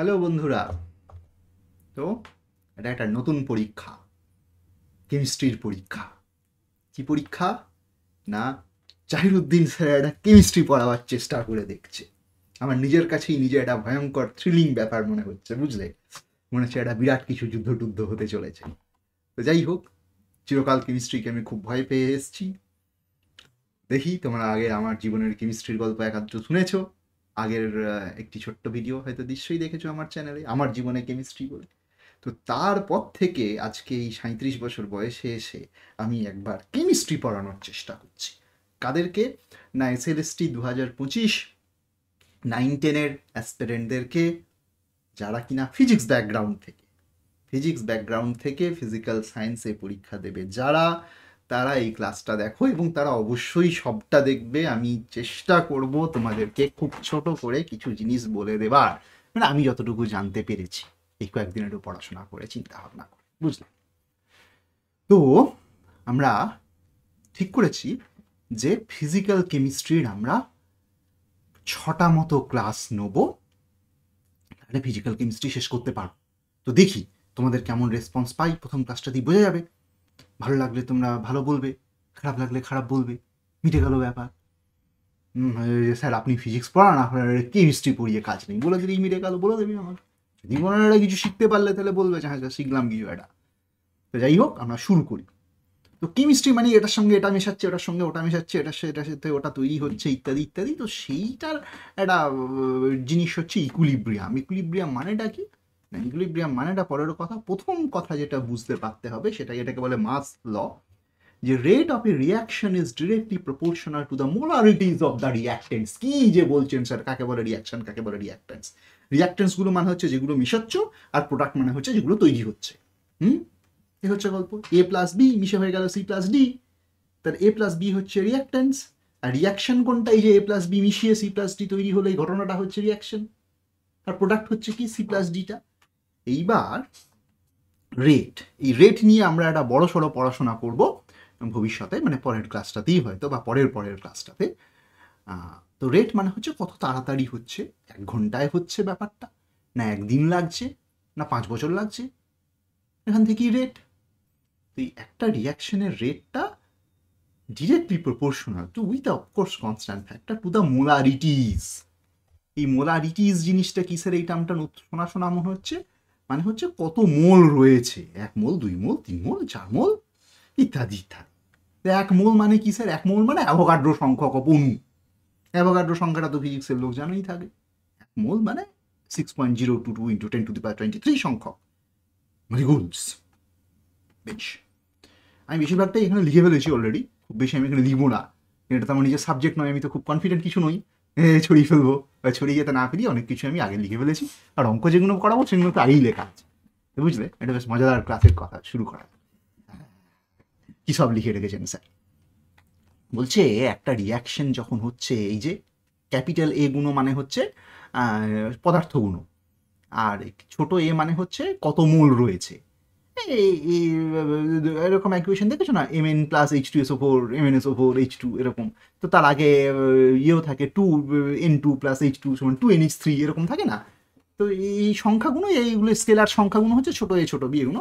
Hello বন্ধুরা। তো এটা একটা নতুন পরীক্ষা, কেমিস্ট্রির পরীক্ষা। কি পরীক্ষা? না, জাহিরুদ্দিন স্যার একটা কেমিস্ট্রি পড়াবার চেষ্টা করে দেখছে। আমার নিজের কাছেই নিজে একটা ভয়ঙ্কর থ্রিলিং ব্যাপার মনে হচ্ছে, বুঝলে? মনে হচ্ছে একটা বিরাট কিছু যুদ্ধ টুদ্ধ হতে চলেছে। তো যাই হোক, চিরকাল কেমিস্ট্রিকে আমি খুব ভয় পেয়ে এসেছি। দেখি, তোমরা আগে আমার জীবনের কেমিস্ট্রির গল্প একাত্র শুনেছ। আগের একটি ছোট্ট ভিডিও হয়তো নিশ্চয়ই দেখেছো আমার চ্যানেলে, আমার জীবনে কেমিস্ট্রি বলে। তো তারপর থেকে আজকে এই 37 বছর বয়সে এসে আমি একবার কেমিস্ট্রি পড়ানোর চেষ্টা করছি। কাদেরকে? না, SLST 2025 9-10-এর অ্যাসপিরেন্টদেরকে, যারা কিনা ফিজিক্স ব্যাকগ্রাউন্ড থেকে ফিজিক্যাল সায়েন্সে পরীক্ষা দেবে যারা, তারা এই ক্লাসটা দেখো এবং তারা অবশ্যই সবটা দেখবে। আমি চেষ্টা করব তোমাদেরকে খুব ছোট করে কিছু জিনিস বলে দেবার, মানে আমি যতটুকু জানতে পেরেছি এই কয়েকদিন একটু পড়াশোনা করে চিন্তা ভাবনা করে, বুঝলে? তো আমরা ঠিক করেছি যে ফিজিক্যাল কেমিস্ট্রির আমরা 6টা মতো ক্লাস নেব, তাহলে ফিজিক্যাল কেমিস্ট্রি শেষ করতে পারবো। তো দেখি তোমাদের কেমন রেসপন্স পাই, প্রথম ক্লাসটাতেই বোঝা যাবে। ভালো লাগলে তোমরা ভালো বলবে, খারাপ লাগলে খারাপ বলবে, মিটে গেল ব্যাপার। স্যার আপনি ফিজিক্স পড়ান, আপনার কেমিস্ট্রি পড়িয়ে কাজ নেই, বলে দিলেই মিটে গেল, বলে দেবে আমাকে। যদি মনে হয় কিছু শিখতে পারলে তাহলে বলবে যে হ্যাঁ শিখলাম কিছু একটা। তো যাই হোক, আমরা শুরু করি। তো কেমিস্ট্রি মানে এটার সঙ্গে এটা মেশাচ্ছে, এটার সঙ্গে ওটা মেশাচ্ছে, এটার সাথে ওটা তৈরি হচ্ছে, ইত্যাদি ইত্যাদি। তো সেইটার একটা জিনিস হচ্ছে ইকুইলিব্রিয়াম। ইকুইলিব্রিয়াম মানেটা কি? না, ইকুইলিব্রিয়াম মানেটা পরের কথা। প্রথম কথা যেটা বুঝতে পারতে হবে সেটা, এটাকে বলে মাস ল, যে rate of a reaction is directly proportional to the molarities of the reactants. কি যে বলছেন স্যার, কাকে বলে রিয়াকশন, কাকে বলে রিয়াক্টেন্টস? রিয়াক্টেন্টসগুলো মানে হচ্ছে যেগুলো মিশাচ্ছ, আর প্রোডাক্ট মানে হচ্ছে যেগুলো তৈরি হচ্ছে। এ হচ্ছে গল্প। এ প্লাস বি মিশে হয়ে গেল সি প্লাস ডি। তার এ প্লাস বি হচ্ছে রিয়াক্টেন্টস, আর রিয়াকশন কোনটা? এই যে এ প্লাস বি মিশিয়ে সি প্লাস ডি তৈরি হলে এই ঘটনাটা হচ্ছে রিয়াকশন, আর প্রোডাক্ট হচ্ছে কি? সি প্লাস ডিটা। এইবার রেট, এই রেট নিয়ে আমরা একটা বড় সড়ো পড়াশোনা করব ভবিষ্যতে, মানে পরের ক্লাসটাতেই হয়তো, বা পরের পরের ক্লাসটাতে। তো রেট মানে হচ্ছে কত তাড়াতাড়ি হচ্ছে, 1 ঘন্টায় হচ্ছে ব্যাপারটা, না 1 দিন লাগছে, না 5 বছর লাগছে, এখান থেকেই রেট। তো এই একটা রিয়াকশনের রেটটা directly proportional to, with of course constant factor, to the molarities. এই মোলারিটিস জিনিসটা কি স্যার? এই টার্মটা শোনা শোনা মনে হচ্ছে, মানে হচ্ছে কত মোল রয়েছে, 1 মোল, 2 মোল, 3 মোল, 4 মোল, ইত্যাদি ইত্যাদি। 1 মোল মানে কি স্যার? 1 মোল মানে অ্যাভোগাড্রো সংখ্যক অণু। অ্যাভোগাড্রো সংখ্যাটা তো ফিজিক্সের লোক জানোই থাকে। 1 মোল মানে 6.022 ইন্টু 10⁻23 সংখ্যক মলিকুলস। বেশ, আমি বেশিরভাগটাই এখানে লিখে ফেলেছি অলরেডি, খুব বেশি আমি এখানে লিখবো না, এটা তো আমার নিজের সাবজেক্ট নয়, আমি তো খুব কনফিডেন্ট কিছু নই ছড়িয়ে ফেলবো, ছড়িয়ে যেতে না ফেলি, অনেক কিছু আমি আগে লিখে ফেলেছি। আর অঙ্ক যেগুলো করাবো সেগুলো তো আগেই লেখা আছে, বুঝলে? এটা বেশ মজাদার ক্লাসের কথা, শুরু করা। কী সব লিখে রেখেছেন স্যার? বলছে একটা রিয়াকশন যখন হচ্ছে, এই যে ক্যাপিটাল এ গুণ মানে হচ্ছে পদার্থ গুণ, আর ছোট এ মানে হচ্ছে কত মোল রয়েছে। এরকম ইকুয়েশন দেখেছো না, mn plus H2SO4, MnSO4 H2 এরকম। তো তার আগে ইয়েও থাকে 2n2 প্লাস H2 সমান 2NH3, এরকম থাকে না? তো এই সংখ্যাগুলো, এইগুলো স্কেলার সংখ্যাগুলো হচ্ছে ছোট এ ছোট বি এগুলো,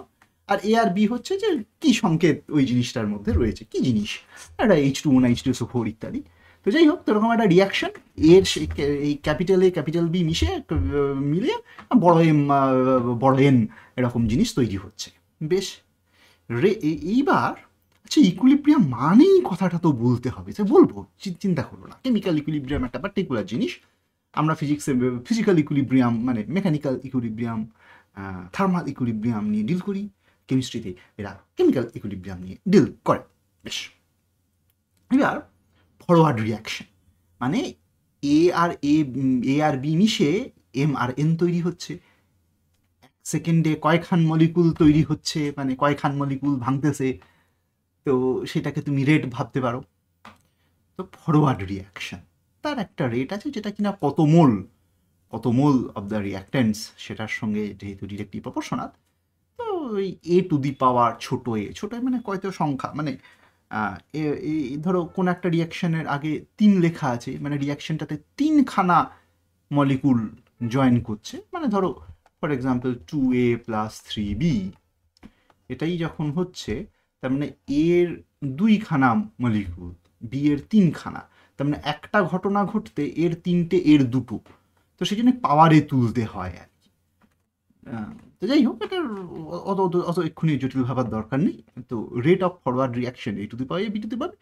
আর এ আর বি হচ্ছে যে কি সংকেত ওই জিনিসটার মধ্যে রয়েছে, কি জিনিস, একটা H2 না H2SO4 ইত্যাদি। তো যাই হোক, তো এরকম একটা রিয়াকশন এর এই ক্যাপিটাল এ ক্যাপিটাল বি মিশে মিলিয়ে বড় এম বড় এন এরকম জিনিস তৈরি হচ্ছে। বেশ, এইবার আচ্ছা, ইকুইলিব্রিয়াম মানেই কথাটা তো বলতে হবে, সে বলবো, চিন্তা করো না। কেমিক্যাল ইকুইলিব্রিয়াম একটা পার্টিকুলার জিনিস, আমরা ফিজিক্সে ফিজিক্যাল ইকুইলিব্রিয়াম মানে মেকানিক্যাল ইকুইলিব্রিয়াম, থার্মাল ইকুইলিব্রিয়াম নিয়ে ডিল করি, কেমিস্ট্রিতে এরা কেমিক্যাল ইকুইলিব্রিয়াম নিয়ে ডিল করে। বেশ, এবার ফরওয়ার্ড রিয়াকশন মানে এ আর বি মিশে এম আর এন তৈরি হচ্ছে, সেকেন্ডে কয়খান মলিকুল তৈরি হচ্ছে, মানে কয়খান মলিকুল ভাঙতেছে, তো সেটাকে তুমি রেট ভাবতে পারো। তো ফরওয়ার্ড রিয়াকশন, তার একটা রেট আছে যেটা কিনা কত মোল অফ দ্য রিয়াক্টেন্টস, সেটার সঙ্গে যেহেতু ডিরেক্টলি প্রপোর্শনাল। তো ওই এ টু দি পাওয়ার ছোট এ মানে কয়তো সংখ্যা, মানে ধরো কোন একটা রিয়াকশনের আগে 3 লেখা আছে, মানে রিয়াকশনটাতে 3খানা মলিকুল জয়েন করছে, মানে ধরো ফর এক্সাম্পল 2a + 3b, এটাই যখন হচ্ছে, তার মানে এর 2খানা মলিকিউল, বি এর 3খানা, তার মানে একটা ঘটনা ঘটতে এর 3টে এর 2টো, তো সেই জন্য পাওয়ারে তুলতে হয় আর কি। তো যাই হোক, এটার অত অত অত এক্ষুনি জটিল ভাবার দরকার নেই। তো rate of forward reaction a two the power b two the power,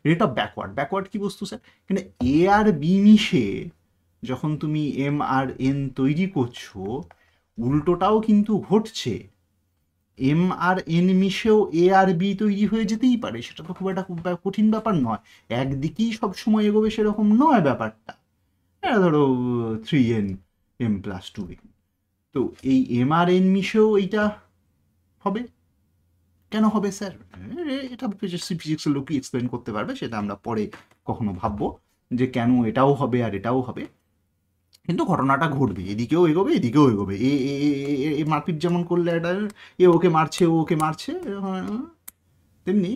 rate of backward, backward কি বস্তু স্যার? এখানে এ আর বি মিশে যখন তুমি এম আর এন তৈরি করছো, উল্টোটাও কিন্তু ঘটছে। এম আর এন মিশেও এ আর বি তৈরি হয়ে যেতেই পারে, সেটা তো খুব একটা খুব কঠিন ব্যাপার নয়। একদিকেই সব সময় এগোবে সেরকম নয় ব্যাপারটা। ধরো 3n m + 2n, তো এই এম আর এন মিশেও এইটা হবে। কেন হবে স্যার? এটা ফিজিক্সের লোকই এক্সপ্লেন করতে পারবে, সেটা আমরা পরে কখনো ভাববো যে কেন এটাও হবে আর এটাও হবে। কিন্তু ঘটনাটা ঘটবে, এদিকেও এগোবে এদিকেও এগোবে। এ মারপিট যেমন করলে এটা এ ওকে মারছে, ও ওকে মারছে, তেমনি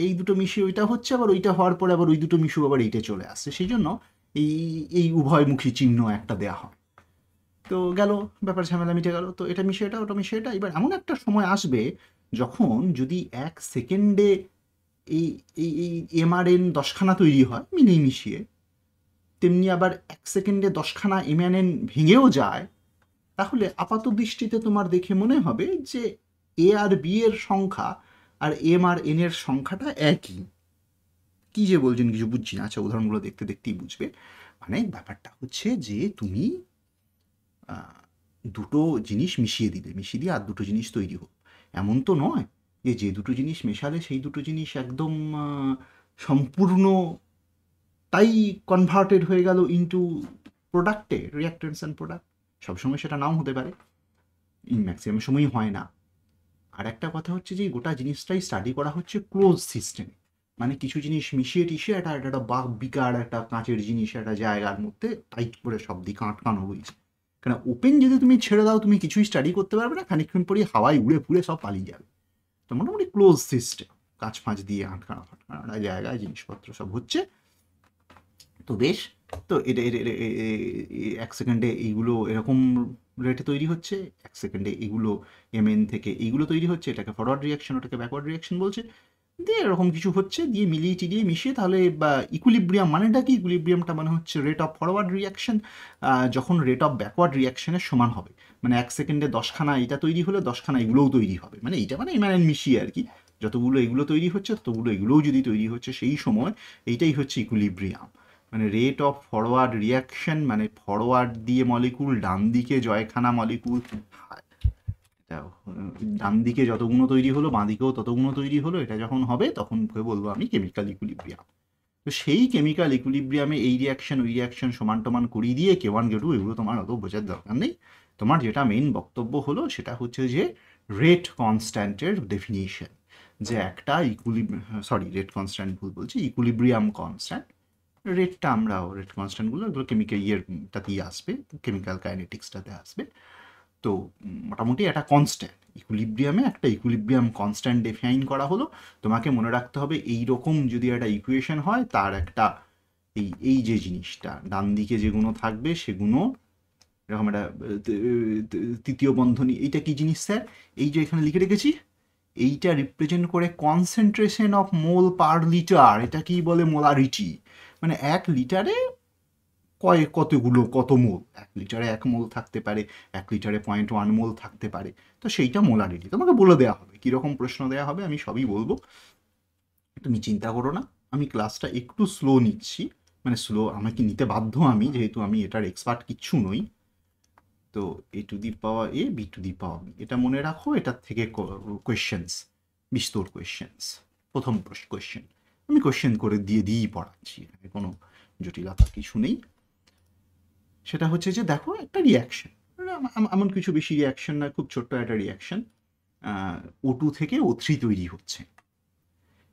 এই দুটো মিশিয়ে ওইটা হচ্ছে, আবার ওইটা হওয়ার পরে আবার ওই দুটো মিশিয়ে আবার এইটা চলে আসছে। সেই জন্য এই এই উভয়মুখী চিহ্ন একটা দেয়া হয়। তো গেল, ব্যাপার ঝামেলা মিটে গেল। তো এটা মিশে এটা, ওটা মিশে এটা। এবার এমন একটা সময় আসবে যখন যদি 1 সেকেন্ডে এই এই এই এমআরএন 10খানা তৈরি হয় মিলিয়ে মিশিয়ে, তেমনি আবার 1 সেকেন্ডে 10খানা এমআরএন ভেঙেও যায়, তাহলে আপাত দৃষ্টিতে তোমার দেখে মনে হবে যে এ আর বি এর সংখ্যা আর এম আর এন এর সংখ্যাটা একই। কি যে বলছেন কিছু বুঝছি না। আচ্ছা, উদাহরণগুলো দেখতে দেখতেই বুঝবে। মানে ব্যাপারটা হচ্ছে যে তুমি দুটো জিনিস মিশিয়ে দিয়ে আর দুটো জিনিস তৈরি হোক, এমন তো নয় যে দুটো জিনিস মেশালে সেই দুটো জিনিস একদম সম্পূর্ণ তাই কনভার্টেড হয়ে গেল ইনটু প্রোডাক্টে, রিয়াক্টেন্টস অ্যান্ড প্রোডাক্ট। সবসময় সেটা নাও হতে পারে, ম্যাক্সিমাম সময়ই হয় না। আর একটা কথা হচ্ছে যে গোটা জিনিসটাই স্টাডি করা হচ্ছে ক্লোজ সিস্টেমে, মানে কিছু জিনিস মিশিয়ে টিশিয়ে একটা বিকার একটা কাঁচের জিনিস একটা জায়গার মধ্যে টাইট করে সব দিকে আটকানো হয়েছে। কেন ওপেন যদি তুমি ছেড়ে দাও, তুমি কিছুই স্টাডি করতে পারবে না, খানিকক্ষণ পরেই হাওয়ায় উড়ে ফুড়ে সব পালিয়ে যাবে। তো মোটামুটি ক্লোজ সিস্টেম, কাঁচ ফাঁচ দিয়ে আটকানো ফাটকানো জায়গায় জিনিসপত্র সব হচ্ছে। তো বেশ, তো এটা 1 সেকেন্ডে এইগুলো এরকম রেটে তৈরি হচ্ছে, 1 সেকেন্ডে এইগুলো এমএন থেকে এইগুলো তৈরি হচ্ছে, এটাকে ফরওয়ার্ড রিয়াকশন, ওটাকে ব্যাকওয়ার্ড রিয়াকশন বলছে। দিয়ে এরকম কিছু হচ্ছে, দিয়ে মিলিয়ে টিলিয়ে মিশিয়ে তাহলে বা ইকুইলিব্রিয়াম মানেটা কি? ইকুইলিব্রিয়ামটা মানে হচ্ছে রেট অফ ফরওয়ার্ড রিয়াকশন যখন রেট অফ ব্যাকওয়ার্ড রিয়াকশনের সমান হবে। মানে 1 সেকেন্ডে 10খানা এটা তৈরি হলে 10খানা এগুলোও তৈরি হবে, মানে এইটা মানে এমএন মিশিয়ে আর কি। যতগুলো এগুলো তৈরি হচ্ছে ততগুলো এগুলোও যদি তৈরি হচ্ছে, সেই সময় এইটাই হচ্ছে ইকুইলিব্রিয়াম। মানে রেট অফ ফরওয়ার্ড রিয়াকশন, মানে ফরওয়ার্ড দিয়ে মলিকুল, ডান দিকে জয়খানা মলিকুল, ডান দিকে যতগুলো তৈরি হলো বাঁ দিকেও ততগুলো তৈরি হলো, এটা যখন হবে তখন বলবো আমি কেমিক্যাল ইকুইলিব্রিয়াম। তো সেই কেমিক্যাল ইকুইলিব্রিয়ামে এই রিয়াকশন ওই রিয়াকশন সমান টমান করিয়ে দিয়ে K1 K2 এগুলো তোমার অত বোঝার দরকার নেই। তোমার যেটা মেইন বক্তব্য হলো সেটা হচ্ছে যে রেট কনস্ট্যান্টের ডেফিনিশন, যে একটা রেট কনস্ট্যান্ট ভুল বলছি, ইকুইলিব্রিয়াম কনস্ট্যান্ট। রেটটা আমরাও রেট কনস্ট্যান্টগুলো এগুলো কেমিক্যাল ইয়েরটাতেই আসবে, কেমিক্যাল কাইনেটিক্সটাতে আসবে। তো মোটামুটি একটা কনস্ট্যান্ট ইকুইলিব্রিয়ামে একটা ইকুইলিব্রিয়াম কনস্ট্যান্ট ডিফাইন করা হলো। তোমাকে মনে রাখতে হবে এই রকম যদি একটা ইকুয়েশন হয়, তার একটা এই যে জিনিসটা ডান দিকে যেগুলো থাকবে সেগুলো এরকম একটা তৃতীয় বন্ধনী, এইটা কি জিনিস স্যার? এই যে এখানে লিখে রেখেছি, এইটা রিপ্রেজেন্ট করে concentration of mole per litre. এটা কি বলে? মোলারিটি। মানে 1 লিটারে কতগুলো কত মোল, 1 লিটারে 1 মোল থাকতে পারে, 1 লিটারে 0.1 মোল থাকতে পারে। তো সেইটা মোলারিটি তোমাকে বলে দেওয়া হবে। কীরকম প্রশ্ন দেওয়া হবে আমি সবই বলবো, তুমি চিন্তা করো না। আমি ক্লাসটা একটু স্লো নিচ্ছি, মানে স্লো আমাকে নিতে বাধ্য আমি, যেহেতু আমি এটার এক্সপার্ট কিচ্ছু নই। তো A two the power A B two the power B, এটা মনে রাখো। এটার থেকে কোয়েশ্চেন্স, বিস্তর কোয়েশ্চেন্স। প্রথম কোয়েশ্চেন আমি কোয়েশ্চেন করে দিয়েই পড়াচ্ছি, এখানে কোনো জটিলতা কিছু নেই। সেটা হচ্ছে যে দেখো একটা রিয়াকশন, এমন কিছু বেশি রিয়াকশন না, খুব ছোট্ট একটা রিয়াকশন, O2 থেকে O3 তৈরি হচ্ছে।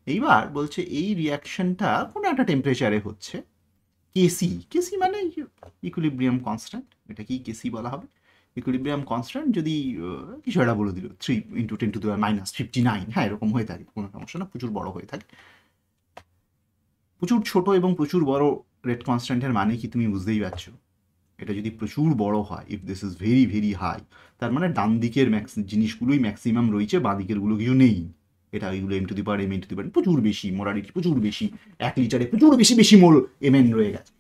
এইবার বলছে এই রিয়াকশনটা কোনো একটা টেম্পারেচারে হচ্ছে, কেসি মানে ইকুইলিব্রিয়াম কনস্ট্যান্ট। এটা কি কেসি বলা হবে? ইকুইলিব্রিয়াম কনস্ট্যান্ট যদি কিছু একটা বলে দিল 3 × 10⁻59, হ্যাঁ এরকম হয়ে থাকে, কোনো সমস্যা না, প্রচুর বড় হয়ে থাকে। প্রচুর ছোট এবং প্রচুর বড় রেট কনস্ট্যান্টের মানে কি তুমি বুঝতেই পারছো। এটা যদি প্রচুর বড় হয়, if this is very very high, তার মানে ডান দিকের জিনিসগুলোই ম্যাক্সিমাম রয়েছে, বাঁ দিকেরগুলো কিছু নেই। এটা এগুলো M to the power M N to the power প্রচুর বেশি, মোলারিটি প্রচুর বেশি, 1 লিটারে প্রচুর বেশি বেশি মোল এম এন রয়ে গেছে।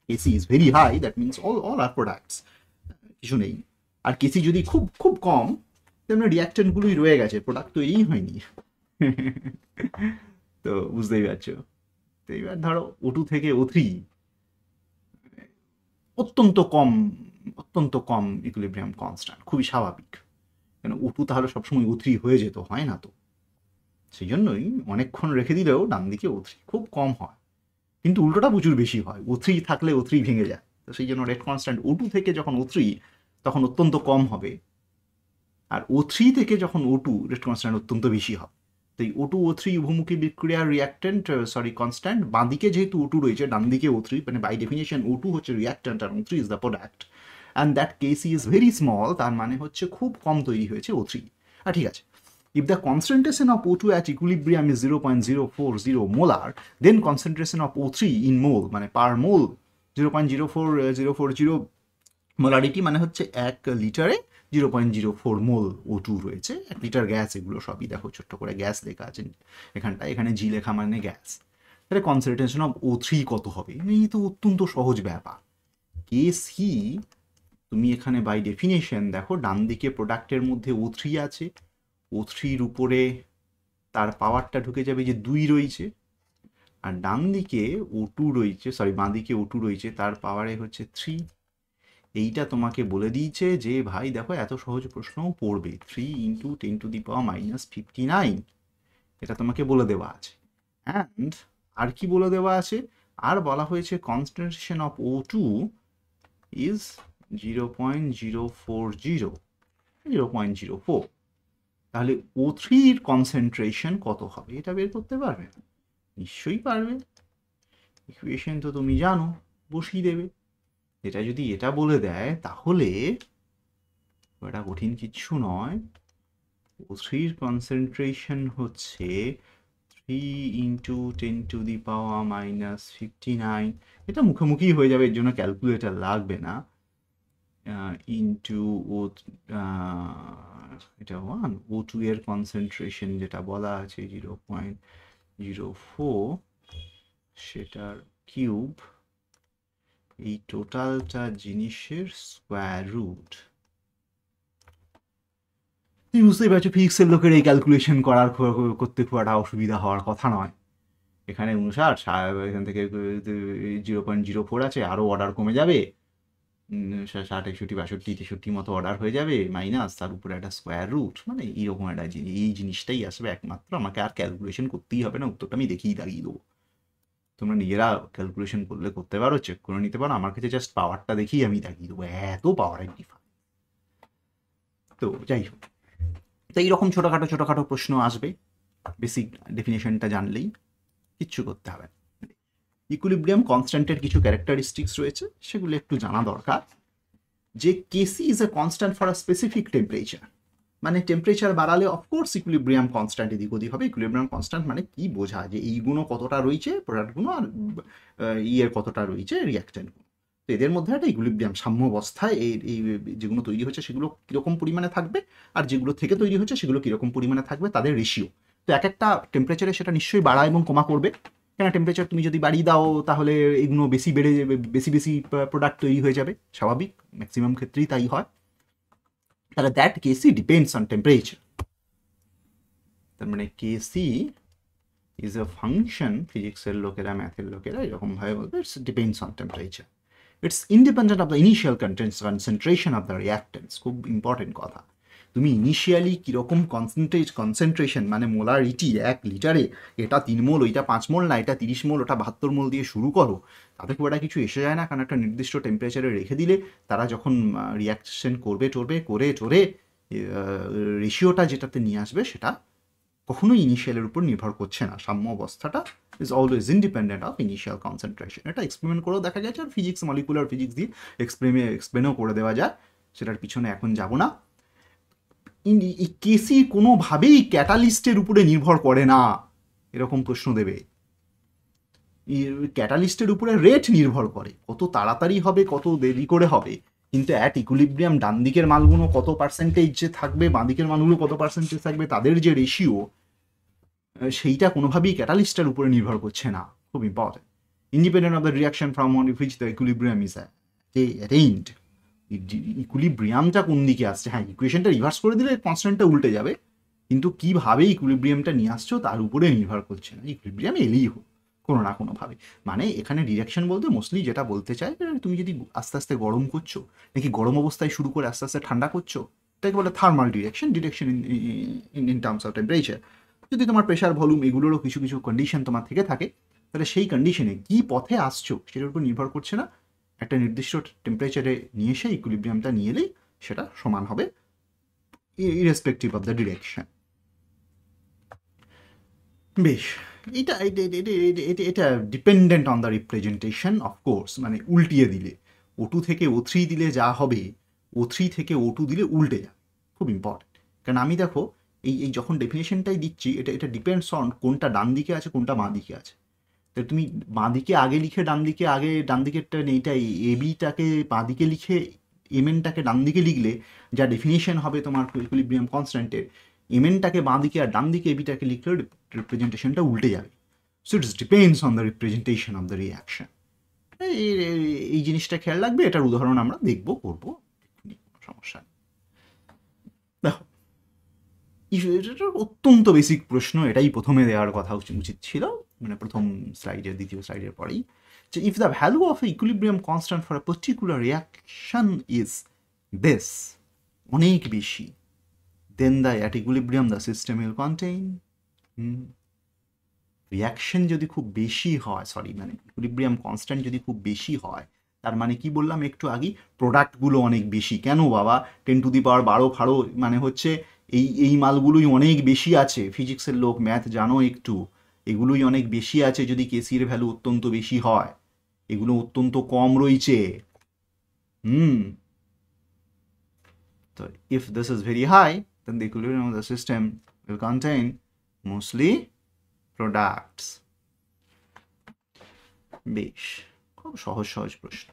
KC is very high, that means all are products, কিছু নেই। আর কেসি যদি খুব খুব কম, তেমনি রিয়াক্টেন্টগুলোই রয়ে গেছে, প্রোডাক্ট তৈরিই হয়নি। তো বুঝতেই পারছো। তো এবার ধরো O2 থেকে O3 অত্যন্ত কম ইকুইলিব্রিয়াম কনস্ট্যান্ট, খুবই স্বাভাবিক। কেন O2 তাহলে সবসময় O3 হয়ে যেত, হয় না তো। সেই জন্যই অনেকক্ষণ রেখে দিলেও ডান দিকে O3 খুব কম হয়, কিন্তু উল্টোটা প্রচুর বেশি হয়, O3 থাকলে O3 ভেঙে যায়। তো সেই জন্য রেট কনস্ট্যান্ট O2 থেকে যখন O3 তখন অত্যন্ত কম হবে, আর O3 থেকে যখন O2 রেট কনস্ট্যান্ট অত্যন্ত বেশি হবে। তো এই O2 O3 উভমুখী বিক্রিয়ার রিয়াক্ট্যান্ট কনস্ট্যান্ট, বাঁ দিকে যেহেতু O2 রয়েছে, ডান দিকে O3, মানে বাই ডেফিনেশন O2 হচ্ছে রিয়াক্ট্যান্ট আর O3 is the product, and that KC is very small, তার মানে হচ্ছে খুব কম তৈরি হয়েছে O3। আর ঠিক আছে, if the concentration of O2 at equilibrium is 0.040 molar, then concentration of O3 in mole, মানে পার মোল 0.04040 মোলারিটি, মানে হচ্ছে 1 লিটারে 0.04 মোল O2 রয়েছে। 1 লিটার গ্যাস, এগুলো সবই দেখো ছোট্ট করে গ্যাস লেখা আছে এখানটায়, এখানে জি লেখা মানে গ্যাস। তাহলে কনসেন্ট্রেশন অফ O3 কত হবে? এই তো অত্যন্ত সহজ ব্যাপার। কেসি তুমি এখানে বাই ডেফিনেশন দেখো, ডান দিকে প্রোডাক্টের মধ্যে O3 আছে, O3-র উপরে তার পাওয়ারটা ঢুকে যাবে যে 2 রয়েছে, আর ডান দিকে O2 রয়েছে, বাঁ দিকে O2 রয়েছে, তার পাওয়ারে হচ্ছে 3। এইটা তোমাকে বলে দিয়েছে যে ভাই দেখো এত সহজ প্রশ্নও পড়বে, 3 × 10⁻⁻59, এটা তোমাকে বলে দেওয়া আছে। অ্যান্ড আর কি বলে দেওয়া আছে? আর বলা হয়েছে কনসেন্ট্রেশন অফ O2 ইজ 0.040। তাহলে O3-র কনসেন্ট্রেশন কত হবে এটা বের করতে পারবে? নিশ্চয়ই পারবে, ইকুয়েশন তো তুমি জানো, বসিয়ে দেবে। এটা যদি এটা বলে দেয় তাহলে এটা কঠিন কিচ্ছু নয়। O3-র কনসেন্ট্রেশন হচ্ছে 3 × 10⁻⁻59, এটা মুখোমুখি হয়ে যাবে, এর জন্য ক্যালকুলেটর লাগবে না। ইন্টু এটা 1, O2 এর কনসেন্ট্রেশন যেটা বলা আছে 0.04, সেটার কিউব, এই টোটালটা জিনিসের স্কোয়ার রুট। তুমি বুঝতেই পারছো ফিজিক্সের লোকের এই ক্যালকুলেশন করতে খুব একটা অসুবিধা হওয়ার কথা নয়। এখানে 59, এখান থেকে 0.04 আছে, আরও অর্ডার কমে যাবে, 60, 61, 62, 63 মতো অর্ডার হয়ে যাবে, মাইনাস তার উপরে একটা স্কোয়ার রুট, মানে এইরকম একটা জিনিস, এই জিনিসটাই আসবে একমাত্র। আমাকে আর ক্যালকুলেশন করতেই হবে না, উত্তরটা আমি দেখেই দাঁড়িয়ে দেবো। তোমরা নিজেরা ক্যালকুলেশন করলে করতে পারো, চেক করে নিতে পারো, আমার কাছে জাস্ট পাওয়ারটা দেখেই আমি দাঁড়িয়ে দেবো, এত পাওয়ারের ডিফারেন্স। তো যাই হোক, তো এইরকম ছোটোখাটো প্রশ্ন আসবে, বেসিক ডেফিনেশনটা জানলেই, কিচ্ছু করতে হবে না। ইকুইলিব্রিয়াম কনস্ট্যান্টের কিছু ক্যারেক্টারিস্টিক্স রয়েছে, সেগুলো একটু জানা দরকার। যে KC is a constant for a specific temperature, মানে টেম্পারেচার বাড়ালে অফকোর্স ইকুইলিব্রিয়াম কনস্ট্যান্ট এদিক ওদিক হবে। ইকুইলিব্রিয়াম কনস্ট্যান্ট মানে কি বোঝায়? যে এই গুণ কতটা রয়েছে প্রোডাক্টগুলো, আর ইয়ের কতটা রয়েছে রিয়াক্ট্যান্টগুলো। তো এদের মধ্যে একটা ইকুইলিব্রিয়াম সাম্য অবস্থায় এই যেগুলো তৈরি হচ্ছে সেগুলো কীরকম পরিমাণে থাকবে, আর যেগুলো থেকে তৈরি হচ্ছে সেগুলো কীরকম পরিমাণে থাকবে, তাদের রেশিও। তো এক একটা টেম্পারেচারে সেটা নিশ্চয়ই বাড়া এবং কমা করবে, কেন টেম্পারেচার তুমি যদি বাড়িয়ে দাও তাহলে এগুলো বেশি বেড়ে যাবে, বেশি প্রোডাক্ট তৈরি হয়ে যাবে, স্বাভাবিক, ম্যাক্সিমাম ক্ষেত্রেই তাই হয়। তাহলে that KC depends on temperature. তার মানে কেসি ইজ এ ফাংশন, ফিজিক্সের লোকেরা ম্যাথের লোকেরা এরকমভাবে বলবে, it's depends on temperature, it's independent of the initial concentration of the reactants. খুব ইম্পর্টেন্ট কথা, তুমি ইনিশিয়ালি কীরকম কনসেন্ট্রেশন, মানে মোলারিটি 1 লিটারে এটা 3 মোল, ওইটা 5 মোল না, এটা 30 মোল, ওটা 72 মোল দিয়ে শুরু করো, তাতে খুব একটা কিছু এসে যায় না, কারণ একটা নির্দিষ্ট টেম্পারেচারে রেখে দিলে তারা যখন রিয়াকশন করবে করে রেশিওটা যেটাতে নিয়ে আসবে সেটা কখনোই ইনিশিয়ালের উপর নির্ভর করছে না। সাম্য অবস্থাটা is always independent of initial concentration. এটা এক্সপেরিমেন্ট করেও দেখা গেছে, আর ফিজিক্স, মলিকুলার ফিজিক্স দিয়ে এক্সপ্লেনও করে দেওয়া যায়, সেটার পিছনে এখন যাব না। কেসি কোনোভাবেই ক্যাটালিস্টের উপরে নির্ভর করে না, এরকম প্রশ্ন দেবে। ক্যাটালিস্টের উপরে রেট নির্ভর করে, কত তাড়াতাড়ি হবে কত দেরি করে হবে, কিন্তু অ্যাট ইকুইলিব্রিয়াম ডান দিকের মালগুলো কত পার্সেন্টেজ যে থাকবে, বাঁ দিকের মালগুলো কত পার্সেন্টেজ থাকবে, তাদের যে রেশিও, সেইটা কোনোভাবেই ক্যাটালিস্টের উপরে নির্ভর করছে না। খুব important. Independent of the reaction from on which the equilibrium is attained. ইকুইলিব্রিয়ামটা কোন দিকে আসছে, হ্যাঁ ইকুয়েশনটা রিভার্স করে দিলে কনস্ট্যান্টটা উল্টে যাবে, কিন্তু কিভাবে ইকুইলিব্রিয়ামটা নিয়ে আসছো তার উপরে নির্ভর করছে না, ইকুইলিব্রিয়াম এলেই হোক কোনো না কোনোভাবে। মানে এখানে ডিরেকশন বলতে মোস্টলি যেটা বলতে চাই, তুমি যদি আস্তে আস্তে গরম করছো, নাকি গরম অবস্থায় শুরু করে আস্তে আস্তে ঠান্ডা করছো, এটাকে বলে thermal direction, direction in terms of temperature. যদি তোমার প্রেশার ভলিউম এগুলোরও কিছু কিছু কন্ডিশন তোমার থেকে থাকে, তাহলে সেই কন্ডিশনে কী পথে আসছো সেটার উপর নির্ভর করছে না, একটা নির্দিষ্ট টেম্পারেচারে নিয়ে এসে ইকুইলিব্রিয়ামটা নিয়ে এলেই সেটা সমান হবে, ইরেসপেক্টিভ অফ দ্য ডিরেকশন। বেশ, এটা এটা dependent on the representation of course, মানে উল্টিয়ে দিলে O2 থেকে O3 দিলে যা হবে, O3 থেকে O2 দিলে উল্টে যাবে, খুব ইম্পর্টেন্ট। কারণ আমি দেখো এই যখন ডেফিনেশনটাই দিচ্ছি, এটা ডিপেন্ডস অন কোনটা ডান দিকে আছে কোনটা বাঁ দিকে আছে। তো তুমি বাঁ দিকে আগে লিখে ডান দিকে আগে, ডান দিকেরটা এইটা এবিটাকে বাঁ দিকে লিখে এমএনটাকে ডান দিকে লিখলে যা ডেফিনেশন হবে তোমার ইকুইলিব্রিয়াম কনস্ট্যান্টের, এমএনটাকে বাঁ দিকে আর ডান দিকে এবিটাকে লিখলে রিপ্রেজেন্টেশনটা উল্টে যাবে। So it's depends on the representation of the reaction. এই জিনিসটা খেয়াল রাখবে, এটার উদাহরণ আমরা দেখবো, করবো, সমস্যা নেই। দেখো এটা অত্যন্ত বেসিক প্রশ্ন, এটাই প্রথমে দেওয়ার কথা উচিত ছিল, মানে প্রথম স্লাইডের দ্বিতীয় স্লাইডের পরেই, যে if the value of equilibrium constant for a particular reaction is this, অনেক বেশি, then the at equilibrium the system will contain. Reaction যদি খুব বেশি হয়, মানে ইকুইলিব্রিয়াম কনস্ট্যান্ট যদি খুব বেশি হয়, তার মানে কি বললাম একটু আগে, প্রোডাক্টগুলো অনেক বেশি। কেন বাবা, 10⁻12 ফাড়ো, মানে হচ্ছে এই মালগুলোই অনেক বেশি আছে, ফিজিক্সের লোক, ম্যাথ জানো একটু, এগুলোই অনেক বেশি আছে যদি কেসির ভ্যালু অত্যন্ত বেশি হয়, এগুলো অত্যন্ত কম রয়েছে। তো if this is very high, then the equilibrium of the system will contain mostly products. বেশ, খুব সহজ সহজ প্রশ্ন।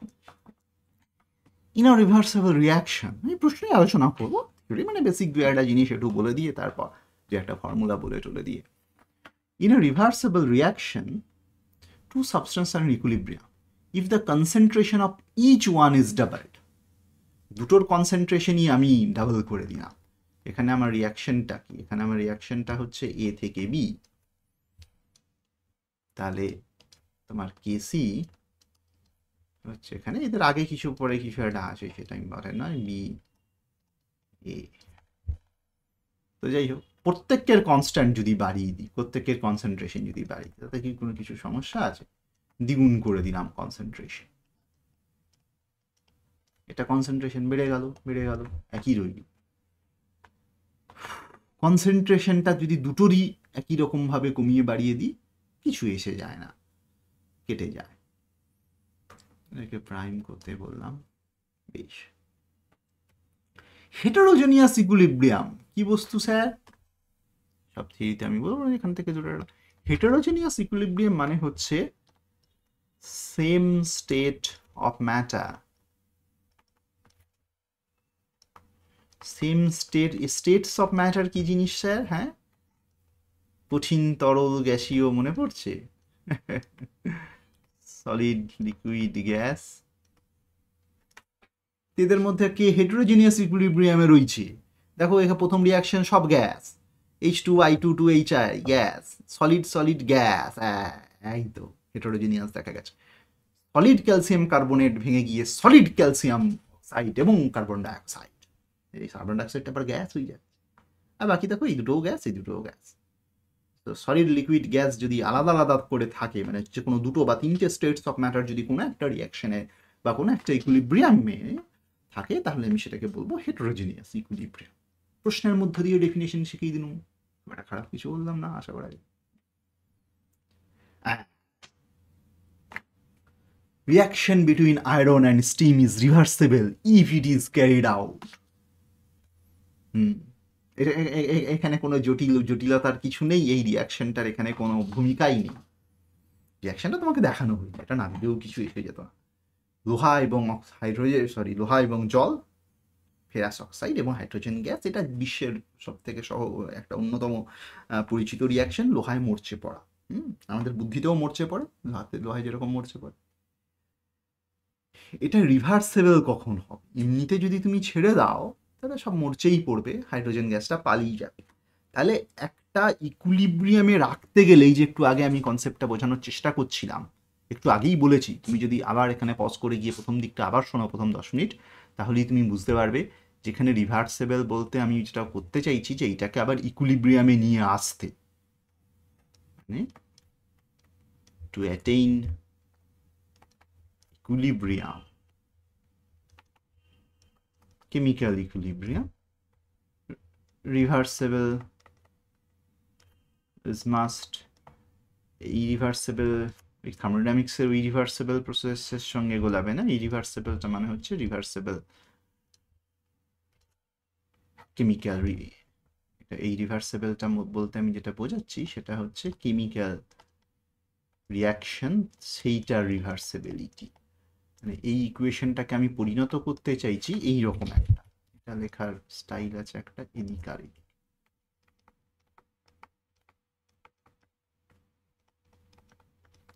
ইন আ রিভার্সেবল রিয়াকশন, এই প্রশ্নে আলোচনা করবো, মানে বেসিক দু একটা জিনিস একটু বলে দিয়ে তারপর দু একটা ফর্মুলা বলে টলে দিয়ে। In a reversible reaction, two substance আর equilibrium, if the concentration of each one is doubled, দুটোর কনসেন্ট্রেশনই আমি ডাবল করে দিলাম। এখানে আমার রিয়াকশনটা কি, এখানে আমার রিয়াকশনটা হচ্ছে এ থেকে বি, তাহলে তোমার কেসি হচ্ছে এখানে, এদের আগে কিছু পরে কিছু একটা আছে, সেটা ইম্পর্টেন্ট নয়, বি এ। তো যাই হোক, প্রত্যেকের কনস্ট্যান্ট যদি বাড়িয়ে দিই, প্রত্যেকের কনসেন্ট্রেশন যদি বাড়িয়ে দিই, তাতে কি কোনো কিছু সমস্যা আছে? দ্বিগুণ করে দিলাম কনসেন্ট্রেশন, এটা কনসেন্ট্রেশন বেড়ে গেল একই রইল। কনসেন্ট্রেশনটা যদি দুটোরই একই রকমভাবে কমিয়ে বাড়িয়ে দিই, কিছু এসে যায় না, কেটে যায়। এটাকে প্রাইম করতে বললাম। বেশ, হেটারোজেনিয়াস ইকুইলিব্রিয়াম কি বস্তু স্যার? সব থিওরিতে আমি বলবো, এখান থেকে দুটো। হেটারোজেনিয়াস ইকুইলিব্রিয়াম মানে হচ্ছে same state of matter, same states of matter কি জিনিস স্যার? হ্যাঁ, কঠিন, তরল, গ্যাসীয়, মনে পড়ছে? সলিড, লিকুইড, গ্যাস, এদের মধ্যে কে হেটারোজেনিয়াস ইকুইলিব্রিয়ামে রয়েছে? দেখো এখানে প্রথম রিয়াকশন সব gas, H2I2 2HI gas, solid gas, এই তো হেটারোজেনিয়াস দেখা গেছে। সলিড ক্যালসিয়াম কার্বনেট ভেঙে গিয়ে সলিড ক্যালসিয়াম অক্সাইড এবং কার্বন ডাইঅক্সাইড, এই কার্বন ডাইঅক্সাইডটা আবার গ্যাস হয়ে যায়। আর বাকি দেখো এই দুটোও গ্যাস, এই দুটোও গ্যাস। তো সলিড, লিকুইড, গ্যাস যদি আলাদা আলাদা করে থাকে, মানে যে কোনো দুটো বা তিনটে স্টেটস অফ ম্যাটার যদি কোনো একটা রিয়াকশনে বা কোনো একটা ইকুইলিব্রিয়ামে থাকে, তাহলে আমি সেটাকে বলবো হেটারোজেনিয়াস ইকুইলিব্রিয়াম। প্রশ্নের মধ্য দিয়ে ডেফিনেশন শিখিয়ে দিলাম, এটা খারাপ কিছু বললাম না আশা করা যায়। Reaction between iron and steam is reversible if it is carried out. এখানে কোনো জটিলতার কিছু নেই, এই রিয়াকশনটার এখানে কোনো ভূমিকাই নেই। রিয়াকশনটা তোমাকে দেখানো হয়েছে, এটা না দিলেও কিছু এসে যেত না। লোহা এবং লোহা এবং জল, ফেরাস অক্সাইড এবং হাইড্রোজেন গ্যাস, এটা বিশ্বের সব থেকে একটা অন্যতম পরিচিত রিয়াকশন, লোহায় মরচে পড়া। আমাদের বুদ্ধিতেও মরচে পড়ে, লোহায় যেরকম মরচে পড়ে। এটা রিভার্সেবল কখন হবে? এমনিতে যদি তুমি ছেড়ে দাও তাহলে সব মরচেই পড়বে, হাইড্রোজেন গ্যাসটা পালিয়ে যাবে। তাহলে একটা ইকুইলিব্রিয়ামে রাখতে গেলে, এই যে একটু আগে আমি কনসেপ্টটা বোঝানোর চেষ্টা করছিলাম, একটু আগেই বলেছি, তুমি যদি আবার এখানে পজ করে গিয়ে প্রথম দিকটা আবার শোনো, প্রথম 10 মিনিট, তাহলেই তুমি বুঝতে পারবে যেখানে রিভার্সেবল বলতে আমি যেটা করতে চাইছি যে এইটাকে আবার ইকুইলিব্রিয়ামে নিয়ে আসতে, মানে to attain equilibrium, chemical equilibrium, reversible is must. irreversible thermodynamics এর ইরিভার্সেবল প্রসেসের সঙ্গে গোলাবে না। ইরিভার্সেবলটা মানে হচ্ছে রিভার্সেবল কেমিক্যাল, এই রিভার্সেবলটা বলতে আমি যেটা বোঝাচ্ছি সেটা হচ্ছে কেমিক্যাল রিয়াকশন, সেইটার রিভার্সেবিলিটি। মানে এই ইকুয়েশনটাকে আমি পরিণত করতে চাইছি এই রকম একটা, এটা লেখার স্টাইল আছে একটা এদিক আর এদিক।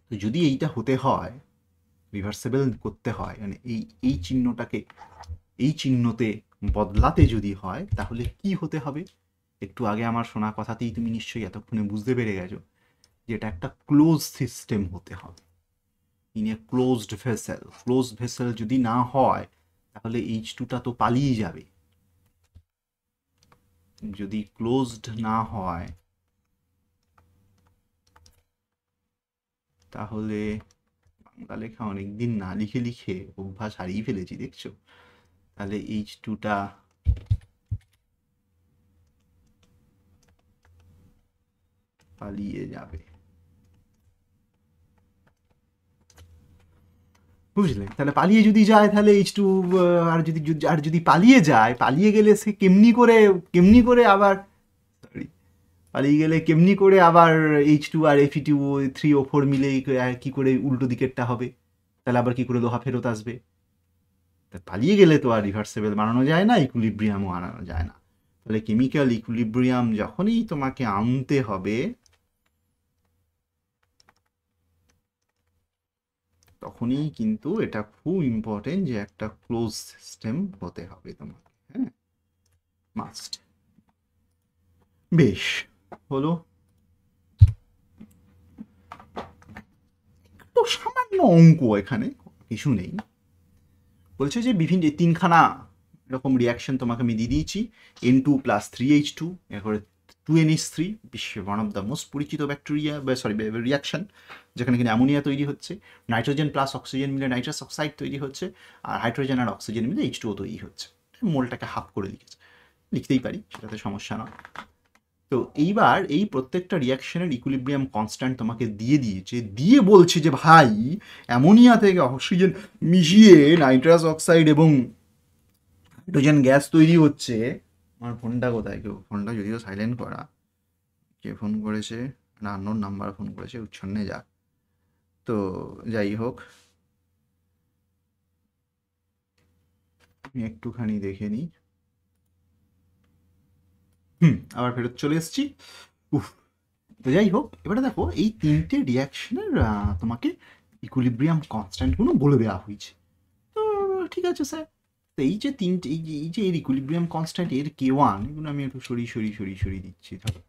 তো যদি এইটা হতে হয়, রিভার্সেবল করতে হয়, মানে এই চিহ্নটাকে এই চিহ্নতে বদলাতে যদি হয়, তাহলে কি হতে হবে? একটু আগে আমার শোনা কথাতেই তুমি নিশ্চয়ই এতক্ষণে বুঝতে পেরে গেছো যে এটা একটা ক্লোজ সিস্টেম হতে হবে, in a closed vessel. Closed vessel যদি না হয় তাহলে H2টা তো পালিয়ে যাবে। যদি ক্লোজড না হয় তাহলে, বাংলা লেখা অনেকদিন না লিখে লিখে অভ্যাস হারিয়ে ফেলেছি দেখছো, তাহলে H2টা পালিয়ে যাবে, বুঝলে? তাহলে পালিয়ে যদি যায় তাহলে H2, আর যদি পালিয়ে যায়, পালিয়ে গেলে সে কেমনি করে আবার, পালিয়ে গেলে কেমনি করে আবার H2 আর Fe2O3O4 মিলে কি করে উল্টো দিকেরটা হবে? তাহলে আবার কি করে লোহা ফেরত আসবে? তা পালিয়ে গেলে তো আর রিভার্সেবল বানানো যায় না, ইকুইলিব্রিয়ামও আনানো যায় না। তাহলে কেমিক্যাল ইকুইলিব্রিয়াম যখনই তোমাকে আনতে হবে, তখনই কিন্তু এটা খুব ইম্পর্টেন্ট যে একটা ক্লোজ সিস্টেম হতে হবে তোমাকে, হ্যাঁ, মাস্ট। বেশ, হলো। একটু সামান্য অঙ্ক এখানে, কিছু নেই। বলছে যে বিভিন্ন তিনখানা এরকম রিয়াকশন তোমাকে আমি দিয়ে দিয়েছি, N2 + 3H2, এরপরে 2NH3, বিশ্বের ওয়ান অফ দ্য মোস্ট পরিচিত ব্যাকটেরিয়া, রিয়াকশন, যেখানে কিনা অ্যামোনিয়া তৈরি হচ্ছে, নাইট্রোজেন প্লাস অক্সিজেন মিলে নাইট্রাস অক্সাইড তৈরি হচ্ছে, আর হাইড্রোজেন আর অক্সিজেন মিলে H2O তৈরি হচ্ছে। মোলটাকে হাফ করে লিখতেই পারি, সেটাতে সমস্যা নয়। তো এইবার এই প্রত্যেকটা রিয়াকশনের ইকুইলিব্রিয়াম কনস্ট্যান্ট তোমাকে দিয়ে দিয়েছে, দিয়ে বলছে যে ভাই, অ্যামোনিয়া থেকে অক্সিজেন মিশিয়ে নাইট্রাস অক্সাইড এবং হাইড্রোজেন গ্যাস তৈরি হচ্ছে। আমার ফোনটা কোথায়? কেউ ফোনটা যদিও সাইলেন্ট করা, কে ফোন করেছে? না, আননোন নাম্বার ফোন করেছে, উচ্ছন্নে যা। তো যাই হোক, আমি একটুখানি দেখে নিই। আবার ফেরত চলে এসেছি। উফ। তো যাই হোক, এবারে দেখো এই তিনটে রিয়াকশনের তোমাকে ইকুইলিব্রিয়াম কনস্ট্যান্টগুলো বলে দেওয়া হয়েছে। তো ঠিক আছে স্যার, তো এই যে তিনটে, এই যে এর ইকুইলিব্রিয়াম কনস্ট্যান্ট, এর K1, এগুলো আমি একটু সরিয়ে দিচ্ছি। ধরো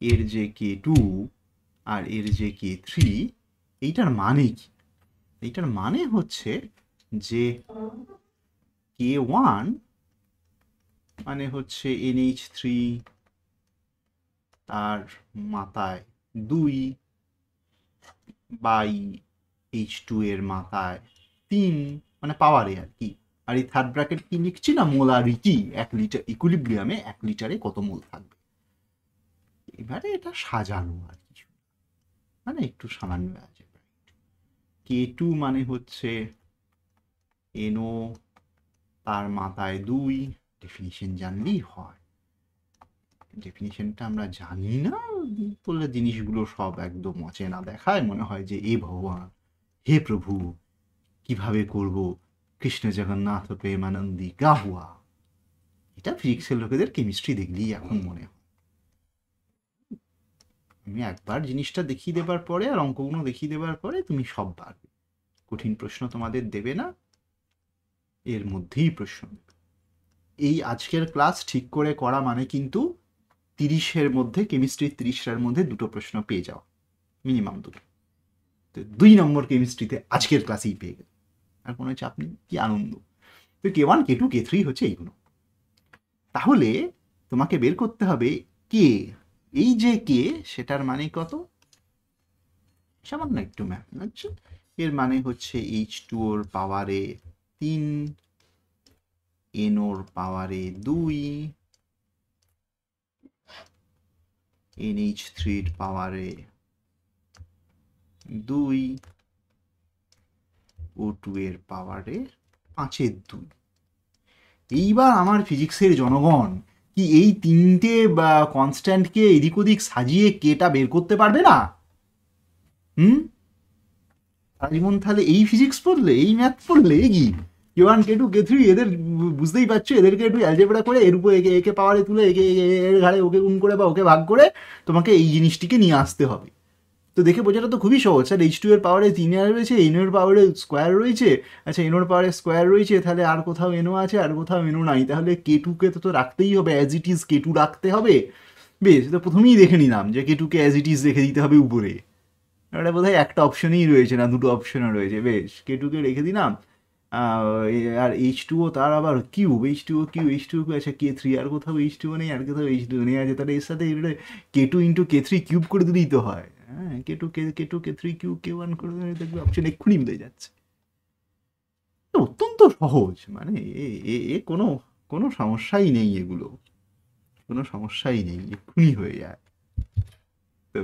এর যে K2 আর এর যে K3, এইটার মানে কি? এইটার মানে হচ্ছে যে K1 মানে হচ্ছে NH3, তার মাথায় 2 বাই H2 এর মাথায় 3, মানে পাওয়ারে আর কি। আর এই থার্ড ব্র্যাকেট কি লিখছি না, মোলারিটি, 1 লিটার ইকুইলিব্রিয়ামে 1 লিটারে কত মোল থাকবে। এবারে এটা সাজানো আর কিছু, মানে একটু সামান্য আছে। K2 মানে হচ্ছে NO, তার মাথায় 2, ডেফিনিশন জানলেই হয়। ডেফিনিশনটা আমরা জানি না, বললে জিনিসগুলো সব একদম অচেনা দেখায়, মনে হয় যে এ ভগবান, হে প্রভু, কিভাবে করব কৃষ্ণ জগন্নাথ প্রেমানন্দী গা হুয়া। এটা ফিজিক্সের লোকেদের কেমিস্ট্রি দেখলেই এখন মনে হয়। আমি একবার জিনিসটা দেখিয়ে দেবার পরে আর অঙ্কগুলো দেখিয়ে দেবার পরে তুমি সব পারবে। কঠিন প্রশ্ন তোমাদের দেবে না, এর মধ্যেই প্রশ্ন দেবে। এই আজকের ক্লাস ঠিক করে করা মানে কিন্তু 30-এর মধ্যে, কেমিস্ট্রির 30টার মধ্যে 2টো প্রশ্ন পেয়ে যাও, মিনিমাম 2টো। তো 2 নম্বর কেমিস্ট্রিতে আজকের ক্লাসেই পেয়ে গেল, আর কোনো চাপ নেই, কি আনন্দ। তো K1 K2 K3 হচ্ছে এইগুলো। তাহলে তোমাকে বের করতে হবে কে, এই যে কে সেটার মানে কত, সামান্য একটু ম্যাথ আচ্ছা, এর মানে হচ্ছে H2ওর পাওয়ারে 3, NOর পাওয়ারে 2, NH3-র পাওয়ারে 2, O2 এর পাওয়ারে 5-এর 2। এইবার আমার ফিজিক্সের জনগণ কি এই 3টে কনস্ট্যান্টকে এদিক ওদিক সাজিয়ে কেটা বের করতে পারবে না? জীবন তাহলে এই ফিজিক্স পড়লে, এই ম্যাথ পড়লে কি K1 K2 K3 এদের বুঝতেই পারছো, এদেরকে একটু অ্যালজেব্রা করে এর উপর একে পাওয়ারে তুলে এর ঘাড়ে ওকে গুণ করে বা ওকে ভাগ করে তোমাকে এই জিনিসটিকে নিয়ে আসতে হবে। তো দেখে বোঝাটা তো খুবই সহজ। স্যার H2 এর পাওয়ারে 3 রয়েছে, NO এর পাওয়ারে স্কোয়ার রয়েছে, আচ্ছা NOর পাওয়ারে স্কোয়ার রয়েছে, তাহলে আর কোথাও NO আছে, আর কোথাও NO নাই, তাহলে K2কে তো রাখতেই হবে, অ্যাজ ইট ইজ K2 রাখতে হবে। বেশ, তো প্রথমেই দেখে নিলাম যে K2কে অ্যাজ ইট ইজ রেখে দিতে হবে উপরে। এটা বোধহয় একটা অপশনেই রয়েছে, না 2টো অপশনও রয়েছে। বেশ, K2কে রেখে দিলাম। আর H2O তার আবার কিউব, H2O কিউব, H2O আচ্ছা K3, আর কোথাও H2O নেই, আর কোথাও H2O নেই আছে, তাহলে এর সাথে K2 ইন্টু K3 কিউব করে দিলেই তো হয়। হ্যাঁ, K2 K3 কিউব K1 করে দিলে দেখবে অপশন এক্ষুনি মিলে যাচ্ছে। অত্যন্ত সহজ, মানে এ কোনো কোনো সমস্যাই নেই, এগুলো কোনো সমস্যাই নেই, এক্ষুনি হয়ে যায়। তো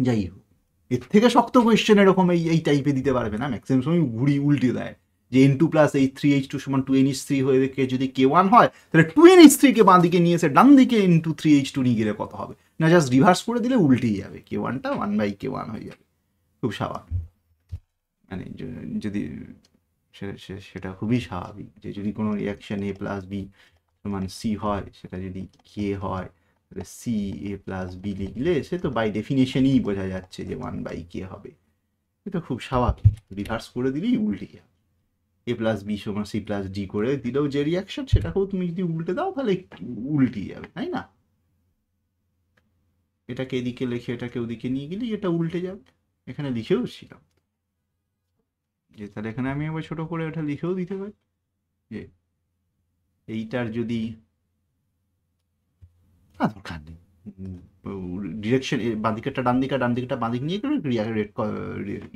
যাই হোক, এর থেকে শক্ত কোয়েশ্চেন এরকম এই টাইপে দিতে পারবে না, ম্যাক্সিমাম সময় ঘুরি উল্টে দেয় যে N2 + H3H2 = 2NH3 হয়ে দেখে যদি K1 হয় তাহলে 2NH3কে বাঁ দিকে নিয়ে এসে ডান দিকে N2 3H2 নিয়ে গেলে কত হবে, না জাস্ট রিভার্স করে দিলে উল্টেই যাবে, K1টা 1/K1 হয়ে যাবে, খুব স্বাভাবিক। মানে যদি সেটা খুবই স্বাভাবিক যে যদি কোনো রিয়াকশন A + B = C হয়, সেটা যদি K হয় তাহলে CA+B লিখলে সে তো বাই ডেফিনেশনই বোঝা যাচ্ছে যে 1/K হবে। এটা খুব স্বাভাবিক, রিভার্স করে দিলেই উল্টে যাবে। A+B = C+D করে দিলেও যে রিয়াকশন, সেটাকেও তুমি যদি উল্টে দাও তাহলে উল্টে যাবে, তাই না? এটাকে এদিকে লিখে এটাকে ওদিকে নিয়ে গেলে এটা উল্টে যাবে। এখানে লিখেও ছিলাম যে তাহলে এখানে আমি আবার ছোট করে ওটা লিখেও দিতে পারি যে এইটার যদি দরকার নেই, ডিরেকশন বাঁ দিকেরটা ডান দিকে, ডান দিকেরটা বাঁ দিকে নিয়ে গেলে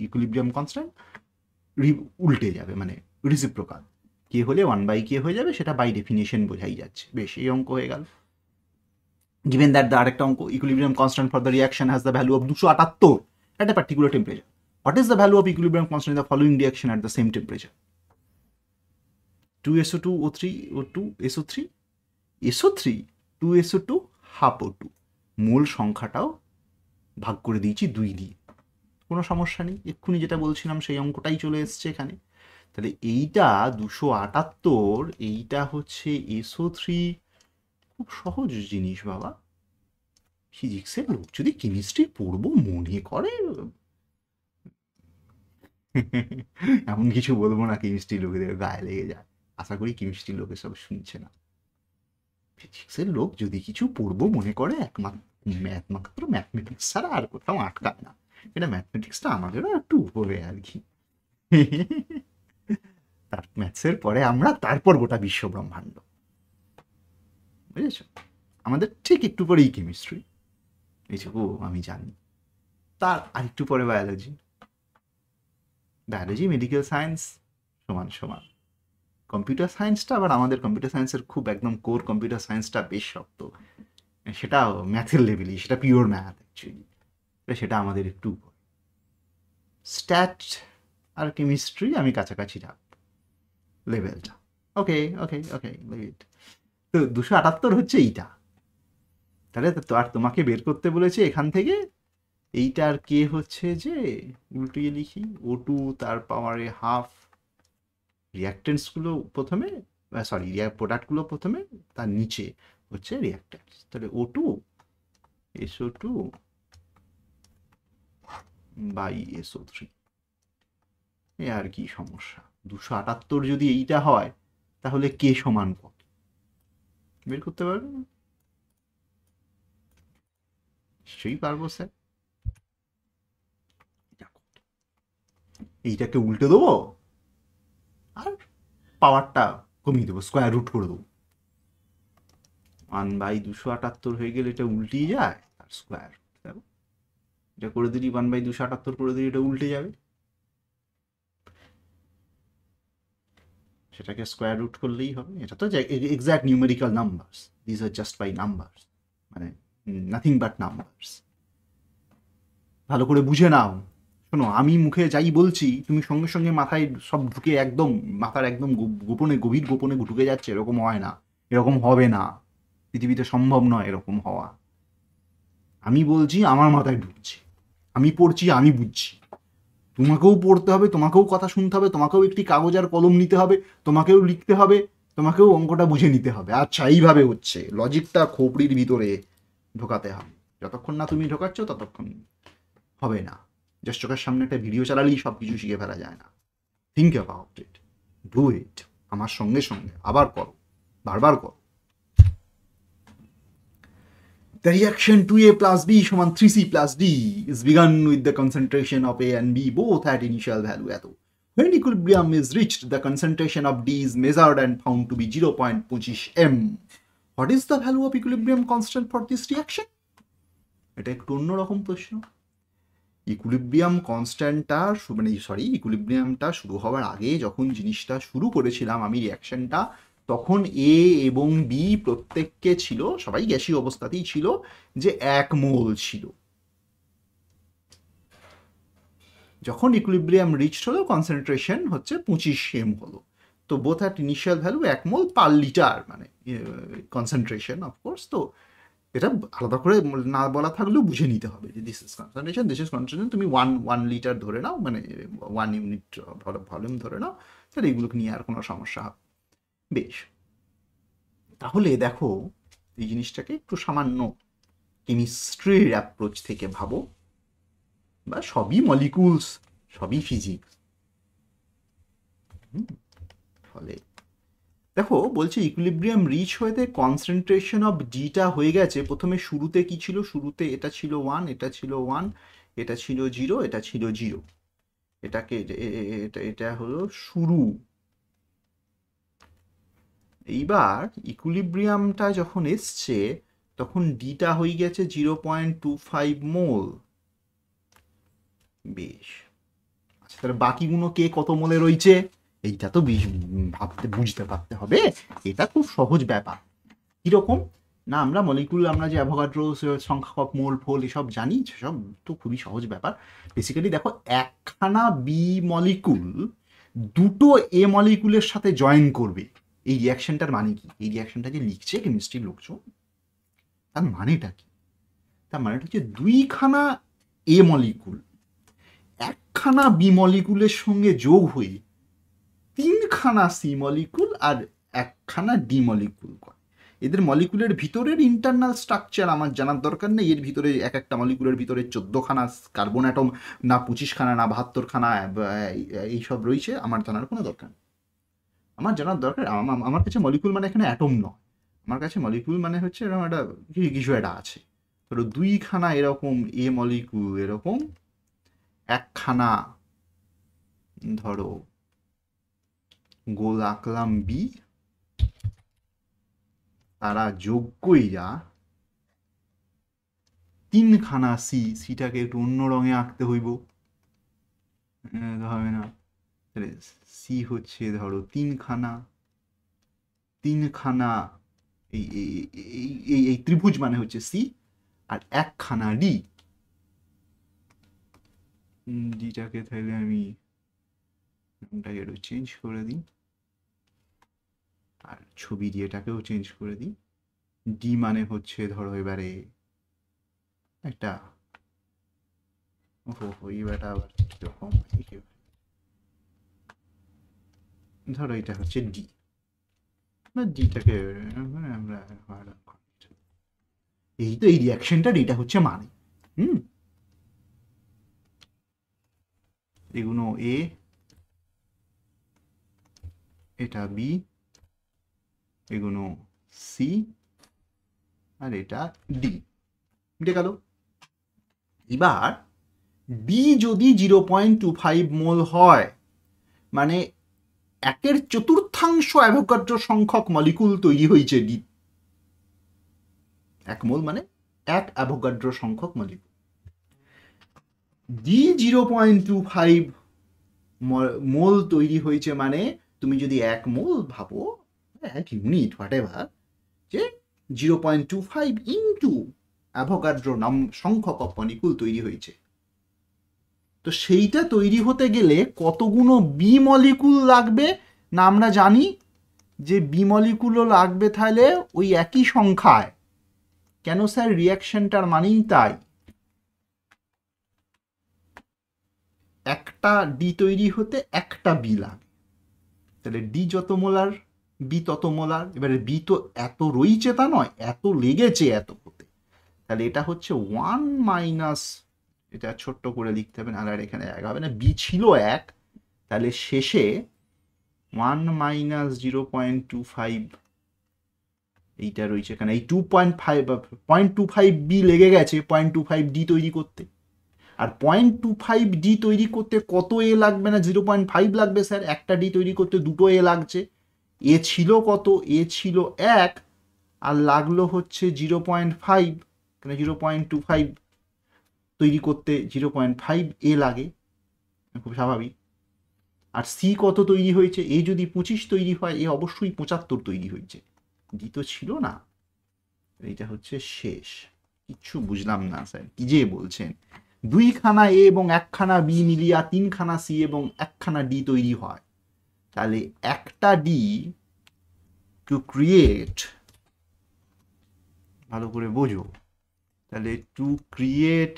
ইকুইলিব্রিয়াম কনস্ট্যান্ট উল্টে যাবে, মানে রিসিপ্রোকাল। কে হলে 1/K হয়ে যাবে, সেটা বাই ডেফিনেশন বোঝাই যাচ্ছে। বেশ, এই অঙ্ক হয়ে গেল। given that the আরেকটা অঙ্ক, equilibrium constant for the reaction has the value of 278 at a particular temperature, what is the value of equilibrium constant in the following reaction at the same temperature? 2SO2 O3 O2 SO3 SO3 2SO2 half O2, মোল সংখ্যাটাও ভাগ করে দিয়েছি 2 দিয়ে, কোনো সমস্যা নেই। এক্ষুনি যেটা বলছিলাম সেই অঙ্কটাই চলে এসছে এখানে। তাহলে এইটা 278, এইটা হচ্ছে SO3। খুব সহজ জিনিস বাবা, ফিজিক্সের লোক যদি কেমিস্ট্রি পড়বো মনে করে, এমন কিছু বলবো না কেমিস্ট্রি লোকেদের গায়ে লেগে যায়, আশা করি কেমিস্ট্রি লোক এসব শুনছে না। ফিজিক্সের লোক যদি কিছু পড়বো মনে করে একমাত্র ম্যাথমেটিক্স ছাড়া আর কোথাও আটকায় না। এটা ম্যাথমেটিক্সটা আমাদেরও একটু উপরে আর কি, তার ম্যাথসের পরে আমরা, তারপর গোটা বিশ্ব ব্রহ্মাণ্ড, বুঝেছ? আমাদের ঠিক একটু পরেই কেমিস্ট্রি, এইটুকু আমি জানি। তার আরেকটু পরে বায়োলজি, মেডিকেল সায়েন্স সমান সমান। কম্পিউটার সায়েন্সটা আবার আমাদের কম্পিউটার সায়েন্সের খুব একদম কোর কম্পিউটার সায়েন্সটা বেশ শক্ত, সেটা ম্যাথের লেভেলই, সেটা পিওর ম্যাথ অ্যাকচুয়ালি, সেটা আমাদের একটু স্ট্যাট আর কেমিস্ট্রি আমি কাছাকাছি রাখব লেভেলটা। ওকে ওকে ওকে, তো 278 হচ্ছে এইটা। তাহলে তো আর তোমাকে বের করতে বলেছে এখান থেকে এইটার কে হচ্ছে যে উল্টিয়ে লিখি O2 তার পাওয়ারে হাফ, রিয়াক্টেন্সগুলো প্রথমে, সরি প্রোডাক্টগুলো প্রথমে, তার নিচে হচ্ছে রিয়াক্টেন্স। তাহলে O2 SO2 বাই SO3। এ আর কি সমস্যা, 278 যদি এইটা হয় তাহলে কে সমান কত বের করতে পারবে? নিশ্চয়ই পারবো স্যার। এইটাকে উল্টে দেবো আর পাওয়ারটা কমিয়ে দেবো, স্কোয়ার রুট করে দেবো। 1/278 হয়ে গেলে এটা উল্টিয়ে যায়, আর স্কোয়ার দেখো এটা করে দিলি 1/278 করে দিলি এটা উল্টে যাবে, সেটাকে স্কোয়ার রুট করলেই হবে। এটা তো exact numerical numbers, this are just by numbers, মানে নাথিং বাট নাম্বারস। ভালো করে বুঝে নাও। শোনো, আমি মুখে যাই বলছি তুমি সঙ্গে সঙ্গে মাথায় সব ঢুকে একদম মাথার একদম গোপনে গভীর গোপনে ঢুকে যাচ্ছে, এরকম হয় না, এরকম হবে না, পৃথিবীতে সম্ভব নয় এরকম হওয়া। আমি বলছি আমার মাথায় ঢুকছে, আমি পড়ছি, আমি বুঝছি। তোমাকেও পড়তে হবে, তোমাকেও কথা শুনতে হবে, তোমাকেও একটি কাগজ আর কলম নিতে হবে, তোমাকেও লিখতে হবে, তোমাকেও অঙ্কটা বুঝে নিতে হবে। আচ্ছা এইভাবে হচ্ছে, লজিকটা খোপড়ির ভিতরে ঢোকাতে হবে। যতক্ষণ না তুমি ঢোকাচ্ছ ততক্ষণ হবে না। জাস্ট চোখের সামনে একটা ভিডিও চালালেই সব কিছু শিখে ফেলা যায় না। Think about it, do it, আমার সঙ্গে সঙ্গে আবার করো, বারবার করো। The reaction 2A plus B সমান 3C plus D is begun with the concentration of A and B both at initial value এত। When equilibrium is reached, the concentration of D is measured and found to be 0.25 m. What is the value of equilibrium constant for this reaction? এটা একটু অন্যরকম প্রশ্ন। Equilibrium কনস্ট্যান্টটা মানে sorry ইকুইলিব্রিয়ামটা শুরু হওয়ার আগে যখন জিনিসটা শুরু করেছিলাম আমি রিয়াকশনটা, তখন এ এবং বি প্রত্যেককে ছিল, সবাই গ্যাসীয় অবস্থাতেই ছিল, যে 1 মোল ছিল। যখন ইকুইলিব্রিয়াম রিচড হলো কনসেন্ট্রেশন হচ্ছে 25 m হলো। তো both at initial value 1 mole per litre, মানে কনসেন্ট্রেশন অফকোর্স। তো এটা আলাদা করে না বলা থাকলেও বুঝে নিতে হবে যে দিস ইজ কনসেন্ট্রেশন, তুমি ওয়ান লিটার ধরে নাও, মানে 1 ইউনিট ভলিউম ধরে নাও, তাহলে এগুলোকে নিয়ে আর কোনো সমস্যা হবে। বেশ, তাহলে দেখো এই জিনিসটাকে একটু সামান্য কেমিস্ট্রির অ্যাপ্রোচ থেকে ভাবো, বা সবই মলিকুলস, সবই ফিজিক্স। ফলে দেখো বলছে ইকুইলিব্রিয়াম রিচ হয়ে কনসেন্ট্রেশন অফ ডিটা হয়ে গেছে। প্রথমে শুরুতে কি ছিল, শুরুতে এটা ছিল 1, এটা ছিল 1, এটা ছিল 0, এটা ছিল 0, এটাকে এটা হলো শুরু। এইবার ইকুইলিব্রিয়ামটা যখন এসছে তখন ডিটা হয়ে গেছে 0.25 মোল। বেশ, আচ্ছা তাহলে বাকিগুলো কে কত মোলে রয়েছে এইটা তো ভাবতে বুঝতে পারতে হবে। এটা খুব সহজ ব্যাপার। কিরকম না, আমরা মলিকুল, আমরা যে অ্যাভোগাড্রো সংখ্যক মোল ফোল এসব জানি, সেসব তো খুবই সহজ ব্যাপার। বেসিক্যালি দেখো একখানা বি মলিকুল দুটো এ মলিকুলের সাথে জয়েন করবে, এই রিয়াকশনটার মানে কি? এই রিয়াকশনটা যে লিখছে কেমিস্ট্রির লোকজন, তার মানেটা কি? তার মানেটা হচ্ছে দুইখানা এ মলিকুল একখানা বি মলিকুলের সঙ্গে যোগ হয়ে 3খানা সি মলিকুল আর একখানা ডি মলিকুল করে। এদের মলিকুলের ভিতরের ইন্টারনাল স্ট্রাকচার আমার জানার দরকার নেই। এর ভিতরে এক একটা মলিকুলের ভিতরে 14খানা কার্বন অ্যাটম, না 25খানা, না 72খানা এইসব রয়েছে, আমার জানার কোনো দরকার নেই। আমার জানার দরকার, আমার কাছে মলিকুল মানে এখানে অ্যাটম নয়, আমার কাছে মলিকুল মানে হচ্ছে এরকম একটা কিছু একটা আছে। ধরো 2খানা এরকম এ মলিকুল, এরকম একখানা ধরো গোল আঁকলাম বি, তারা যোগ কইরা 3খানা সি, সিটাকে একটু অন্য রঙে আঁকতে হইব, হবে না। সি হচ্ছে ধরো 3খানা এই এই ত্রিভুজ মানে হচ্ছে সি, আর একখানা ডি। ডিটাকে তাহলে আমি নামটাকে একটু চেঞ্জ করে দিই, আর ছবি দিয়ে এটাকেও চেঞ্জ করে দিই। ডি মানে হচ্ছে ধরো এবারে একটা এবারটা আবার কিরকম, ধরো এটা হচ্ছে ডি, ডিটাকে আমরা এই তো এই রিয়াকশনটার এটা হচ্ছে মানে এগুলো এ, এটা বি, এগুলো সি, আর এটা ডি, মিটে গেল। এবার বি যদি 0.25 মোল হয়, মানে 1/4 অ্যাভোগাড্রো সংখ্যক মলিকুল তৈরি হয়েছে ডি। 1 মোল মানে 1 অ্যাভোগাড্রো সংখ্যক মলিকুল। ডি 0.25 মোল তৈরি হয়েছে, মানে তুমি যদি 1 মোল ভাবো, 1 ইউনিট হোয়াট এভার, যে 0.25 ইন্টু অ্যাভোগাড্রো নাম সংখ্যক মলিকুল তৈরি হয়েছে। তো সেইটা তৈরি হতে গেলে কতগুলো বি মলিকুল লাগবে না আমরা জানি যে বি মলিকুলও লাগবে তাহলে ওই একই সংখ্যায়। কেন স্যার? রিয়াকশনটার মানেই তাই, একটা ডি তৈরি হতে একটা বি লাগে, তাহলে ডি যত মোলার বি তত মোলার। এবারে বি তো এত রয়েছে তা নয়, এত লেগেছে এত হতে, তাহলে এটা হচ্ছে 1 মাইনাস, এটা ছোট্ট করে লিখতে হবে, আর এখানে 1 হবে না, বি ছিল 1, তাহলে শেষে 1 মাইনাস 0.25 এইটা রয়েছে এখানে, এই 0.25 বি লেগে গেছে 0.25 ডি তৈরি করতে। আর 0.25 ডি তৈরি করতে কত এ লাগবে না? 0.5 লাগবে স্যার। একটা ডি তৈরি করতে দুটো এ লাগছে। এ ছিল কত? এ ছিল 1, আর লাগলো হচ্ছে 0.5, মানে 0.25 তৈরি করতে 0.5 এ লাগে, খুব স্বাভাবিক। আর সি কত তৈরি হয়েছে? এ যদি 25 তৈরি হয়, এ অবশ্যই 75 তৈরি হয়েছে, ডি তো ছিল না। এইটা হচ্ছে শেষ। কিচ্ছু বুঝলাম না স্যার, কি যে বলছেন। 2খানা এ এবং 1খানা বি মিলিয়া 3খানা সি এবং 1খানা ডি তৈরি হয়, তাহলে একটা ডি টু ক্রিয়েট, ভালো করে বোঝো, তাহলে টু ক্রিয়েট,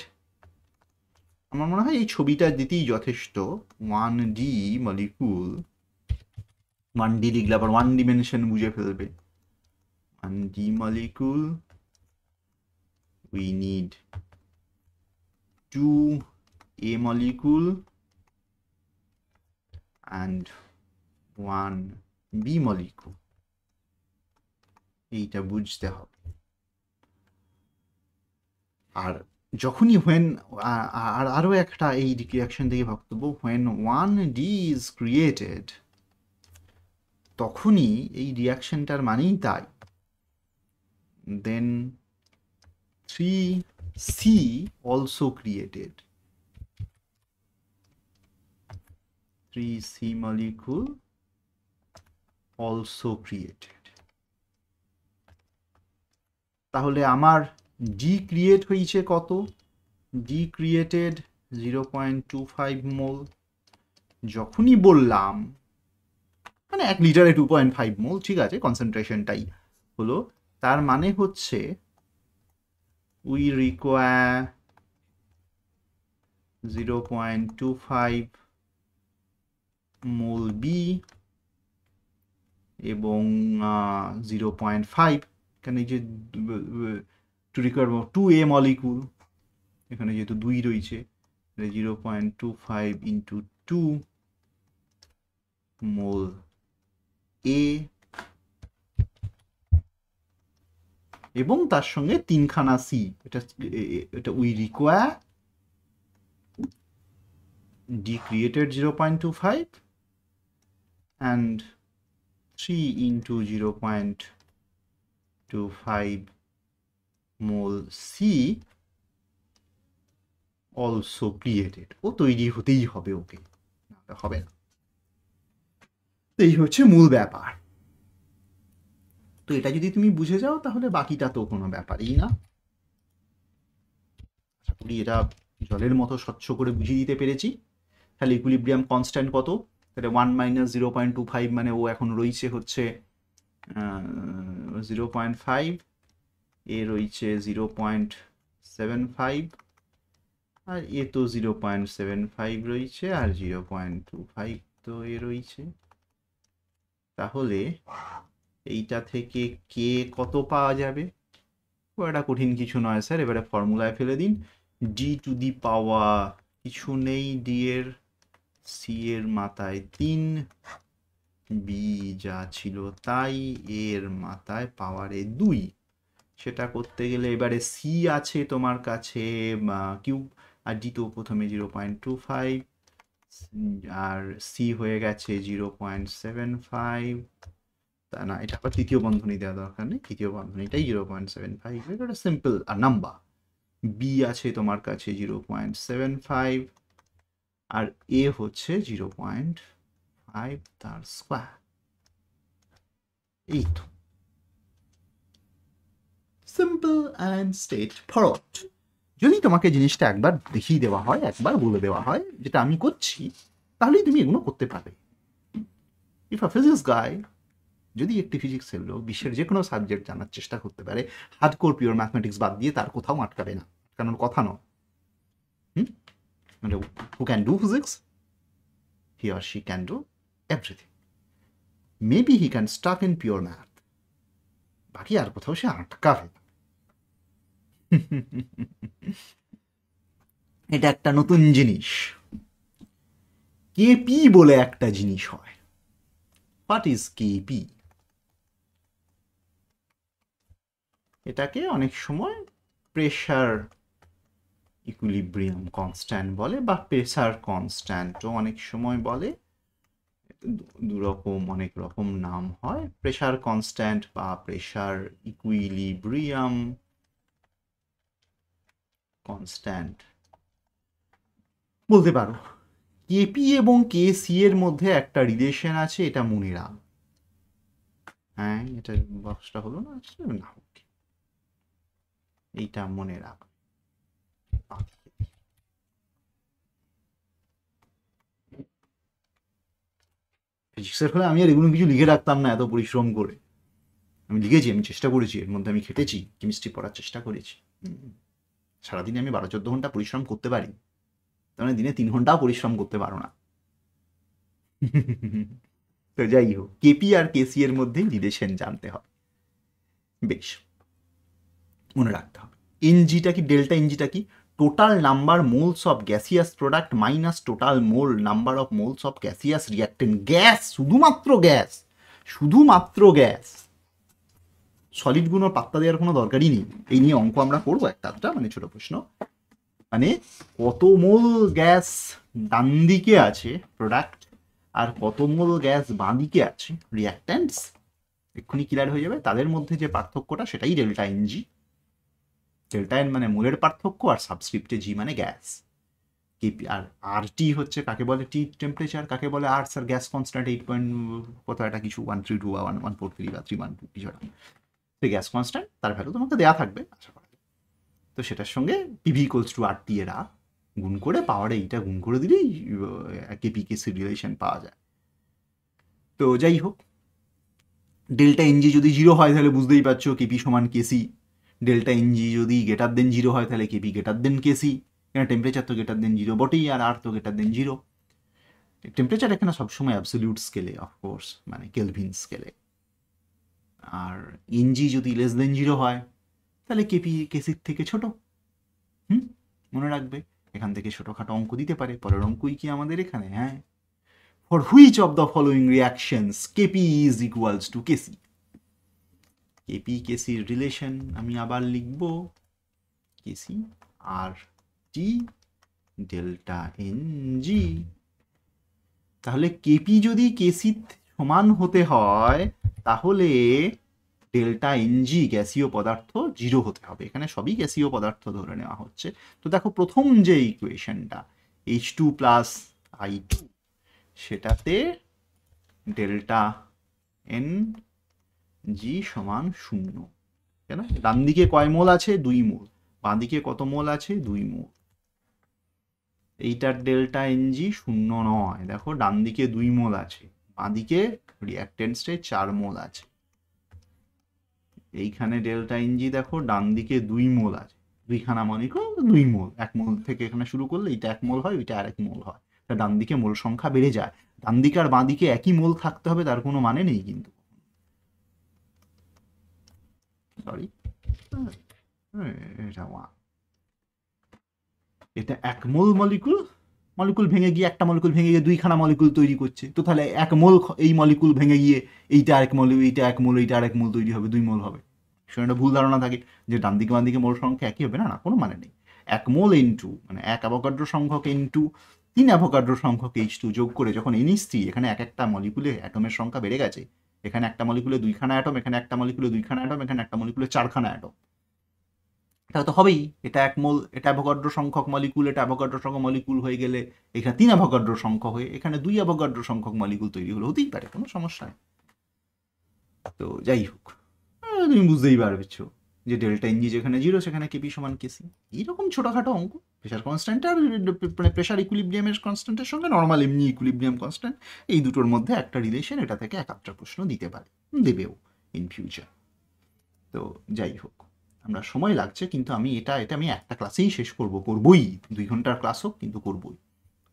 আমার মনে হয় এই ছবিটা দিতেই যথেষ্ট। 1D মলিকুল, 1D লিখলে আবার 1 ডিমেনশন বুঝে ফেলবে। 1D molecule, we need 2A molecule and 1B molecule, এইটা বুঝতে হবে। আর যখনই আর আরও একটা এই রিয়াকশন থেকে বক্তব্য, when 1D is created, তখনই এই রিয়াকশনটার মানেই তাই, then 3C also created, 3C molecule also created। তাহলে আমার ডি ক্রিয়েট হয়েছে কত? ডি ক্রিয়েটেড 0.25 মোল। যখনই বললাম, মানে 1 লিটারে 2.5 মোল, ঠিক আছে, কনসেন্ট্রেশনটাই হলো, তার মানে হচ্ছে উই রিকোয়ার 0.25 মোল বি এবং 0.5, এখানে যে টু রিকোয়ার 2A মলিকুল, এখানে যেহেতু 2 রয়েছে, 0.25 ইন্টু 2 মোল এ, এবং তার সঙ্গে 3খানা সি। এটা we require D created 0.25 and 3 into 0.25 mole C also created. ও তৈরি হতেই হবে, ওকে হবে না। এই হচ্ছে মূল ব্যাপার। তো এটা যদি তুমি বুঝে যাও তাহলে বাকিটা তো কোনো ব্যাপারই না। আশা করি এটা জলের মতো স্বচ্ছ করে বুঝিয়ে দিতে পেরেছি। তাহলে ইকুইলিব্রিয়াম কনস্ট্যান্ট কত? তাহলে 1 মাইনাস 0.25, মানে ও এখন রয়েছে হচ্ছে 0.5, এ রয়েছে 0.75 আর এ তো 0.75 রয়েছে আর 0.25 তো এ রয়েছে। তাহলে এইটা থেকে কে কত পাওয়া যাবে? এটা কঠিন কিছু নয় স্যার, এবারে ফর্মুলায় ফেলে দিন। ডি টু দি পাওয়ার কিছু নেই, ডি এর সি এর মাথায় 3, বি যা ছিল তাই, এর মাথায় পাওয়ারে 2। সেটা করতে গেলে এবারে সি আছে তোমার কাছে কিউব, আর ডি তো প্রথমে 0.25 আর সি হয়ে গেছে 0.75। তা না, এটা আবার তৃতীয় বন্ধনী দেওয়া দরকার নেই, তৃতীয় বন্ধনীটাই 0.75, এটা সিম্পল আর নাম্বার। বি আছে তোমার কাছে 0.75 আর এ হচ্ছে 0.5 তার স্কোয়ার। এই তো সিম্পল অ্যান্ড স্ট্রেট ফরওয়ার্ড। যদি তোমাকে জিনিসটা একবার দেখিয়ে দেওয়া হয়, একবার বলে দেওয়া হয় যেটা আমি করছি, তাহলেই তুমি এগুলো করতে পারবে। ইফ আ ফিজিক্স গাই, যদি একটি ফিজিক্সের লোক বিশ্বের যে কোনো সাবজেক্ট জানার চেষ্টা করতে পারে, হার্ডকোর পিওর ম্যাথমেটিক্স বাদ দিয়ে, তার কোথাও আটকাবে না, আটকানোর কথা নয়। মানে who can do physics, he or she can do everything. Maybe he can stuck in pure math, বাকি আর কোথাও সে আটকাবে না। এটা একটা নতুন জিনিস, কেপি বলে একটা জিনিস হয়। What is KP? এটাকে অনেক সময় প্রেশার ইকুইলিব্রিয়াম কনস্ট্যান্ট বলে, বা প্রেসার কনস্ট্যান্টও অনেক সময় বলে। দুরকম, অনেক রকম নাম হয়। প্রেসার কনস্ট্যান্ট বা প্রেসার ইকুইলিব্রিয়াম কনস্ট্যান্ট বলতে পারো। কেপি এবং কেসি এর মধ্যে একটা রিলেশন আছে, এটা মনে রাখ। হ্যাঁ, এটা বক্সটা হলো না, না এইটা মনে রাখ। ফিজিক্সের হলে আমি আর এগুলো কিছু লিখে রাখতাম না এত পরিশ্রম করে। আমি লিখেছি, আমি চেষ্টা করেছি, এর মধ্যে আমি খেটেছি, কেমিস্ট্রি পড়ার চেষ্টা করেছি। সারাদিনে আমি 12-14 ঘন্টা পরিশ্রম করতে পারি, তার মানে দিনে 3 ঘন্টাও পরিশ্রম করতে পারো না। তো যাই হোক, কেপি আর কেসি এর মধ্যে রিলেশন জানতে হবে, বেশ মনে রাখতে হবে। এনজিটা কি, ডেল্টা এনজিটা কি? Total number moles of gaseous product minus total mole number of moles of gaseous reactant. Gas, শুধুমাত্র গ্যাস, শুধুমাত্র গ্যাস। সলিডগুলো পাত্তা দেওয়ার কোনো দরকারই নেই। এই নিয়ে অঙ্ক আমরা করবো একটা, মানে ছোট প্রশ্ন, মানে কত মোল গ্যাস ডান দিকে আছে প্রোডাক্ট আর কত মোল গ্যাস বাঁ দিকে আছে রিয়াক্ট্যান্টস, এক্ষুনি ক্লিয়ার হয়ে যাবে। তাদের মধ্যে যে পার্থক্যটা সেটাই ডেল্টা এনজি। ডেল্টা এন মানে মোলের পার্থক্য, আর সাবস্ক্রিপ্টে জি মানে গ্যাস। কেপি আর আর টি হচ্ছে কাকে বলে, টি টেম্পারেচার, কাকে বলে আর স্যার গ্যাস কনস্ট্যান্ট 8 পয়েন্ট কত একটা কিছু 132 বা 1143 বা 312 কিছু একটা, সেই গ্যাস কনস্ট্যান্ট, তার ভ্যালু তোমাকে দেওয়া থাকবে আশা করা। তো সেটার সঙ্গে পিভি ইকুয়ালস টু আর টি এর আর গুণ করে পাওয়ারে এইটা গুণ করে দিলেই কেপি কেসি রিলেশন পাওয়া যায়। তো যাই হোক, ডেল্টা এনজি যদি 0 হয় তাহলে বুঝতেই পারছো কেপি সমান কেসি। ডেল্টা এনজি যদি গ্রেটার দেন 0 হয় তাহলে কেপি গ্রেটার দেন কেসি। এখানে টেম্পারেচার তো গ্রেটার দেন 0 বটেই, আর আর তো গ্রেটার দেন 0। টেম্পারেচার এখানে সবসময় অ্যাবসলিউট স্কেলে, অফকোর্স, মানে কেলভিন স্কেলে। আর এনজি যদি লেস দেন 0 হয় তাহলে কেপি কেসির থেকে ছোট। মনে রাখবে, এখান থেকে ছোটখাটো অঙ্ক দিতে পারে। পরের অঙ্কই কি আমাদের এখানে? হ্যাঁ, for which of the following reactions KP is equals to KC. KP কেসির রিলেশন আমি আবার লিখব, কেসি আর টি ডেল্টা এন জি। তাহলে কেপি যদি কেসি সমান হতে হয় তাহলে ডেল্টা এনজি গ্যাসীয় পদার্থ 0 হতে হবে। এখানে সবই গ্যাসীয় পদার্থ ধরে নেওয়া হচ্ছে। তো দেখো, প্রথম যে ইকুয়েশনটা H2 প্লাস I2, সেটাতে ডেল্টা এন জি সমান 0। কেন? ডান দিকে কয় মোল আছে? 2 মোল। বাঁ দিকে কত মোল আছে? 2 মোল। এইটার ডেল্টা এনজি 0 নয়। দেখো, ডান দিকে 2 মোল আছে, বাঁ দিকে রিয়াক্টেন্টসে 4 মোল আছে। এইখানে ডেল্টা এনজি দেখো ডান দিকে 2 মোল আছে, দুইখানা মলিকুল 2 মোল, 1 মোল থেকে এখানে শুরু করলে এটা 1 মোল হয়, ওইটা আরেক মোল হয়, ডান দিকে মোল সংখ্যা বেড়ে যায়। ডান দিকে আর বাঁ দিকে একই মোল থাকতে হবে তার কোনো মানে নেই কিন্তু, সরি এটা 1 মোল মলিকুল, মলিকুল ভেঙে গিয়ে একটা মলিকুল ভেঙে গিয়ে দুইখানা মলিকুল তৈরি করছে, তো তাহলে 1 মোল এই মলিকুল ভেঙে গিয়ে এইটা আরেক মোল, এইটা 1 মোল, এইটা আরেক মোল তৈরি হবে, 2 মোল হবে। সেটা ভুল ধারণা থাকে যে ডান দিকে বাঁ দিকে মোল সংখ্যা একই হবে, না না, কোনো মানে নেই। 1 মোল ইনটু মানে 1 অ্যাভোগাড্রো সংখ্যক ইনটু 3 অ্যাভোগাড্রো সংখ্যক H2 যোগ করে যখন NH3, এখানে এক একটা মলিকুলে অ্যাটমের সংখ্যা বেড়ে গেছে, এখানে একটা মলিকুলে 2খানা অ্যাটম, এখানে একটা মলিকুলে 2খানা অ্যাটম, এখানে একটা মলিকুলে 4খানা অ্যাটম, তাহলে তো হবেই এটা 1 মোল, এটা অ্যাভোগাড্রো সংখ্যক মলিকুল, এটা অ্যাভোগাড্রো সংখ্যক মলিকুল হয়ে গেলে এখানে 3 অ্যাভোগাড্রো সংখ্যক হয়ে এখানে 2 অ্যাভোগাড্রো সংখ্যক মলিকুল তৈরি হলো, হতেই পারে, কোনো সমস্যা নেই। তো যাই হোক, তুমি বুঝতেই পারছো যে ডেল্টা এনজি যেখানে 0 সেখানে কেপি সমান কেসি, এইরকম ছোটখাটো অঙ্ক, প্রেশার কনস্ট্যান্ট আর মানে প্রেশার ইকুইলিব্রিয়ামের কনস্ট্যান্টের সঙ্গে নর্মাল এমনি ইকুইলিব্রিয়াম কনস্ট্যান্ট, এই দুটোর মধ্যে একটা রিলেশন, এটা থেকে এক আধটা প্রশ্ন দিতে পারে, দেবেও ইন ফিউচার। তো যাই হোক, আমরা সময় লাগছে কিন্তু আমি এটা আমি একটা ক্লাসেই শেষ করবই, 2 ঘন্টার ক্লাস হোক কিন্তু করবই,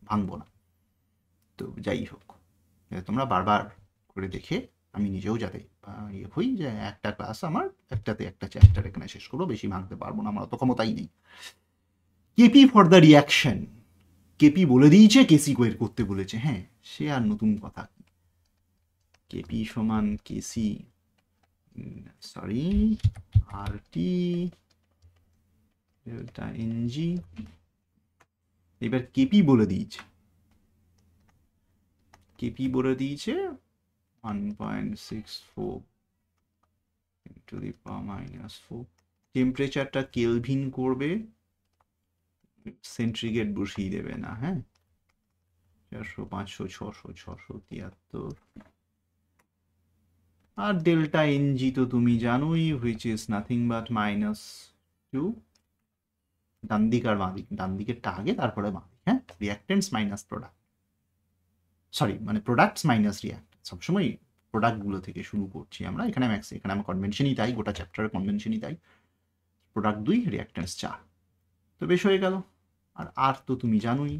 ভাঙবো না। তো যাই হোক, তোমরা বারবার করে দেখে আমি নিজেও যাতে ইয়ে হই যে একটা ক্লাস আমার একটাতে একটা চ্যাপ্টার এখানে শেষ করবো, বেশি ভাঙতে পারবো না, আমার অত ক্ষমতাই নেই। KP for the reaction, KP বলে দিয়েছে, কেসি বের করতে বলেছে, হ্যাঁ সে আর নতুন কথা। কেপি সমান কেসি, সরি আরটি ডেল্টা এনজি, এবার কেপি বলে দিয়েছে, কেপি বলে দিয়েছে 1.64 টু দি পাওয়ার -4, টেম্পারেচারটা কেলভিন করবে, সেন্ট্রিগেড বসিয়ে দেবে না, হ্যাঁ 400 500 600 673, আর ডেল্টা এনজি তো তুমি জানোই, হুইচ ইজ নাথিং বাট -2, ডান দিক আর বাঁ দিক, ডান দিকেরটা আগে তারপরে বাঁ দিক, হ্যাঁ রিয়াক্টেন্টস মাইনাস প্রোডাক্ট, সরি মানে প্রোডাক্টস মাইনাস রিয়াক্টেন্ট, সবসময় প্রোডাক্টগুলো থেকে শুরু করছি আমরা, এখানে এখানে আমার কনভেনশনই তাই, গোটা চ্যাপ্টারের কনভেনশনই তাই, প্রোডাক্ট 2 রিয়াক্টেন্টস 4, তো বেশ হয়ে গেল। আর তো তুমি জানোই,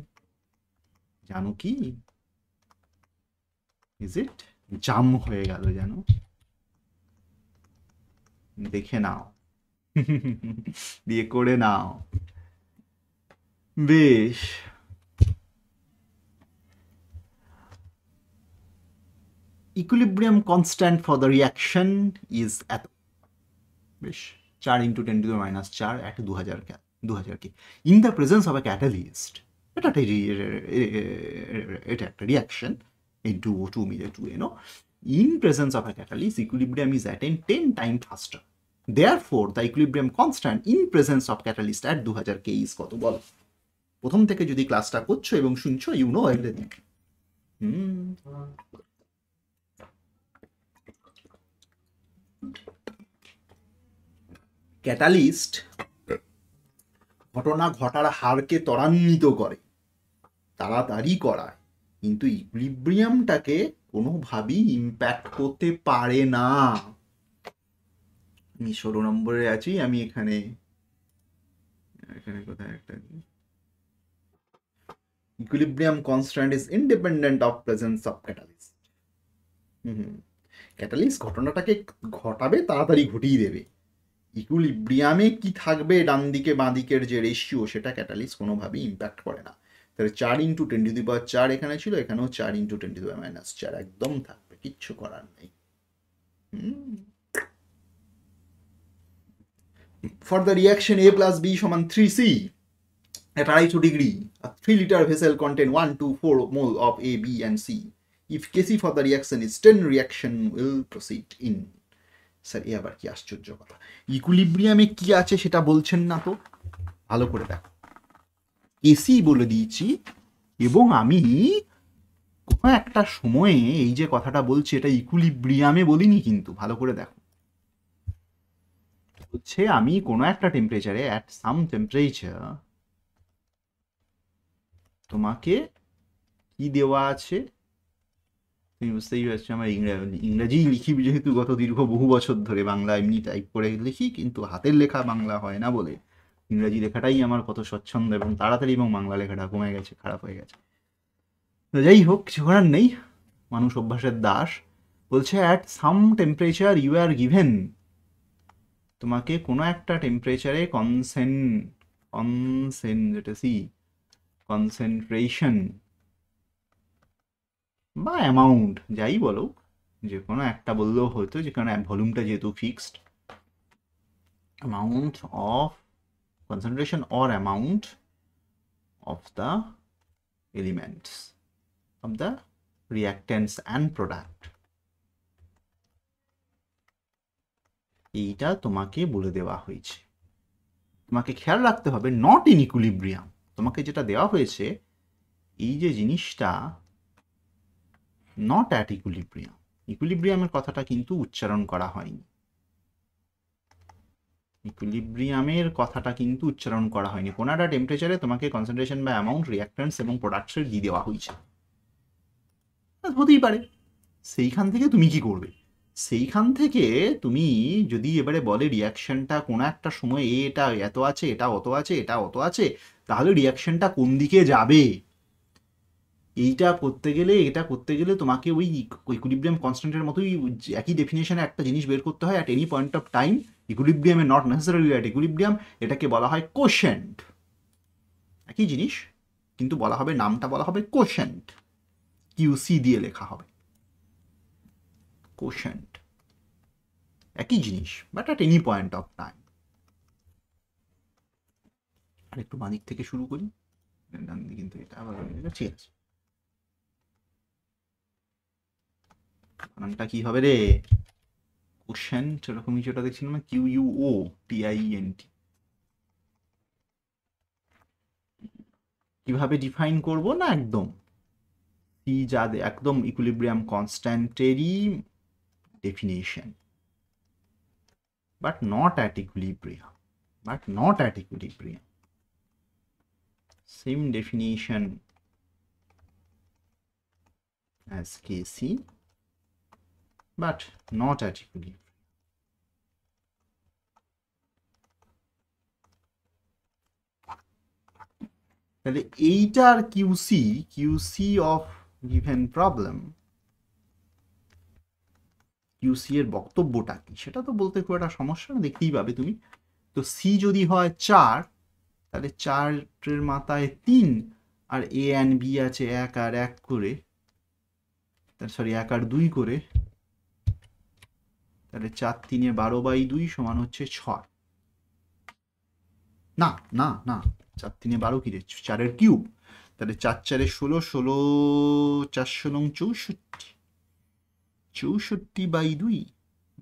জানো কি, ইজ ইট জাম হয়ে গেল জানো, দেখে নাও দিয়ে করে নাও, বেশ। Equilibrium constant for the reaction is এত, বেশ 4 × 10⁻⁴ at 2000 K, in the presence of A catalyst, এটা একটা রিয়াকশন, N2O2 মিলে 2NO, in presence of a catalyst equilibrium is attained 10 times faster, therefore the equilibrium constant in presence of catalyst at 2000 K is কত বল? প্রথম থেকে যদি ক্লাসটা করছো এবং শুনছো, ইউ নো এভরিথিং। ক্যাটালিস্ট ঘটনা ঘটার হারকে ত্বরান্বিত করে, তাড়াতাড়ি করায়, কিন্তু ইকুইলিব্রিয়ামটাকে কোনোভাবেই ইম্প্যাক্ট করতে পারে না। আমি 16 নম্বরে আছি, আমি এখানে কোথায় একটা, equilibrium constant is independent of presence of catalyst. Catalyst ঘটনাটাকে ঘটাবে, তাড়াতাড়ি ঘটিয়ে দেবে, ইকুইলিব্রিয়ামে কি থাকবে ডান দিকে বাঁ দিকের যে রেশিও, সেটা ক্যাটালিস্ট কোনোভাবেই ইম্প্যাক্ট করে না। তাহলে 4 × 10⁻⁴ এখানে ছিল, এখানেও 4 × 10⁻⁴ একদম থাকবে, কিচ্ছু করার নেই। For the reaction A + B = 3C at 250 degree, a 3 liter vessel contain 1 to 4 mole of A, B and C. If Kc for the reaction is 10, reaction will proceed in, sir এ আবার কি আশ্চর্য কথা, ইকুইলিব্রিয়ামে কি আছে সেটা বলছেন না তো, ভালো করে দেখো, এসি বলে দিয়েছি, এবং আমি কোনো একটা সময়ে এই যে কথাটা বলছি এটা ইকুইলিব্রিয়ামে বলিনি কিন্তু, ভালো করে দেখো, হচ্ছে আমি কোনো একটা টেম্পারেচারে, অ্যাট সাম টেম্পারেচার, তোমাকে কি দেওয়া আছে, তুমি বুঝতেই পারছো আমার ইংরাজি লিখি যেহেতু গত দীর্ঘ বহু বছর ধরে, বাংলা এমনি টাইপ করে লিখি, কিন্তু হাতের লেখা বাংলা হয় না বলে ইংরাজি লেখাটাই আমার কত স্বচ্ছন্দ এবং তাড়াতাড়ি, এবং বাংলা লেখাটা কমে গেছে, খারাপ হয়ে গেছে। তো যাই হোক, কিছু করার নেই, মানুষ অভ্যাসের দাস। বলছে at some temperature you are given, তোমাকে কোনো একটা টেম্পারেচারে যেটা কনসেন্ট্রেশন বা অ্যামাউন্ট যাই বলো, যে কোনো একটা বললেও হয়তো, যে কারণে ভলিউমটা যেহেতু fixed, amount of concentration or amount of the elements of the reactants and product, এইটা তোমাকে বলে দেওয়া হয়েছে। তোমাকে খেয়াল রাখতে হবে নট ইন ইকুইলিব্রিয়াম, তোমাকে যেটা দেওয়া হয়েছে এই যে জিনিসটা নট অ্যাট ইকুইলিব্রিয়াম, ইকুইলিব্রিয়ামের কথাটা কিন্তু উচ্চারণ করা হয়নি, ইকুইলিব্রিয়ামের কথাটা কিন্তু উচ্চারণ করা হয়নি। কোনো একটা টেম্পারেচারে তোমাকে কনসেন্ট্রেশন বা অ্যামাউন্ট রিঅ্যাক্ট্যান্টস এবং প্রোডাক্টসের দিয়ে দেওয়া হয়েছে, হতেই পারে। সেইখান থেকে তুমি কি করবে? সেইখান থেকে তুমি যদি এবারে বলে রিয়াকশনটা কোনো একটা সময় এটা এত আছে, এটা অত আছে, এটা অত আছে, তাহলে রিয়াকশনটা কোন দিকে যাবে, এইটা করতে গেলে এটা করতে গেলে তোমাকে ওই ইকুইলিব্রিয়াম কনস্ট্যান্টের মতোই একই ডেফিনেশনে একটা জিনিস বের করতে হয়। At any point of time ইকুইলিব্রিয়ামে, নট নেসেসারিলি অ্যাট ইকুইলিব্রিয়াম, এটাকে বলা হয় কোশেন্ট। একই জিনিস কিন্তু বলা হবে, নামটা বলা হবে কোশেন্ট, কিউসি দিয়ে লেখা হবে কোশেন্ট, একই জিনিস but at any point of time. আর একটু বাঁ দিক থেকে শুরু করি, ডান দিকে কিন্তু এটা আবার ঠিক আছে। নামটা কি হবে রে? কোশেন্ট, এরকমই যেটা দেখছিলাম, QUOTIENT। কিভাবে ডিফাইন করব না, একদম সি যা একদম ইকুইলিব্রিয়াম কনস্ট্যান্টেরই definition, but not at equilibrium, same definition as Kc, but not at equilibrium. তাহলে এইটার QC of given problem, QC এর বক্তব্যটা কি সেটা তো বলতে খুব একটা সমস্যা না, দেখতেই পাবে তুমি। তো সি যদি হয় 4, তাহলে 4-এর মাথায় 3, আর এ অ্যান্ড বি আছে 1 আর 1 করে, সরি 1 আর 2 করে, তাহলে 4 3 12/2 সমান হচ্ছে 6। না না না, 4 3 12 কি রে, 4-এর কিউব, তাহলে 4 4 16, 16 4 9 64, 64/2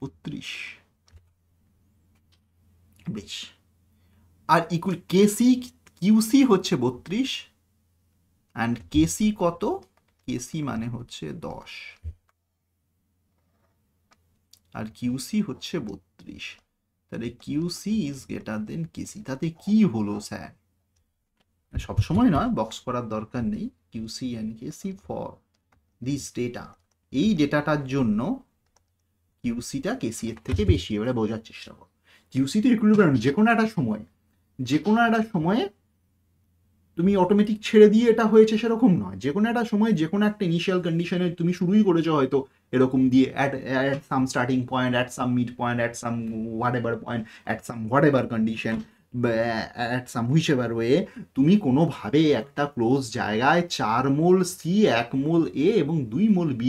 32। বেশ, আর ইকুয়াল কেসি, কিউসি হচ্ছে 32, অ্যান্ড কেসি কত? কেসি মানে হচ্ছে 10, আর কিউসি হচ্ছে 32, তাহলে কিউসি ইজ গ্রেটার দেন কেসি। তাতে কি হলো স্যার? সবসময় নয়, বক্স করার দরকার নেই। QC and KC for this data, এই ডেটাটার জন্য কিউসিটা কেসি এর থেকে বেশি। এবারে বোঝার চেষ্টা করো, কিউসি তো ইকুইলিব্রিয়াম, যে কোনো একটা সময়ে তুমি অটোমেটিক ছেড়ে দিয়ে এটা হয়েছে সেরকম নয়, যে কোনো একটা সময় যে কোনো একটা ইনিশিয়াল কন্ডিশনে তুমি শুরুই করেছো হয়তো এরকম দিয়ে, at some starting point, at some mid point, at some whatever point, at some whatever condition, at some whichever way, তুমি কোনোভাবে একটা ক্লোজ জায়গায় 4 মোল সি, 1 মোল এ এবং 2 মোল বি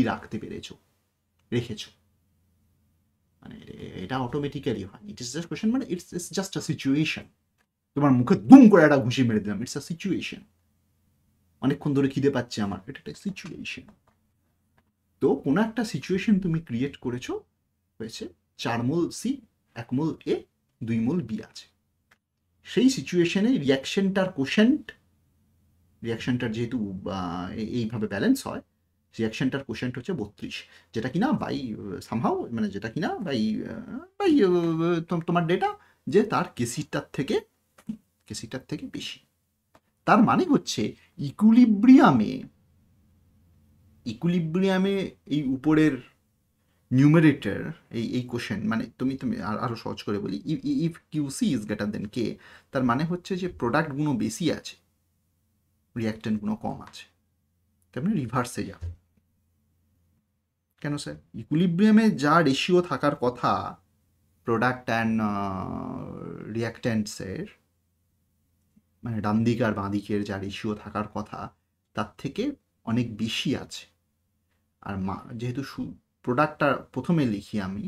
রেখেছো, মানে এটা অটোমেটিক্যালি হয়। ইট ইস জাস্ট কোয়েশ্চেন, মানে ইটস জাস্ট আ সিচুয়েশন। তোমার মুখে দুম করে একটা ঘুষি মেরে দিলাম, ইটস আ সিচুয়েশন। অনেকক্ষণ ধরে খিদে পাচ্ছে আমার, এটা একটা সিচুয়েশন। তো কোনো একটা সিচুয়েশন তুমি ক্রিয়েট করেছো, হয়েছে 4 মোল সি, 1 মোল এ, 2 মোল বি আছে। সেই সিচুয়েশনে রিয়াকশনটার যেহেতু এইভাবে ব্যালেন্স হয়, রিয়াকশনটার কোশেন্ট হচ্ছে 32, যেটা কিনা বাই সামহাউ, মানে যেটা কিনা বাই তোমার ডেটা যে তার কেসিটার থেকে বেশি। তার মানে হচ্ছে ইকুইলিব্রিয়ামে ইকুইলিব্রিয়ামে এই উপরের নিউমারেটর এই কোশ্চেন মানে তুমি আরো সহজ করে বলি, if QC is greater then K, তার মানে হচ্ছে যে প্রোডাক্টগুলো বেশি আছে, রিয়াক্টেন্টগুলো কম আছে, তার মানে রিভার্সে যাবে। কেন স্যার? ইকুইলিব্রিয়ামে যা রেশিও থাকার কথা প্রোডাক্ট অ্যান্ড রিয়াক্ট্যান্টসের, মানে ডান দিক আর বাঁ দিকের যা রেশিও থাকার কথা তার থেকে অনেক বেশি আছে। আর যেহেতু প্রোডাক্টটা প্রথমে লিখি আমি,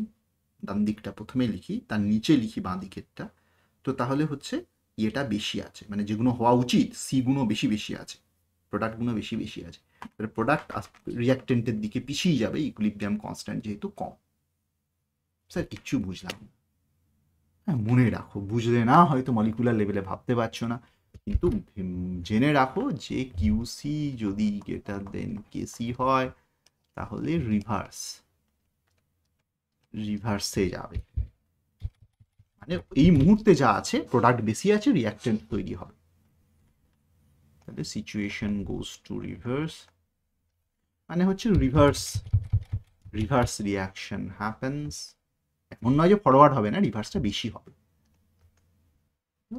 ডান দিকটা প্রথমে লিখি, তার নিচে লিখি বাঁ দিকেরটা, তো তাহলে হচ্ছে ইয়েটা বেশি আছে, মানে যেগুলো হওয়া উচিত সি গুণ বেশি বেশি আছে, প্রোডাক্টগুলো বেশি বেশি আছে, প্রোডাক্ট রিয়াক্টেন্টের দিকে পিছিয়ে যাবে ইকুইলিব্রিয়াম কনস্ট্যান্ট যেহেতু কম। স্যার কিচ্ছু বুঝলাম না। হ্যাঁ, মনে রাখো, বুঝলে না হয়তো মলিকুলার লেভেলে ভাবতে পারছো না, কিন্তু জেনে রাখো যে কিউসি যদি গ্রেটার দেন কেসি হয় তাহলে রিভার্সে যাবে, মানে এই মুহূর্তে যা আছে প্রোডাক্ট বেশি আছে, রিয়াক্টেন্ট তৈরি হবে, তাহলে সিচুয়েশন গোজ টু রিভার্স, মানে হচ্ছে রিভার্স রিয়াকশন হ্যাপেন্স। এমন নয় যে ফরওয়ার্ড হবে না, রিভার্সটা বেশি হবে।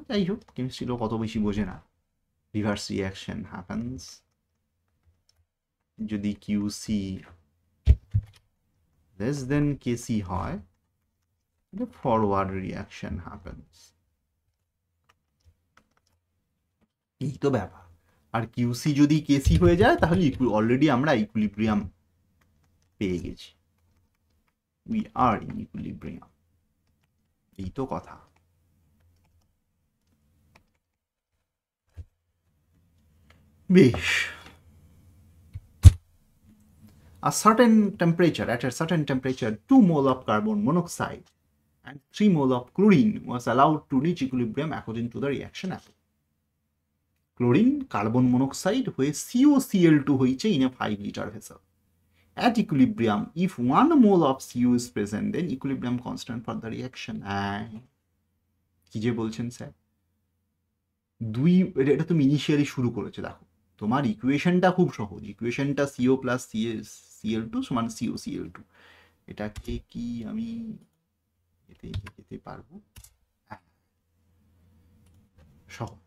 যাই হোক, কেমিস্ট্রি লোক কত বেশি বোঝে না। রিভার্স রিয়াকশন হ্যাপেন্স যদি কিউসি লেস দেন কেসি হয়, তাহলে ফরওয়ার্ড রিয়াকশন হ্যাপেন্স। এই তো ব্যাপার। আর কিউসি যদি কেসি হয়ে যায় তাহলে অলরেডি আমরা ইকুইলিব্রিয়াম পেয়ে গেছি, উই আর ইন ইকুইলিব্রিয়াম। এই তো কথা। বেশ, at a certain temperature 2 mole of carbon monoxide and 3 mole of chlorine was allowed to reach equilibrium according to the reaction apple. Chlorine carbon monoxide হয়ে COCl2 হয়েছে in a 5 liter vessel. At equilibrium, if 1 mole of CO is present, then equilibrium constant for the reaction. কি যে বলছেন sir, এটা তুমি initially শুরু করেছো। দেখো তোমার ইকুয়েশনটা খুব সহজ, ইকুয়েশনটা CO প্লাস CL2 সমান COCl2, এটাকে কি আমি যেতে পারবো? সহজ,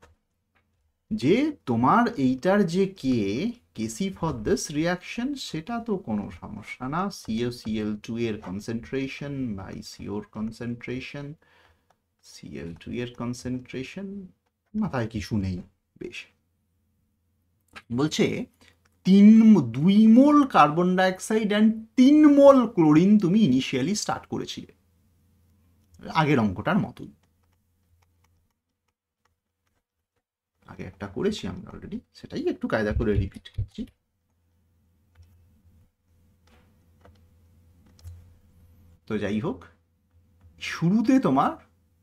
যে তোমার এইটার যে কেসি ফর দিস রিয়াকশন সেটা তো কোনো সমস্যা না, COCl2 এর concentration by sure concentration, Cl2 এর কনসেন্ট্রেশন, মাথায় কিছু নেই। বেশ, বলছে 2 মোল carbon dioxide and 3 mole chlorine তুমি ইনিশিয়ালি স্টার্ট করেছিলে, আগের অঙ্কটার মতোই, আগে একটা করেছি আমরা অলরেডি, সেটাই একটু কায়দা করে রিপিট করছি। তো যাই হোক, শুরুতে তোমার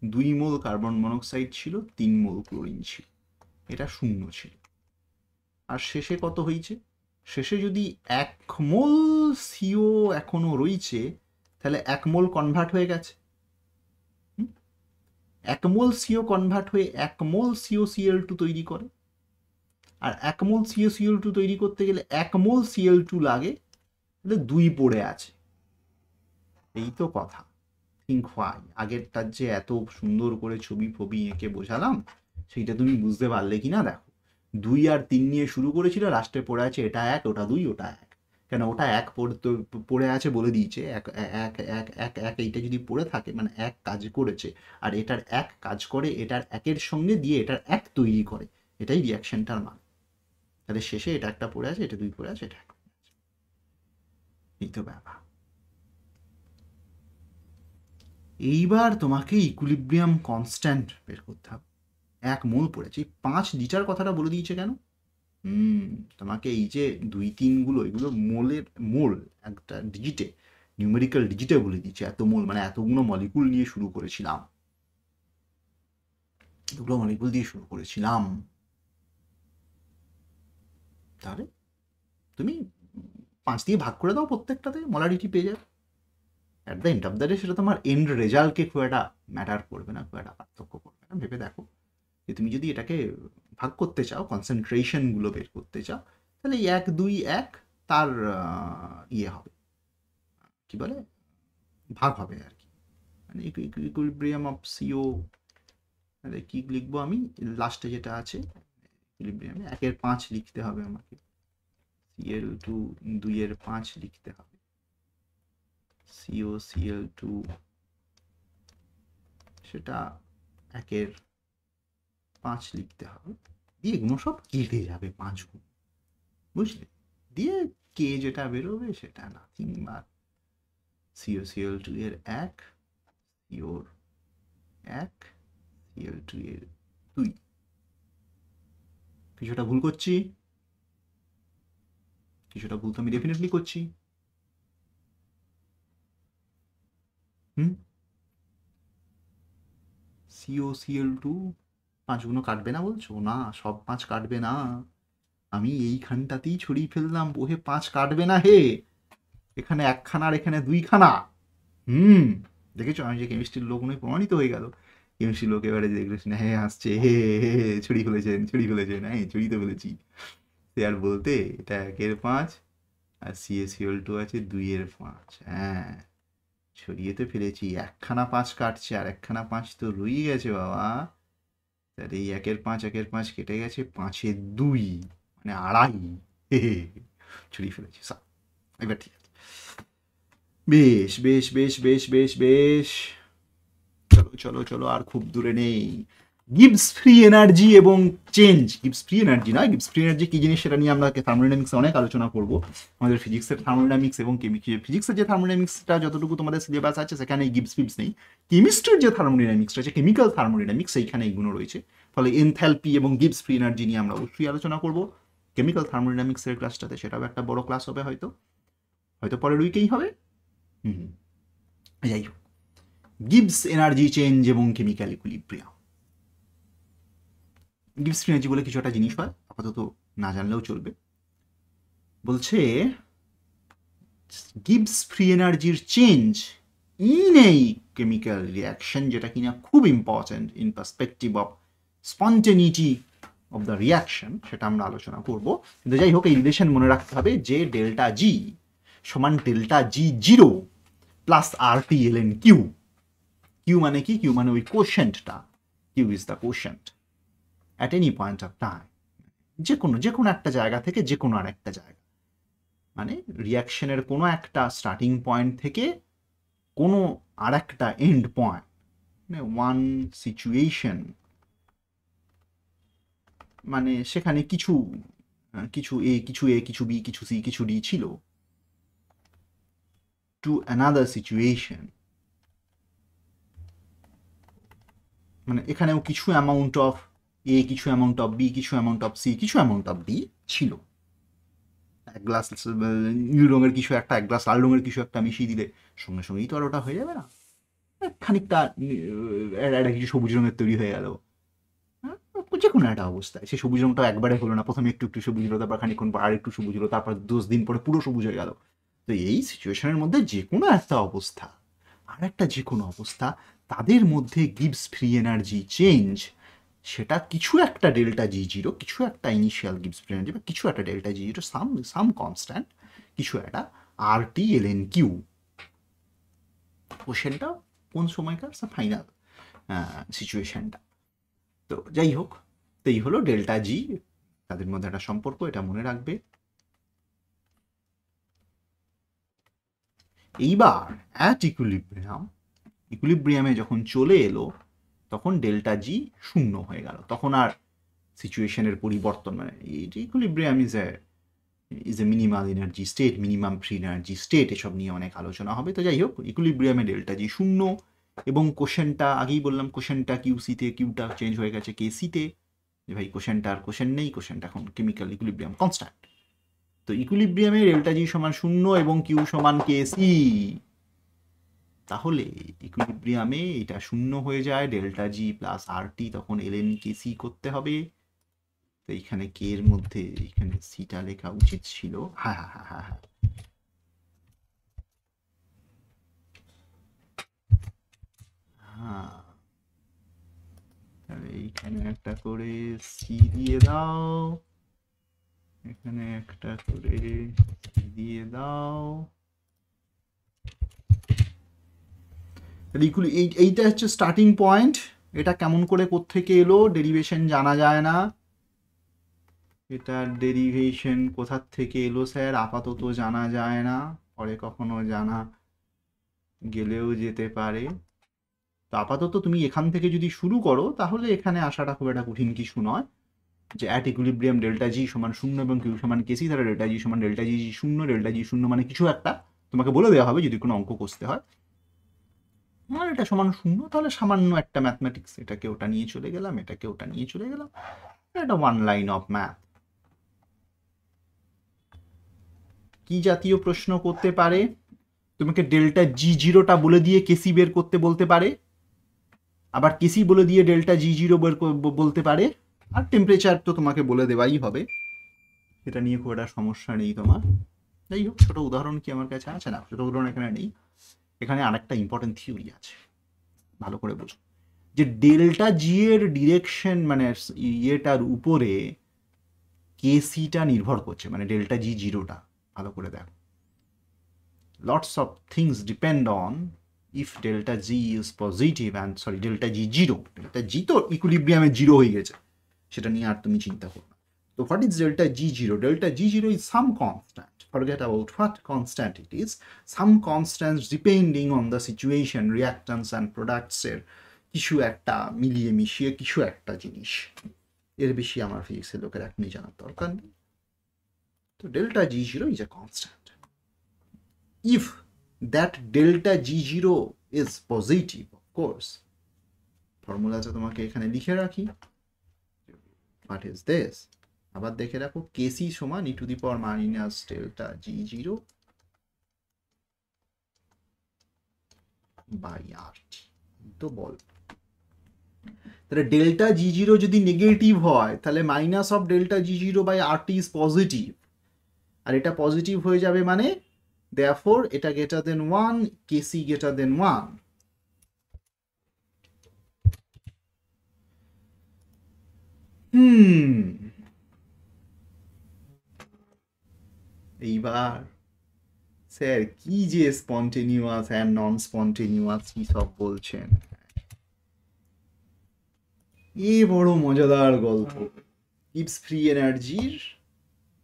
2 মোল কার্বন মনোক্সাইড ছিল, 3 মোল ক্লোরিন ছিল, এটা 0 ছিল। আর শেষে কত হয়েছে? শেষে যদি 1 মোল সিও এখনো রয়েছে, তাহলে 1 মোল কনভার্ট হয়ে গেছে, 1 মোল সিও কনভার্ট হয়ে 1 মোল COCl2 তৈরি করে, আর 1 মোল COCl2 তৈরি করতে গেলে 1 মোল Cl2 লাগে, তাহলে 2 পড়ে আছে। এই তো কথা। থিঙ্ক হোয়াই, আগেরটার যে এত সুন্দর করে ছবি ফবি এঁকে বোঝালাম, সেইটা তুমি বুঝতে পারলে কিনা দেখো। 2 আর 3 নিয়ে শুরু করেছিল, লাস্টে পড়ে আছে এটা 1, ওটা 2, ওটা 1। কেন ওটা 1 পড়ে আছে বলে দিয়েছে, 1 এইটা যদি পড়ে থাকে মানে 1 কাজ করেছে, আর এটার 1 কাজ করে এটার 1-এর সঙ্গে দিয়ে এটার 1 তৈরি করে, এটাই রিয়াকশনটার মান। তাহলে শেষে এটা একটা পড়ে আছে, এটা 2 পড়ে আছে, এটা 1 পড়ে আছে। এই তো ব্যাপার। এইবার তোমাকে ইকুইলিব্রিয়াম কনস্ট্যান্ট বের করতে হবে। 1 মোল পড়েছে, 5 লিটার কথাটা বলে দিয়েছে কেন? তোমাকে এই যে 2-3 গুলো, এগুলো মোল একটা ডিজিটে, নিউমেরিক্যাল ডিজিটে বলে দিচ্ছে, এত মোল মানে এতগুলো মলিকুল নিয়ে শুরু করেছিলাম, এতগুলো মলিকুল দিয়ে শুরু করেছিলাম। তাহলে তুমি 5 দিয়ে ভাগ করে দাও, প্রত্যেকটাতে মোলারিটি পেয়ে যাবে। At the end of the day সেটা তোমার এন্ড রেজাল্টকে খুব একটা ম্যাটার করবে না, খুব একটা পার্থক্য করবে না। ভেবে দেখো যে তুমি যদি এটাকে ভাগ করতে চাও, কনসেন্ট্রেশনগুলো বের করতে চাও, তাহলে 1, 2, 1 তার ইয়ে হবে, কি বলে, ভাগ হবে আর কি। মানে ইকুইলিব্রিয়াম অফ সিও, কি লিখবো আমি লাস্টে যেটা আছে ইকুইলিব্রিয়ামে, 1/5 লিখতে হবে আমাকে, Cl2 2/5 লিখতে হবে, COCl2 সেটা 1/5 লিখতে হবে, দিয়ে এগুলো সব কেটে যাবে 5 গুণ, বুঝলে, দিয়ে কে যেটা বেরোবে সেটা নাথিং বাট COCl2 এর 1, COর 1, CL2 এর 2। কিছুটা ভুল করছি, কিছুটা ভুল তো আমি ডেফিনেটলি করছি। হুম, COCl2 5 গুণ কাটবে না বলছো? না, সব 5 কাটবে না, আমি এইখানটাতেই ছড়িয়ে ফেললাম, ওহে 5 কাটবে না হে, এখানে একখানা আর এখানে 2খানা। হুম, দেখেছো আমি যে কেমিস্ট্রির লোক নই প্রমাণিত হয়ে গেল। কেমিস্ট্রির লোক এবারে দেখলেন হ্যাঁ আসছে, হে হে হে, ছড়িয়ে ফেলেছেন, ছড়িয়ে ফেলেছেন, হ্যাঁ ছড়িয়ে ফেলেছি, সে আর বলতে, এটা 1/5 আর CaCl2 আছে 2/5, হ্যাঁ ছড়িয়ে তো ফেলেছি, একখানা 5 কাটছে আর একখানা 5 তো রয়ে গেছে বাবা, তাহলে এই 1/5 1/5 কেটে গেছে, 5/2 মানে 2.5, হে হে, ছড়িয়ে ফেলেছি সব। এবার ঠিক আছে, বেশ বেশ বেশ বেশ বেশ বেশ, চলো চলো চলো, আর খুব দূরে নেই। গিবস ফ্রি এনার্জি এবং চেঞ্জ, গিবস ফ্রি এনার্জি নয়, গিবস ফ্রি এনার্জি কি জিনিস সেটা নিয়ে আমরা থার্মোডাইনামিক্সে অনেক আলোচনা করব। আমাদের ফিজিক্সের থার্মোডাইনামিক্স এবং ফিজিক্সের যে থার্মোডাইনামিক্সটা যতটুকু তোমাদের সিলেবাস আছে সেখানে গিবস ফিবস নেই, কেমিস্ট্রির যে থার্মোডাইনামিক্স রয়েছে, কেমিক্যাল থার্মোডাইনামিক্স, সেইখানে এইগুলো রয়েছে। ফলে এনথ্যালপি এবং গিবস ফ্রি এনার্জি নিয়ে আমরা অবশ্যই আলোচনা করব কেমিক্যাল থার্মোডাইনামিক্সের ক্লাসটাতে, সেটাও একটা বড় ক্লাস হবে, হয়তো হয়তো পরের উইকেই হবে। হুম, যাই হোক, গিবস এনার্জি চেঞ্জ এবং chemical equilibrium. Gibbs free energy বলে কিছু একটা জিনিস হয়, আপাতত না জানলেও চলবে। বলছে গিবস ফ্রি এনার্জির চেঞ্জ ইন এই কেমিক্যাল রিয়াকশন, যেটা কিনা খুব important in perspective of স্পন্টেনিটি of the reaction, সেটা আমরা আলোচনা করব। কিন্তু যাই হোক, এই রিলেশন মনে রাখতে হবে যে ডেল্টা জি সমান delta G zero plus RT ln Q. Q মানে কি? কিউ মানে ওই কোশেন্টটা, Q is the quotient at any point of time, যে কোনো একটা জায়গা থেকে যে কোনো আর একটা জায়গা, মানে রিয়াকশনের কোনো একটা স্টার্টিং পয়েন্ট থেকে কোনো আর একটা এন্ড পয়েন্ট, মানে ওয়ান সিচুয়েশন, মানে সেখানে কিছু কিছু এ কিছু এ কিছু বি কিছু সি কিছু ডি ছিল, টু অ্যানাদার সিচুয়েশন, মানে এখানেও কিছু অ্যামাউন্ট অফ এ, কিছু অ্যামাউন্ট অফ বি, কিছু অ্যামাউন্ট অফ সি, কিছু অ্যামাউন্ট অফ ডি ছিল। এক গ্লাস নীল রঙের কিছু একটা, এক গ্লাস লাল রঙের কিছু একটা মিশিয়ে দিলে সঙ্গে সঙ্গেই তো আর ওটা হয়ে যাবে না, খানিকটা একটা কিছু সবুজ রঙের তৈরি হয়ে গেল, যে কোনো একটা অবস্থায়। সেই সবুজ রঙটা একবারে হলো না, প্রথমে একটু একটু সবুজ হলো, তারপর খানিকক্ষণ পর আর একটু সবুজ হলো, তারপর 10 দিন পরে পুরো সবুজ হয়ে গেল। তো এই সিচুয়েশনের মধ্যে যে কোনো একটা অবস্থা আর একটা যে কোনো অবস্থা, তাদের মধ্যে গিবস ফ্রি এনার্জি চেঞ্জ, সেটা কিছু একটা ডেল্টা জি জিরো, কিছু একটা ইনিশিয়াল গিবস ফ্রি এনার্জি বা কিছু একটা ডেল্টা জি জিরো, সাম কনস্ট্যান্ট, কিছু একটা RT ln কিউ, কোশ্চেনটা কোন সময়কার ফাইনাল সিচুয়েশনটা। তো যাই হোক, তো এই হলো ডেল্টা জি, তাদের মধ্যে একটা সম্পর্ক, এটা মনে রাখবে। এইবার অ্যাট ইকুইলিব্রিয়াম, ইকুইলিব্রিয়ামে যখন চলে এলো তখন ডেল্টা জি শূন্য হয়ে গেল, তখন আর সিচুয়েশনের পরিবর্তন, মানে equilibrium is a minimal energy state, minimum free energy state, এসব নিয়ে অনেক আলোচনা হবে। তো যাই হোক, ইকুইলিব্রিয়ামে ডেল্টা জি শূন্য, এবং কোশেনটা আগেই বললাম, কোশেনটা কিউসিতে, কিউটা চেঞ্জ হয়ে গেছে কেসিতে, যে ভাই কোশেনটা আর কোশেন নেই, কোশেনটা এখন কেমিক্যাল ইকুইলিব্রিয়াম কনস্ট্যান্ট। তো ইকুইলিব্রিয়ামে ডেল্টা জি সমান শূন্য এবং কিউ সমান কেসি, তাহলে ইকুইলিব্রিয়ামে এটা শূন্য হয়ে যায়, ডেল্টা জি প্লাস RT তখন ln কেসি করতে হবে। তো এইখানে কে এর মধ্যে এখানে সিটা লেখা উচিত ছিল, হ্যাঁ হ্যাঁ হ্যাঁ হ্যাঁ, হ্যাঁ, তাহলে এইখানে একটা করে সি দিয়ে দাও, এখানে একটা করে দিয়ে দাও। এইটা হচ্ছে স্টার্টিং পয়েন্ট। এটা কেমন করে কোত্থেকে এলো, ডেরিভেশন জানা যায় না। এটার ডেরিভেশন কোথার থেকে এলো স্যার আপাতত জানা যায় না, পরে কখনো জানা গেলেও যেতে পারে। তো আপাতত তুমি এখান থেকে যদি শুরু করো তাহলে এখানে আসাটা খুব একটা কঠিন কিছু নয়, যে অ্যাট ইকুইলিব্রিয়াম ডেল্টা জি সমান 0 এবং কিউ সমান কেসি, তাহলে ডেল্টা জি সমান ডেল্টা জি 0, ডেল্টা জি 0 মানে কিছু একটা তোমাকে বলে দেওয়া হবে যদি কোনো অঙ্ক কষতে হয়। আর এটা সমান 0, তাহলে সামান্য একটা ম্যাথমেটিক্স, এটাকে ওটা নিয়ে চলে গেলাম, এটাকে ওটা নিয়ে চলে গেলাম, এটা ওয়ান লাইন অফ ম্যাথ। কি জাতীয় প্রশ্ন করতে পারে? তোমাকে ডেল্টা জি জিরোটা বলে দিয়ে কেসি বের করতে বলতে পারে, আবার কেসি বলে দিয়ে ডেল্টা জি জিরো বের বলতে পারে, আর টেম্পারেচার তো তোমাকে বলে দেওয়াই হবে, এটা নিয়ে খুব একটা সমস্যা নেই তোমার। যাই হোক, ছোট উদাহরণ কি আমার কাছে আছে? না, ছোট উদাহরণ এখানে নেই। এখানে আরেকটা ইম্পর্টেন্ট থিওরি আছে, ভালো করে বোঝো, যে ডেল্টা জি এর ডিরেকশন মানে ইয়েটার উপরে কেসিটা নির্ভর করছে, মানে ডেল্টা জি জিরোটা। ভালো করে দেখো, lots of things depend on if delta g is positive and sorry delta g zero, delta g তো ইকুইলিব্রিয়ামে জিরো হয়ে গেছে, সেটা নিয়ে আর তুমি চিন্তা করো না। তো what is delta g zero? Delta g zero is some constant, forget about what constant it is, some constants depending on the situation, reactants and products এর কিছু একটা মিলিয়ে মিশিয়ে কিছু একটা জিনিস। এর বেশি আমার ফিজিক্সের লোকের এখনই জানার দরকার নেই। তো delta G zero is a constant. If that delta g0 is positive, of course, ফর্মুলাটা তোমাকে এখানে লিখে রাখি, what is this? আবার দেখে রাখো, কেসি সমান E to the power minus delta G zero by R T. তো বল, তাহলে ডেল্টা জি জিরো যদি নেগেটিভ হয় তাহলে minus of delta G zero by R T is positive, আর এটা পজিটিভ হয়ে যাবে মানে therefore এটা greater than 1, kc greater than 1। এইবার স্যার কি যে স্পন্টেনিউয়াস অ্যান্ড নন স্পন্টেনিউয়াস কি সব বলছেন, এ বড় মজাদার গল্প। গিবস ফ্রি এনার্জির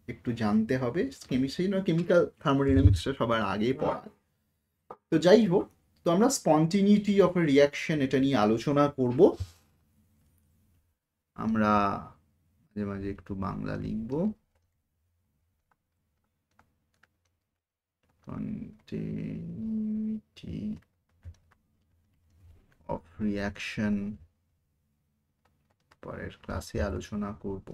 একটু জানতে হবে, কেমিস্ট্রি না কেমিক্যাল থার্মোডাইনামিক্সটা সবার আগে পড়া। তো যাই হোক, তো আমরা স্পন্টেনিটি অফ এ রিয়াকশন এটা নিয়ে আলোচনা করব। আমরা মাঝে মাঝে একটু বাংলা লিখব। Continuity of reaction পরের ক্লাসে আলোচনা করব।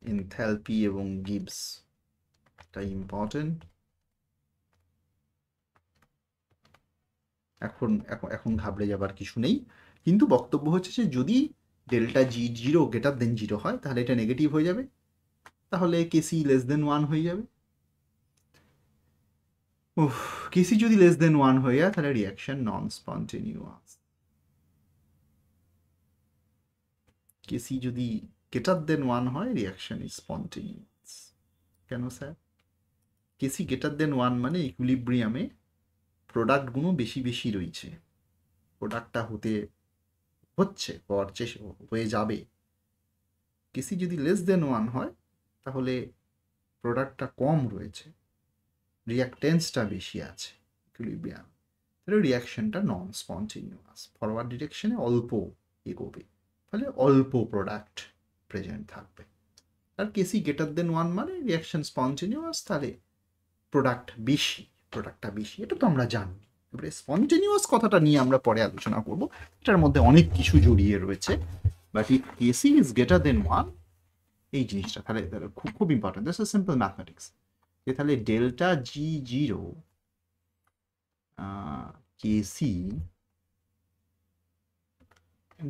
এনথালপি এবং গিবস এটা ইম্পর্টেন্ট। এখন ঘাবড়ে যাবার কিছু নেই, কিন্তু বক্তব্য হচ্ছে যে যদি delta G zero greater than zero হয় তাহলে এটা নেগেটিভ হয়ে যাবে, তাহলে কেসি লেস দেন 1 হয়ে যাবে। কেসি যদি লেস দেন 1 হয়ে যায় তাহলে রিয়াকশন নন স্পন্টেনিউয়াস। কেসি যদি গ্রেটার দেন 1 হয় রিয়াকশন ইজ স্পন্টেনিউয়াস। কেন স্যার? কেসি গ্রেটার দেন 1 মানে ইকুইলিব্রিয়ামে প্রোডাক্টগুলো বেশি বেশি রয়েছে, প্রোডাক্টটা হচ্ছে হয়ে যাবে। কেসি যদি লেস দেন 1 হয় তাহলে প্রোডাক্টটা কম রয়েছে, রিয়াকটেন্সটা বেশি আছে ইকুইলিব্রিয়াম, তাহলে রিয়াকশনটা নন স্পন্টেনিউয়াস, ফরওয়ার্ড ডিরেকশনে অল্প এগোবে, ফলে অল্প প্রোডাক্ট প্রেজেন্ট থাকবে। আর কেসি গ্রেটার দেন 1 মানে রিয়াকশন স্পন্টেনিউয়াস, তাহলে প্রোডাক্টটা বেশি, এটা তো আমরা জানি। এবারে স্পন্টেনিউয়াস কথাটা নিয়ে আমরা পরে আলোচনা করব, এটার মধ্যে অনেক কিছু জড়িয়ে রয়েছে। But if KC is greater than 1, এই জিনিসটা তাহলে খুব খুব important, this is simple mathematics, যে তাহলে delta G zero KC,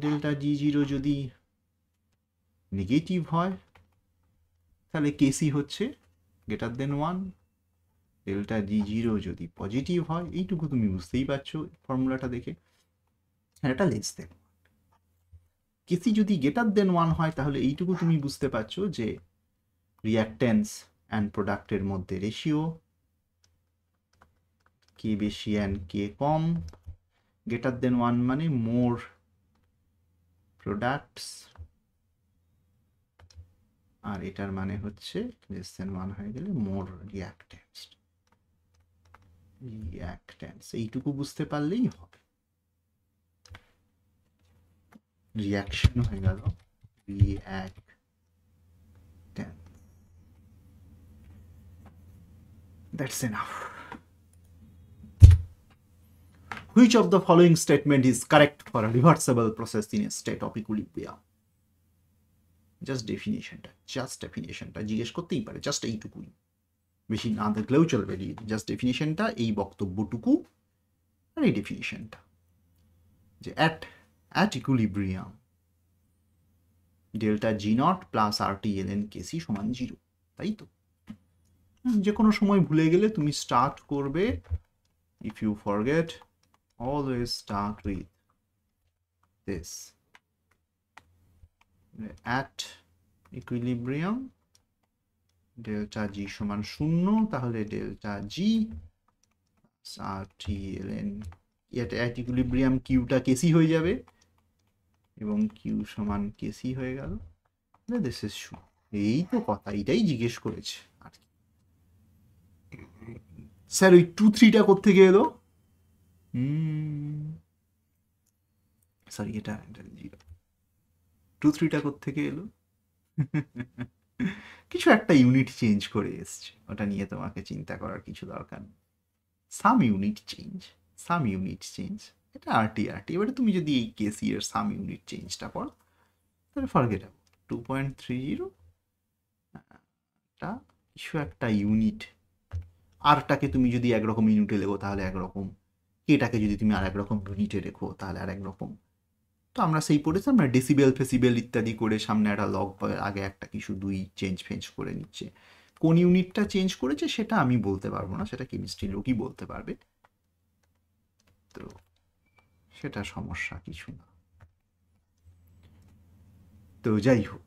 delta G zero যদি নেগেটিভ হয় তাহলে কেসি হচ্ছে greater than 1, delta G zero যদি পজিটিভ হয়, এইটুকু তুমি বুঝতেই পারছো ফর্মুলাটা দেখে, আর এটা লেস দেন। কেসি যদি গ্রেটার দেন 1 হয় তাহলে এইটুকু তুমি বুঝতে পারছো যে রিঅ্যাক্টেন্স অ্যান্ড প্রোডাক্টের মধ্যে রেশিও, কে বেশি and K com, greater than 1 মানে মোর প্রোডাক্টস, আর এটার মানে হচ্ছে লেস দেন 1 হয়ে গেলে মোর রিঅ্যাক্টেন্স। এইটুকু বুঝতে পারলেই হবে। রিঅ্যাকশন হয়ে গেল reactance. That's enough. Which of the following statement is correct for a reversible process in a state of equilibrium? Just ডেফিনিশনটা জিজ্ঞেস করতেই পারে, জাস্ট এইটুকুই, বেশি না দেখলেও চলবে। জাস্ট ডেফিনিশনটা, এই বক্তব্যটুকু আর এই ডেফিনিশনটা, যে at equilibrium delta G naught plus R T L N KC সমান 0, তাই তো? যে কোনো সময় ভুলে গেলে তুমি স্টার্ট করবে, if you forget always start with this, at equilibrium delta g সমান 0, তাহলে delta g RTLN, at equilibrium কিউটা কেসি হয়ে যাবে এবং কিউ সমান কেসি হয়ে গেল, দিস ইজ 0। এই তো কথা, এটাই জিজ্ঞেস করেছে। আর স্যার ওই 2-3টা কোত্থেকে এলো? সরি, এটা 2-3টা কোত্থেকে এলো? কিছু একটা ইউনিট চেঞ্জ করে এসছে, ওটা নিয়ে তোমাকে চিন্তা করার কিছু দরকার নেই। সাম ইউনিট চেঞ্জ, এটা আরটি। এবারে তুমি যদি এই কেসি এর সাম ইউনিট চেঞ্জটা পড়ো, তাহলে ফরগেট হবে 2.30 টা কিছু একটা ইউনিট, আরটাকে তুমি যদি একরকম ইউনিটে লেখো তাহলে একরকম, এটাকে যদি তুমি আর একরকম ইউনিটে রেখো তাহলে আর একরকম। তো আমরা সেই পড়েছি, আমরা ডেসিবেল ফেসিবেল ইত্যাদি করে সামনে একটা লগ, আগে একটা কিছু 2 চেঞ্জ করে নিচ্ছে। কোন ইউনিটটা চেঞ্জ করেছে সেটা আমি বলতে পারবো না, সেটা কেমিস্ট্রি লোকই বলতে পারবে, তো সেটা সমস্যা কিছু না। তো যাই হোক,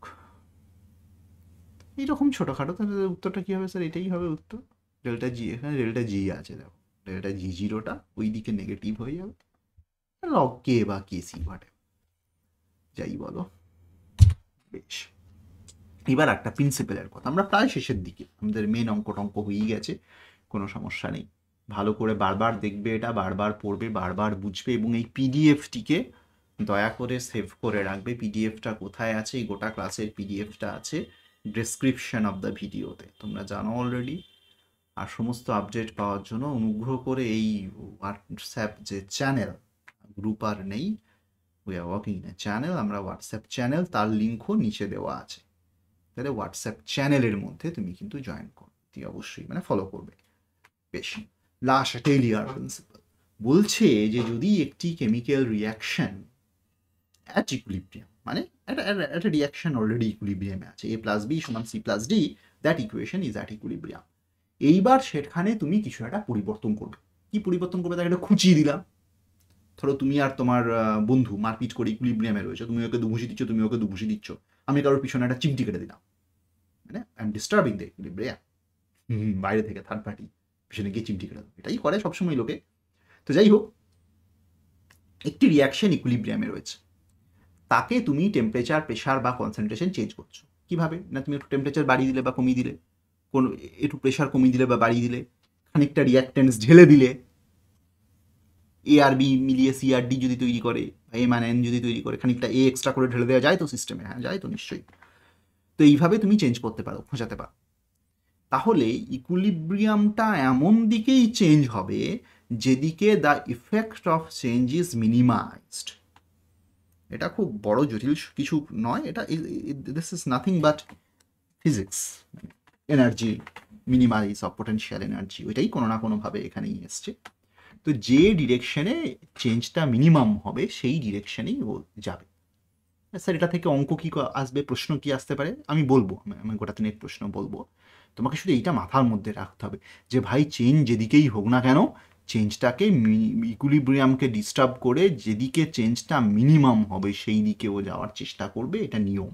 এইরকম ছোটোখাটো, তাহলে উত্তরটা কী হবে স্যার? এটাই হবে উত্তর। ডেল্টা জি, এখানে ডেল্টা জি আছে, দেখো ডেল্টা জি জিরোটা ওই দিকে নেগেটিভ হয়ে যাবে, লগ কে বা কেসি ঘটে, যাই বলো। বেশ, এবার একটা প্রিন্সিপালের কথা, আমরা প্রায় শেষের দিকে, আমাদের মেন অঙ্ক হয়েই গেছে, কোনো সমস্যা নেই। ভালো করে বারবার দেখবে, এটা বারবার পড়বে, বারবার বুঝবে, এবং এই পিডিএফটিকে দয়া করে সেভ করে রাখবে। পিডিএফটা কোথায় আছে? এই গোটা ক্লাসের পিডিএফটা আছে ডেসক্রিপশন অফ দ্য ভিডিওতে, তোমরা জানো অলরেডি। আর সমস্ত আপডেট পাওয়ার জন্য অনুগ্রহ করে এই হোয়াটসঅ্যাপ যে চ্যানেল, গ্রুপ আর নেই, we are working in a channel, আমরা হোয়াটসঅ্যাপ চ্যানেল, তার লিঙ্কও নিচে দেওয়া আছে, তাহলে হোয়াটসঅ্যাপ চ্যানেলের মধ্যে তুমি কিন্তু জয়েন করতে অবশ্যই, মানে ফলো করবে। বেশ, লাস্ট টেইলিয়ার প্রিন্সিপাল বলছে যে যদি একটি কেমিক্যাল রিয়াকশন অ্যাট ইকুইলিব্রিয়াম, মানে একটা রিয়াকশন অলরেডি ইকুইলিব্রিয়ামে আছে, A + B = C + D, that equation is at equilibrium. এইবার সেখানে তুমি কিছু একটা পরিবর্তন করবে। কি পরিবর্তন করবে? তাকে একটা খুঁচিয়ে দিলাম। ধরো তুমি আর তোমার বন্ধু মারপিট করে ইকুইলিব্রিয়ামে রয়েছে, তুমি ওকে দুঘুষি দিচ্ছ, তুমি ওকে দুঘুষি দিচ্ছ, আমি কারোর পিছনে একটা চিমটি কেটে দিলাম, মানে I am disturbing the equilibrium, বাইরে থেকে থার্ড পার্টি পিছনে গিয়ে চিমটি কেটে দেবো, এটাই করে সবসময় লোকে। তো যাই হোক, একটি রিয়াকশন ইকুইলিব্রিয়ামে রয়েছে, তাকে তুমি টেম্পারেচার, প্রেশার বা কনসেন্ট্রেশন চেঞ্জ করছো। কিভাবে? না তুমি একটু টেম্পারেচার বাড়িয়ে দিলে বা কমিয়ে দিলে, কোনো একটু প্রেশার কমিয়ে দিলে বা বাড়িয়ে দিলে, খানিকটা রিয়াক্টেন্স ঢেলে দিলে, এ আর বি মিলিয়ে সি আর ডি যদি তৈরি করে, এম আর এন যদি তৈরি করে, খানিকটা এ এক্সট্রা করে ঢেলে দেওয়া যায় তো সিস্টেমে? হ্যাঁ, যায় তো নিশ্চয়ই। তো এইভাবে তুমি চেঞ্জ করতে পারো, খোঁজাতে পারো। তাহলে ইকুইলিব্রিয়ামটা এমন দিকেই চেঞ্জ হবে যেদিকে the effect of change is minimised. এটা খুব বড় জটিল কিছু নয়, এটা this is nothing but physics, energy minimise of potential energy, ওইটাই কোনো না কোনোভাবে এখানেই এসছে। তো যে ডিরেকশনে চেঞ্জটা মিনিমাম হবে সেই ডিরেকশনেই ও যাবে। স্যার এটা থেকে অঙ্ক কী আসবে, প্রশ্ন কি আসতে পারে আমি বলবো, আমি গোটা তিনেক প্রশ্ন বলবো, তোমাকে শুধু এইটা মাথার মধ্যে রাখতে হবে যে ভাই চেঞ্জ যেদিকেই হোক না কেন, চেঞ্জটাকে ইকুইলিব্রিয়ামকে ডিস্টার্ব করে যেদিকে চেঞ্জটা মিনিমাম হবে সেই দিকে ও যাওয়ার চেষ্টা করবে, এটা নিয়ম।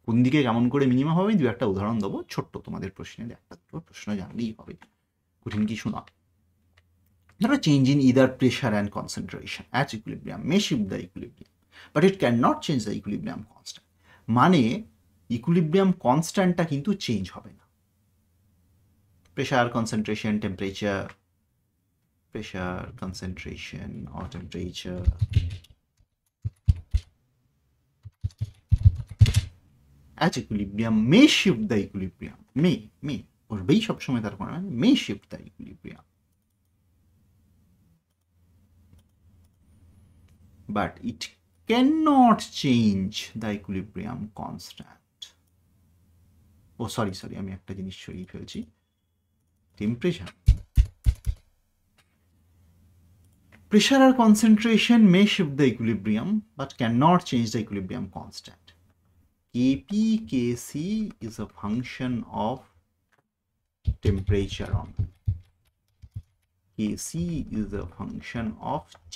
কোন দিকে কেমন করে মিনিমাম হবে দু একটা উদাহরণ দেবো ছোট্ট তোমাদের প্রশ্নের, একটা দুটো প্রশ্ন জানলেই হবে, কঠিন কিছু না। ধরো change in either pressure and concentration at equilibrium May shift the equilibrium but it can not change the equilibrium constant. মানে ইকুইলিব্রিয়াম কনস্ট্যান্টটা কিন্তু চেঞ্জ হবে না। Pressure concentration temperature, pressure concentration or temperature at equilibrium may shift the equilibrium, may বলবেই সবসময় তার মানে may shift the equilibrium but it cannot change the equilibrium constant. Oh sorry আমি একটা জিনিস সরিয়ে ফেলছি, temperature pressure or concentration may shift the equilibrium but cannot change the equilibrium constant. Kp Kc is a function of temperature only. Kc is a function of T,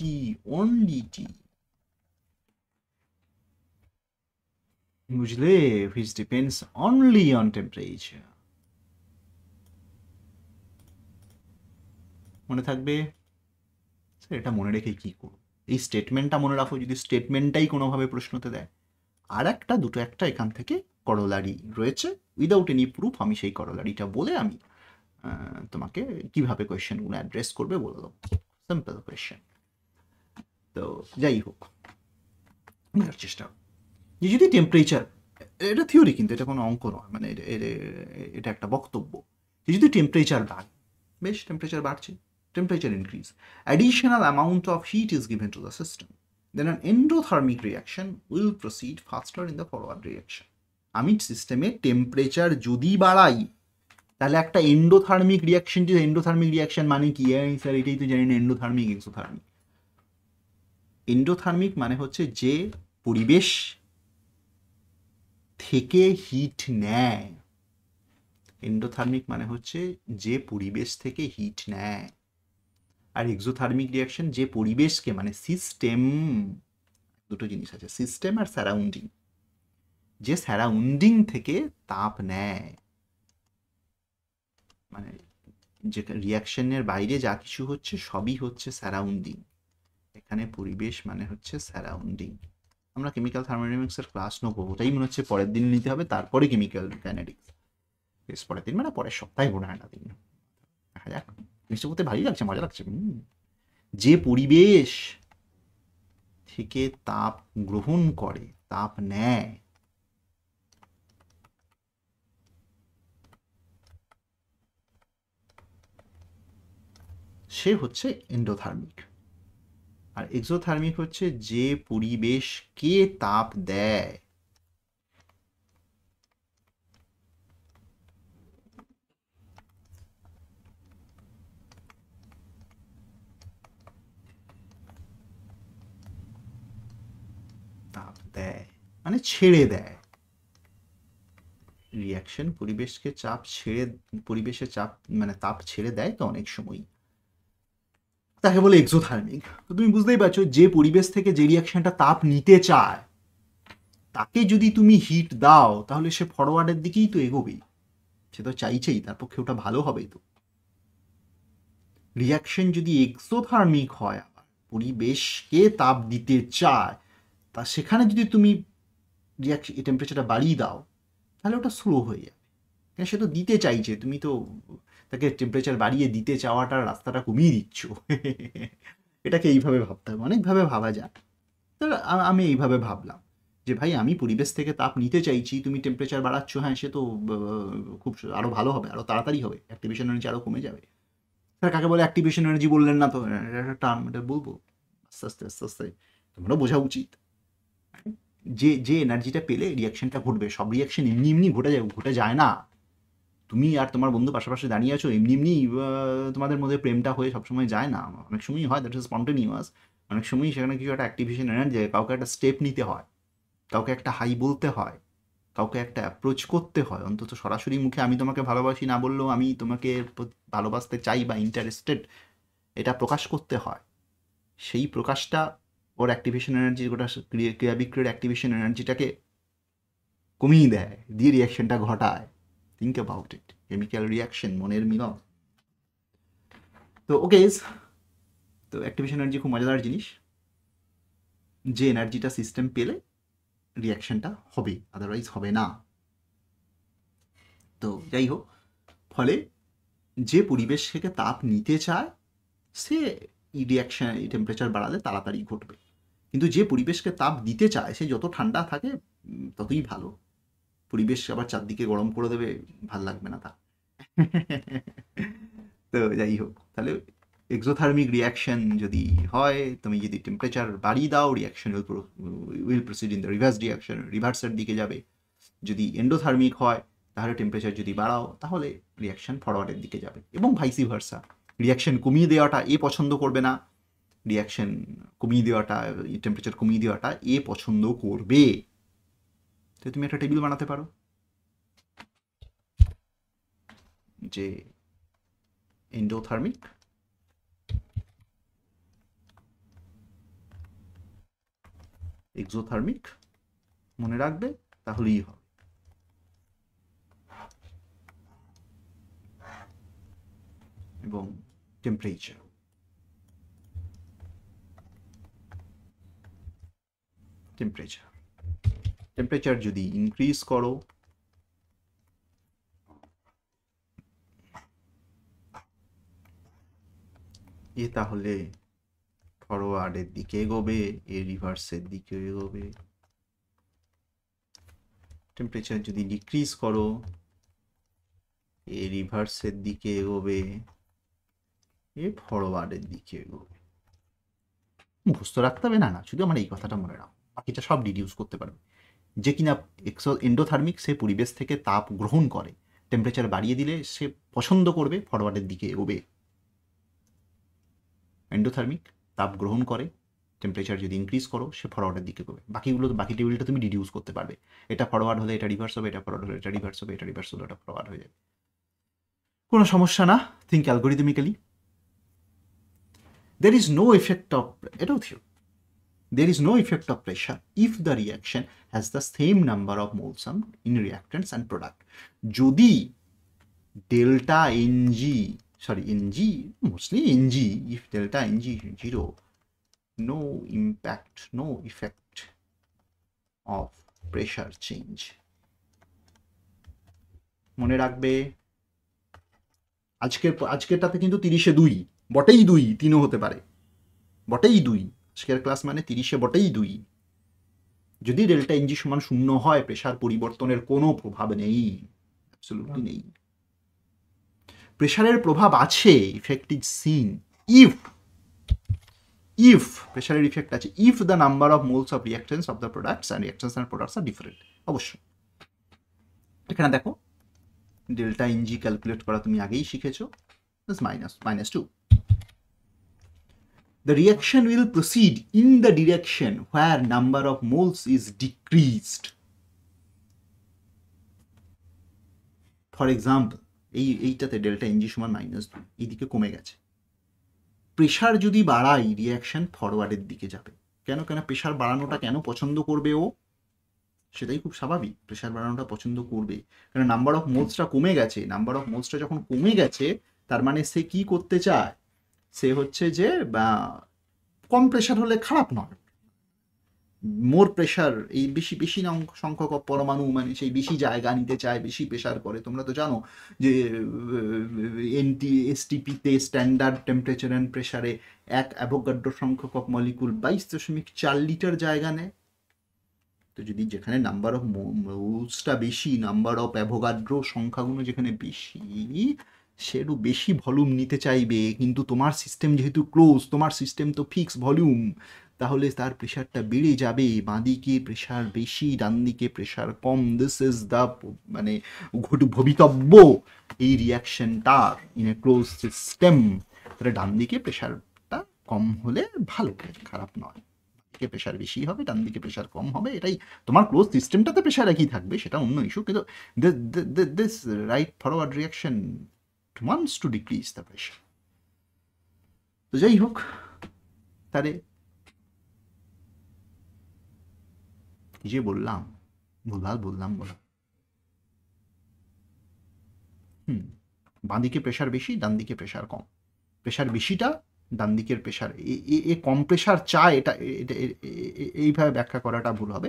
only T. বুঝলে, which depends only on temperature. মনে থাকবে? এটা মনে রেখে কি করব? এই স্টেটমেন্টটা মনে রাখো, যদি স্টেটমেন্টটাই কোনোভাবে প্রশ্নতে দেয়। আর একটা দুটো একটা এখান থেকে করোলারি রয়েছে, উইদাউট এনি প্রুফ আমি সেই করোলারিটা বলে আমি তোমাকে কিভাবে কোয়েশ্চেনগুলো অ্যাড্রেস করবে বলে দেবো। Simple question. তো যাই হোক, বোঝার চেষ্টা যে যদি টেম্পারেচার, এটা থিওরি কিন্তু এটা কোনো অঙ্ক নয়, মানে এটা একটা বক্তব্য, যে যদি টেম্পারেচার বাড়ে, বেশ টেম্পারেচার বাড়ছে, temperature increase, additional amount of heat is given to the system, then an endothermic reaction will proceed faster in the forward reaction. আমি সিস্টেমে টেম্পারেচার যদি বাড়াই তাহলে একটা এন্ডোথার্মিক রিয়াকশন, যে এন্ডোথার্মিক রিয়াকশন মানে কি স্যার এটাই তো জানি না, এন্ডোথার্মিক এক্সোথার্মিক। এন্ডোথার্মিক মানে হচ্ছে যে পরিবেশ থেকে হিট নেয়, এন্ডোথার্মিক মানে হচ্ছে যে পরিবেশ থেকে হিট নেয়। আর এক্সোথার্মিক রিয়াকশন যে পরিবেশকে, মানে সিস্টেম, দুটো জিনিস আছে, সিস্টেম আর সারাউন্ডিং, যে সারাউন্ডিং থেকে তাপ নেয়, মানে যে রিয়াকশনের বাইরে যা কিছু হচ্ছে সবই হচ্ছে সারাউন্ডিং। এখানে পরিবেশ মানে হচ্ছে সারাউন্ডিং। আমরা কেমিক্যাল থার্মোডাইনামিক্সের ক্লাস নেবো, ওটাই মনে হচ্ছে পরের দিন নিতে হবে, তারপরে কেমিক্যাল কাইনেটিক্স। বেশ পরের দিন মানে পরের সপ্তাহে মনে হয় না দিন, দেখা যাক। জিনিসটা করতে ভালোই লাগছে, মজা লাগছে। যে পরিবেশ থেকে তাপ গ্রহণ করে, তাপ নেয়, সে হচ্ছে এন্ডোথার্মিক। আর এক্সোথার্মিক হচ্ছে যে পরিবেশকে তাপ দেয়। তাপ দেয় মানে ছেড়ে দেয়। রিয়াকশন পরিবেশকে চাপ ছেড়ে, পরিবেশে চাপ মানে তাপ ছেড়ে দেয় তো অনেক সময়, তাকে বলে এক্সোথার্মিক। তো তুমি বুঝতেই পারছো, যে পরিবেশ থেকে যে রিয়াকশনটা তাপ নিতে চায় তাকে যদি তুমি হিট দাও তাহলে সে ফরওয়ার্ডের দিকেই তো এগোবেই, সে তো চাইছেই, তার পক্ষে ওটা ভালো হবেই। তো রিয়াকশন যদি এক্সোথার্মিক হয়, আবার পরিবেশকে তাপ দিতে চায়, তা সেখানে যদি তুমি রিয়াকশন টেম্পারেচারটা বাড়িয়ে দাও তাহলে ওটা স্লো হয়ে যাবে, কেন সে তো দিতে চাইছে, তুমি তো তাকে টেম্পারেচার বাড়িয়ে দিতে চাওয়াটার রাস্তাটা কমিয়ে দিচ্ছ। এটাকে এইভাবে ভাবতে হবে, অনেকভাবে ভাবা যায়। তো আমি এইভাবে ভাবলাম যে ভাই আমি পরিবেশ থেকে তাপ নিতে চাইছি, তুমি টেম্পারেচার বাড়াচ্ছ, হ্যাঁ সে তো খুব আরও ভালো হবে, আরও তাড়াতাড়ি হবে, অ্যাক্টিভেশন এনার্জি আরও কমে যাবে। স্যার কাকে বলে অ্যাক্টিভেশন এনার্জি বললেন না তো, একটা টার্ম, এটা বলবো আস্তে আস্তে আস্তে আস্তে, তোমরা বোঝা উচিত। যে এনার্জিটা পেলে রিয়াকশনটা ঘটবে, সব রিয়াকশন এমনি এমনি ঘটে যায় না। তুমি আর তোমার বন্ধু পাশাপাশি দাঁড়িয়ে আছো, এমনি এমনি তোমাদের মধ্যে প্রেমটা হয়ে সবসময় যায় না, অনেক সময়ই হয় দ্যাট ইজ স্পন্টেনিয়াস। অনেক সময়ই সেখানে কিছু একটা অ্যাক্টিভেশন এনার্জি, কাউকে একটা স্টেপ নিতে হয়, কাউকে একটা হাই বলতে হয়, কাউকে একটা অ্যাপ্রোচ করতে হয়, অন্তত সরাসরি মুখে আমি তোমাকে ভালোবাসি না বললেও আমি তোমাকে ভালোবাসতে চাই বা ইন্টারেস্টেড, এটা প্রকাশ করতে হয়। সেই প্রকাশটা ওর অ্যাক্টিভেশন এনার্জি, গোটা ক্রিয়া বিক্রিয়ার অ্যাক্টিভেশন এনার্জিটাকে কমিয়ে দেয়, দিয়ে রিয়াকশনটা ঘটায়। Think about it, chemical reaction, মনের মিলন। তো ওকে, তো অ্যাক্টিভেশন এনার্জি খুব মজাদার জিনিস, যে এনার্জিটা সিস্টেম পেলে রিয়াকশনটা হবে, আদারওয়াইজ হবে না। তো যাই হোক, ফলে যে পরিবেশ থেকে তাপ নিতে চায় সে রিয়াকশন টেম্পারেচার বাড়ালে তাড়াতাড়ি ঘটবে, কিন্তু যে পরিবেশকে তাপ দিতে চায় সে যত ঠান্ডা থাকে ততই ভালো। পরিবেশ আবার চারদিকে গরম করে দেবে, ভাল লাগবে না তা। তো যাই হোক, তাহলে এক্সোথার্মিক রিয়াকশন যদি হয়, তুমি যদি টেম্পারেচার বাড়িয়ে দাও, reaction will proceed in the reverse direction, রিভার্সের দিকে যাবে। যদি এন্ডোথার্মিক হয় তাহলে টেম্পারেচার যদি বাড়াও তাহলে রিয়াকশন ফরওয়ার্ডের দিকে যাবে, এবং ভাইসি ভার্সা। রিয়াকশন কমিয়ে দেওয়াটা এ পছন্দ করবে না, রিয়াকশন কমিয়ে দেওয়াটা, টেম্পারেচার কমিয়ে দেওয়াটা এ পছন্দ করবে। তো তুমি একটা টেবিল বানাতে পারো যে এন্ডোথার্মিক, এক্সোথার্মিক, মনে রাখবে, তাহলেই হবে। এবং টেম্পারেচার, টেম্পারেচার যদি ইনক্রিজ করো এ তাহলে ফরওয়ার্ডের দিকে এগোবে, এ রিভার্সের দিকে এগোবে। টেম্পারেচার যদি ডিক্রিজ করো এ রিভার্সের দিকে এগোবে, এ ফরওয়ার্ডের দিকে এগোবে। মুখস্থ রাখতে হবে না, না, শুধু আমার এই কথাটা মনে রাখো, বাকিটা সব ডিডিউস করতে পারবে। যে কিনা এন্ডোথার্মিক, সে পরিবেশ থেকে তাপ গ্রহণ করে, টেম্পারেচার বাড়িয়ে দিলে সে পছন্দ করবে ফরওয়ার্ডের দিকে এগোবে। এন্ডোথার্মিক তাপ গ্রহণ করে, টেম্পারেচার যদি ইনক্রিজ করো সে ফরওয়ার্ডের দিকে এগোবে। বাকিগুলো, বাকি টেবিলটা তুমি ডিডিউস করতে পারবে, এটা ফরওয়ার্ড হলে এটা রিভার্স হবে, এটা ফরওয়ার্ড হলে এটা রিভার্স হবে, এটা রিভার্স হলে এটা ফরওয়ার্ড হয়ে যাবে। কোনো সমস্যা না, think algorithmically. There is no effect of, এটাও থিও, there is no effect of pressure if the reaction has the same number of moles in reactants and product. যদি delta Ng, sorry, Ng, mostly Ng, if delta Ng is 0, no impact, no effect of pressure change. মনে রাখবে, আজকেরটাতে কিন্তু 30-এ 2, বটেই 2, 3ও হতে পারে, বটেই 2, আজকের class মানে 30-এ বটেই 2। যদি ডেল্টা এনজি সমান 0 হয়, প্রেশার পরিবর্তনের কোনো প্রভাব নেই, অ্যাবসলিউটলি নেই। প্রেশারের প্রভাব আছে, ইফেক্ট ইজ সিন ইফ প্রেশারের ইফেক্ট আছে, if the number of moles of reactants of the products and reactants and products are different. অবশ্যই এখানে দেখো ডেল্টা এনজি ক্যালকুলেট করা তুমি আগেই শিখেছো, -2. The reaction will proceed in the direction where number of moles is decreased. For example, এইটাতে delta NG সমান -2, এইদিকে কমে গেছে। প্রেশার যদি বাড়াই রিয়াকশন ফরওয়ার্ডের দিকে যাবে। কেন প্রেশার বাড়ানোটা কেন পছন্দ করবে ও? সেটাই খুব স্বাভাবিক, প্রেশার বাড়ানোটা পছন্দ করবে, কারণ নাম্বার অফ মোলসটা কমে গেছে। নাম্বার অফ মোলসটা যখন কমে গেছে তার মানে সে কি করতে চায়, সে হচ্ছে যে কম প্রেশার হলে খারাপ নয়, মোর প্রেশার, এই বেশি সংখ্যক পরমাণু, মানে সেই বেশি জায়গা নিতে চায়, বেশি প্রেশার করে। তোমরা তো জানো যে এসটিপিতে, স্ট্যান্ডার্ড টেম্পারেচার অ্যান্ড প্রেশারে 1 অ্যাভোগাড্রো সংখ্যক মলিকুল 22.4 লিটার জায়গা নেয়। তো যদি যেখানে নাম্বার অফ মোলসটা বেশি, নাম্বার অফ অ্যাভোগাড্রো সংখ্যাগুলো যেখানে বেশি, সে একটু বেশি ভলিউম নিতে চাইবে। কিন্তু তোমার সিস্টেম যেহেতু ক্লোজ, তোমার সিস্টেম তো ফিক্স ভলিউম, তাহলে তার প্রেশারটা বেড়ে যাবে। বাঁদিকে প্রেশার বেশি, ডান দিকে pressure com. This is the মানে ভবিতব্য এই রিয়াকশনটার ইন এ ক্লোজ সিস্টেম। তাহলে ডান দিকে প্রেশারটা কম হলে ভালো, খারাপ নয়। দিকে প্রেশার বেশি হবে, ডান দিকে প্রেশার কম হবে, এটাই তোমার ক্লোজ সিস্টেমটাতে প্রেশার একই থাকবে, সেটা অন্য ইস্যু। কিন্তু this right forward reaction wants to decrease the pressure. তো যাই হোক, তাহলে যে বললাম ভুলভাল বললাম বলা। বাঁ দিকে প্রেশার বেশি, ডান দিকে প্রেশার কম। প্রেশার বেশিটা ডান দিকের প্রেশার, এ কম প্রেশার চায়, এটা এইভাবে ব্যাখ্যা করাটা ভুল হবে।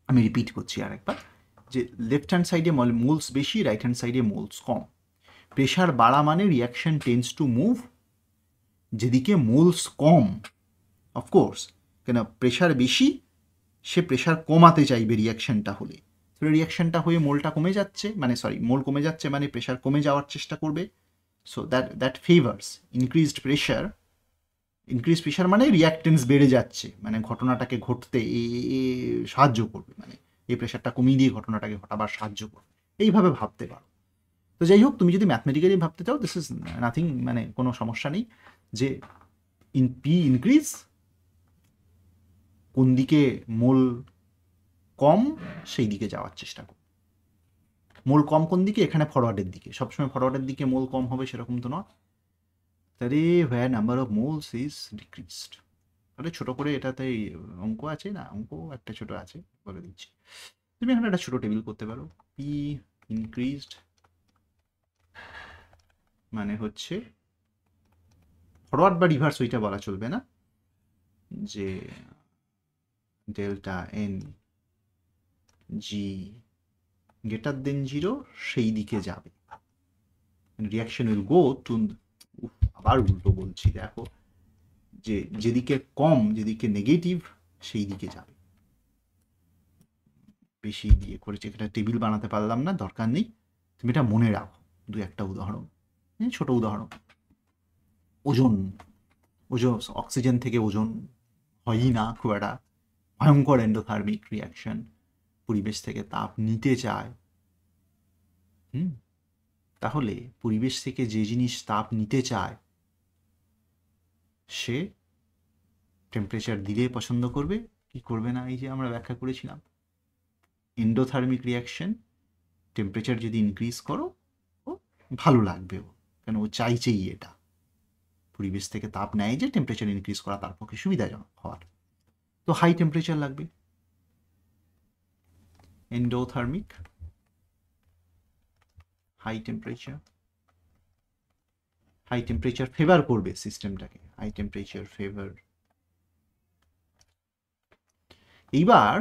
আমি রিপিট করছি আর একবার, যে লেফট হ্যান্ড সাইডে মোলস বেশি, রাইট হ্যান্ড সাইডে মোলস কম। প্রেশার বাড়া মানে রিয়াকশন টেন্ডস টু মুভ যেদিকে মোলস কম, অফকোর্স, কেন প্রেশার বেশি, সে প্রেশার কমাতে চাইবে রিয়াকশনটা হলে। তাহলে রিয়াকশনটা হয়ে মোলটা কমে যাচ্ছে, মানে মোল কমে যাচ্ছে মানে প্রেশার কমে যাওয়ার চেষ্টা করবে। So that favours increased pressure. Increase pressure মানে রিয়াক্টেন্স বেড়ে যাচ্ছে, মানে ঘটনাটাকে ঘটতে সাহায্য করবে, মানে এই প্রেশারটা কমিয়ে দিয়ে ঘটনাটাকে ঘটাবার সাহায্য করবে, এইভাবে ভাবতে পারো। তো যাই হোক, তুমি যদি ম্যাথমেটিক্যালি ভাবতে চাও, দিস ইজ নাথিং, মানে কোনো সমস্যা নেই, যে পি ইনক্রিজ, কোন দিকে মোল কম সেই দিকে যাওয়ার চেষ্টা করো। মোল কম কোন দিকে? এখানে ফরওয়ার্ডের দিকে, সবসময় ফরওয়ার্ডের দিকে মোল কম হবে সেরকম তো নয়। তাহলে where number of moles is decreased, তাহলে ছোট করে এটাতে অঙ্ক আছে না, অঙ্ক একটা ছোট আছে, বলে দিচ্ছি। তুমি এখানে একটা ছোট টেবিল করতে পারো, পি ইনক্রিজড মানে হচ্ছে ফরওয়ার্ড বা রিভার্স ওইটা বলা চলবে না, যে delta N G greater than 0 সেই দিকে যাবে, রিয়াকশন উইল গো টু, আবার উল্টো বলছি, দেখো, যে যেদিকে কম, যেদিকে নেগেটিভ সেই দিকে যাবে। বেশি দিয়ে করেছে, এটা টেবিল বানাতে পারলাম না, দরকার নেই, তুমি এটা মনে রাখো। দু একটা উদাহরণ, ছোট উদাহরণ, ওজন, অক্সিজেন থেকে ওজন হয়ই না খুব একটা, ভয়ঙ্কর এন্ডোথার্মিক রিয়াকশন, পরিবেশ থেকে তাপ নিতে চায়। তাহলে পরিবেশ থেকে যে জিনিস তাপ নিতে চায় সে টেম্পারেচার দিলে পছন্দ করবে কি করবে না, এই যে আমরা ব্যাখ্যা করেছিলাম, এন্ডোথার্মিক রিয়াকশন, টেম্পারেচার যদি ইনক্রিজ করো ও ভালো লাগবে, ও কেন ও চাইছেই এটা, পরিবেশ থেকে তাপ নেয় যে টেম্পারেচার ইনক্রিজ করা তার পক্ষে সুবিধাজনক হওয়ার, তো হাই টেম্পারেচার লাগবে, এন্ডোথার্মিক হাই টেম্পারেচার ফেভার করবে সিস্টেমটাকে, হাই টেম্পারেচার ফেভার। এইবার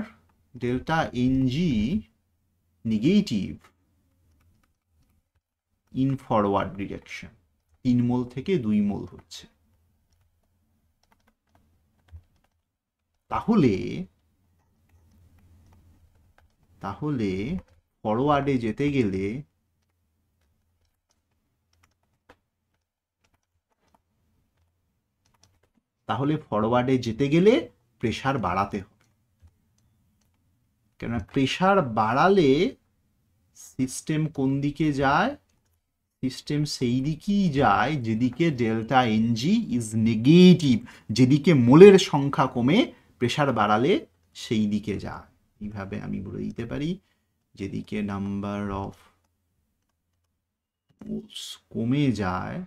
delta n g negative in forward direction, 3 mole থেকে 2 মোল হচ্ছে, তাহলে ফরওয়ার্ডে যেতে গেলে প্রেশার বাড়াতে হবে, কেননা প্রেশার বাড়ালে সিস্টেম কোন দিকে যায়? সিস্টেম সেই দিকেই যায় যেদিকে ডেল্টা এনজি ইজ নেগেটিভ, যেদিকে মোলের সংখ্যা কমে প্রেশার বাড়ালে সেই দিকে যায়। এইভাবে আমি বলে দিতে পারি, যেদিকে নাম্বার অফ মোলস কমে যায়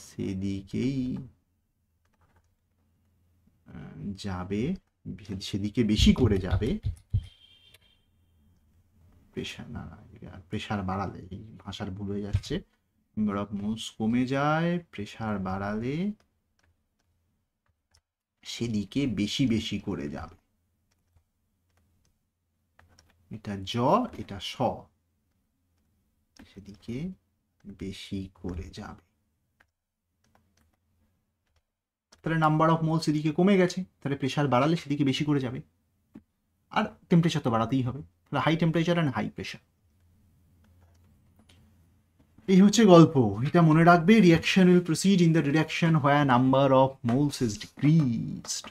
সেদিকেই যাবে, সেদিকে বেশি করে যাবে প্রেশার, না প্রেশার বাড়ালে, এই ভাষার ভুল হয়ে যাচ্ছে, নাম্বার অফ মোলস কমে যায়, প্রেশার বাড়ালে সেদিকে বেশি বেশি করে যাবে, এটা জ এটা স, সেদিকে বেশি করে যাবে। তাহলে নাম্বার অফ মোলস এদিকে কমে গেছে, তাহলে প্রেশার বাড়ালে সেদিকে বেশি করে যাবে, আর টেম্পারেচার তো বাড়াতেই হবে, তাহলে high temperature and high pressure. এই হচ্ছে গল্প, এটা মনে রাখবে, reaction will proceed in the direction where number of moles is decreased.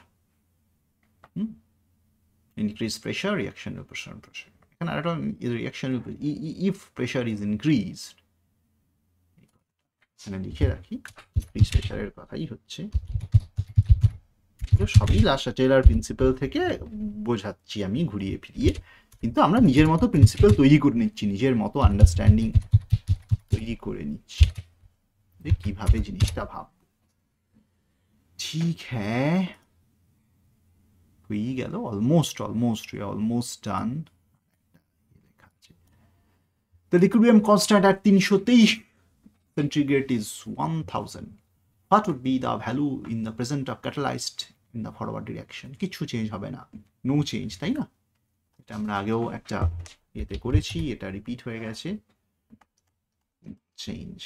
Increase pressure, reaction will pressure, এখানে আরেকটা reaction if pressure is increased, এখানে লিখে রাখি, ইনক্রিজ প্রেশারের কথাই হচ্ছে, সবই লাসা টেইলর প্রিন্সিপাল থেকে বোঝাচ্ছি আমি ঘুরিয়ে ফিরিয়ে, কিন্তু আমরা নিজের মতো প্রিন্সিপাল তৈরি করে নিচ্ছি, নিজের মতো আন্ডারস্ট্যান্ডিং তৈরি করে নিচ্ছি যে কিভাবে জিনিসটা ভাব। ठीक है, হয়ে গেল almost done. The equilibrium constant at 323 centigrade is 1000. What would be the value in the present of catalyzed in the forward direction? কিছু চেঞ্জ হবে না, নো চেঞ্জ, তাই না? এটা আমরা আগেও একটা ইয়েতে করেছি, এটা রিপিট হয়ে গেছে। চেঞ্জ।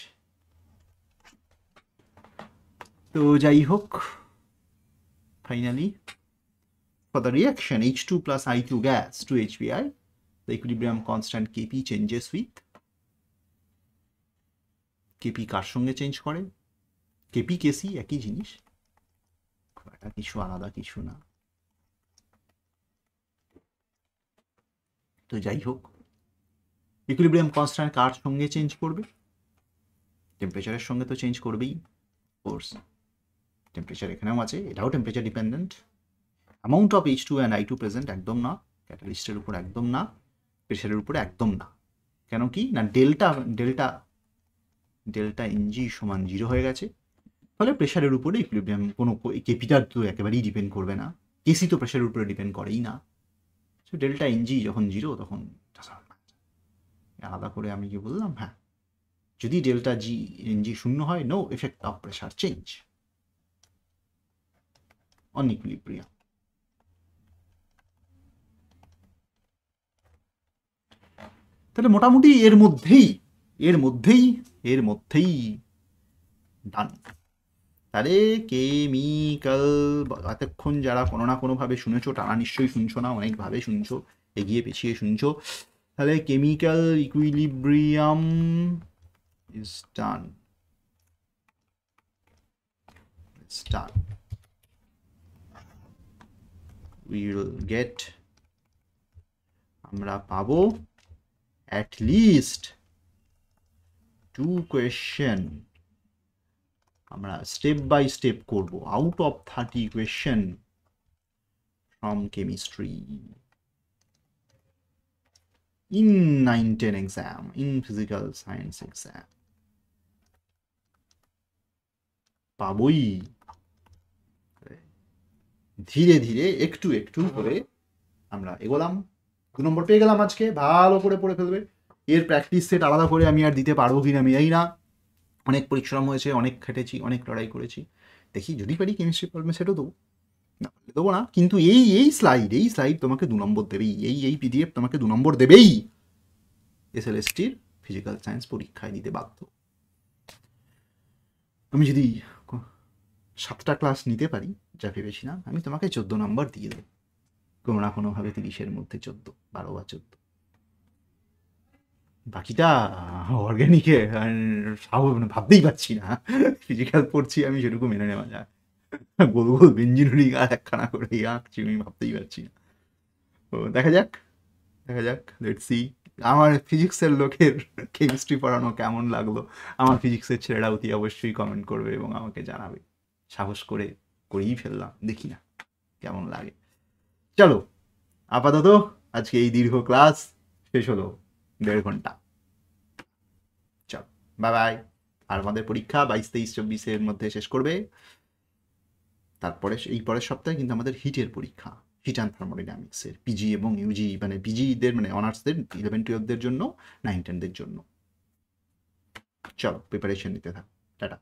তো যাই হোক, finally for the reaction H2 plus I2 gas to HBI, the equilibrium constant Kp changes with Kp কার সঙ্গে চেঞ্জ করে? Kp Kc একই জিনিস, এটা কিছু আলাদা কিছু না। তো যাই হোক, ইকুইলিব্রিয়াম কনস্ট্যান্ট কার সঙ্গে চেঞ্জ করবে? টেম্পারেচারের সঙ্গে তো চেঞ্জ করবেই, কোর্স। টেম্পারেচার এখানেও আছে, এটাও temperature dependent. Amount of H2 and I2 present একদম না, ক্যাটালিস্টের উপর একদম না, প্রেশারের উপরে একদম না। কেন কি না, ডেল্টা এনজি সমান 0 হয়ে গেছে, ফলে প্রেশারের উপরে ইকুইলিব্রিয়াম কোনো কেপিটার তো একেবারেই ডিপেন্ড করবে না, কেসি তো প্রেশারের উপরে ডিপেন্ড করেই না। সো ডেল্টা এনজি যখন 0 তখন আলাদা করে আমি কি বললাম, হ্যাঁ, যদি ডেল্টা জি এনজি 0 হয়, no effect of pressure change on equilibrium. তাহলে মোটামুটি এর মধ্যেই ডান। তাহলে কেমিক্যাল এতক্ষণ যারা কোনো না কোনোভাবে শুনেছো, টানা নিশ্চয়ই শুনছো না, অনেকভাবে শুনছো, এগিয়ে পেছিয়ে শুনছো। তাহলে chemical equilibrium is done. Will get, আমরা পাবো at least 2 question আমরা স্টেপ বাই স্টেপ করব out of 30 question from chemistry in 9-10 exam, in physical science exam পাবই। ধীরে ধীরে একটু একটু করে আমরা এগোলাম। 2 নম্বর পেয়ে গেলাম আজকে, ভালো করে পড়ে ফেলবে। এর প্র্যাকটিস সেট আলাদা করে আমি আর দিতে পারবো কিনা আমি জানি না, অনেক পরিশ্রম হয়েছে, অনেক খেটেছি, অনেক লড়াই করেছি। দেখি যদি পারি কেমিস্ট্রি প্রবলেম সেটও দেবো, না দেবো না, কিন্তু এই স্লাইড তোমাকে 2 নম্বর দেবেই, এই পিডিএফ তোমাকে 2 নম্বর দেবেই। এসএলএসটির ফিজিক্যাল সায়েন্স পরীক্ষায় দিতে বাধ্য। আমি যদি 7টা ক্লাস নিতে পারি, যা ভেবেছিলাম, আমি তোমাকে 14 নম্বর দিয়ে দেবো, কোনো না কোনোভাবে 30-এর মধ্যে 14, 12 বা 14। বাকিটা অর্গ্যানিকে ভাবতেই পারছি না, ফিজিক্যাল পড়ছি আমি, সেটুকু মেনে নেওয়া যায়। গোল গোল ইঞ্জিনিয়ারিং আর একখানা করে আঁকছি, আমি ভাবতেই পারছি না। তো দেখা যাক লেটস সি আমার ফিজিক্সের লোকের কেমিস্ট্রি পড়ানো কেমন লাগলো। আমার ফিজিক্সের ছেলেরা অতি অবশ্যই কমেন্ট করবে এবং আমাকে জানাবে। সাহস করে করেই ফেললাম, দেখি না কেমন লাগে। চলো আপাতত আজকে এই দীর্ঘ ক্লাস শেষ হলো, 1.5 ঘন্টা। চলো বাই বাই। আর আমাদের পরীক্ষা 22, 23, 24-এর মধ্যে শেষ করবে। তারপরে এই পরের সপ্তাহে কিন্তু আমাদের হিটের পরীক্ষা, হিট অ্যান্ড থার্মোডাইনামিক্সের, পিজি এবং ইউজি, মানে পিজিদের মানে অনার্সদের, 11-12দের জন্য, 9-10দের জন্য। চলো প্রিপারেশন নিতে থাক, টাটা।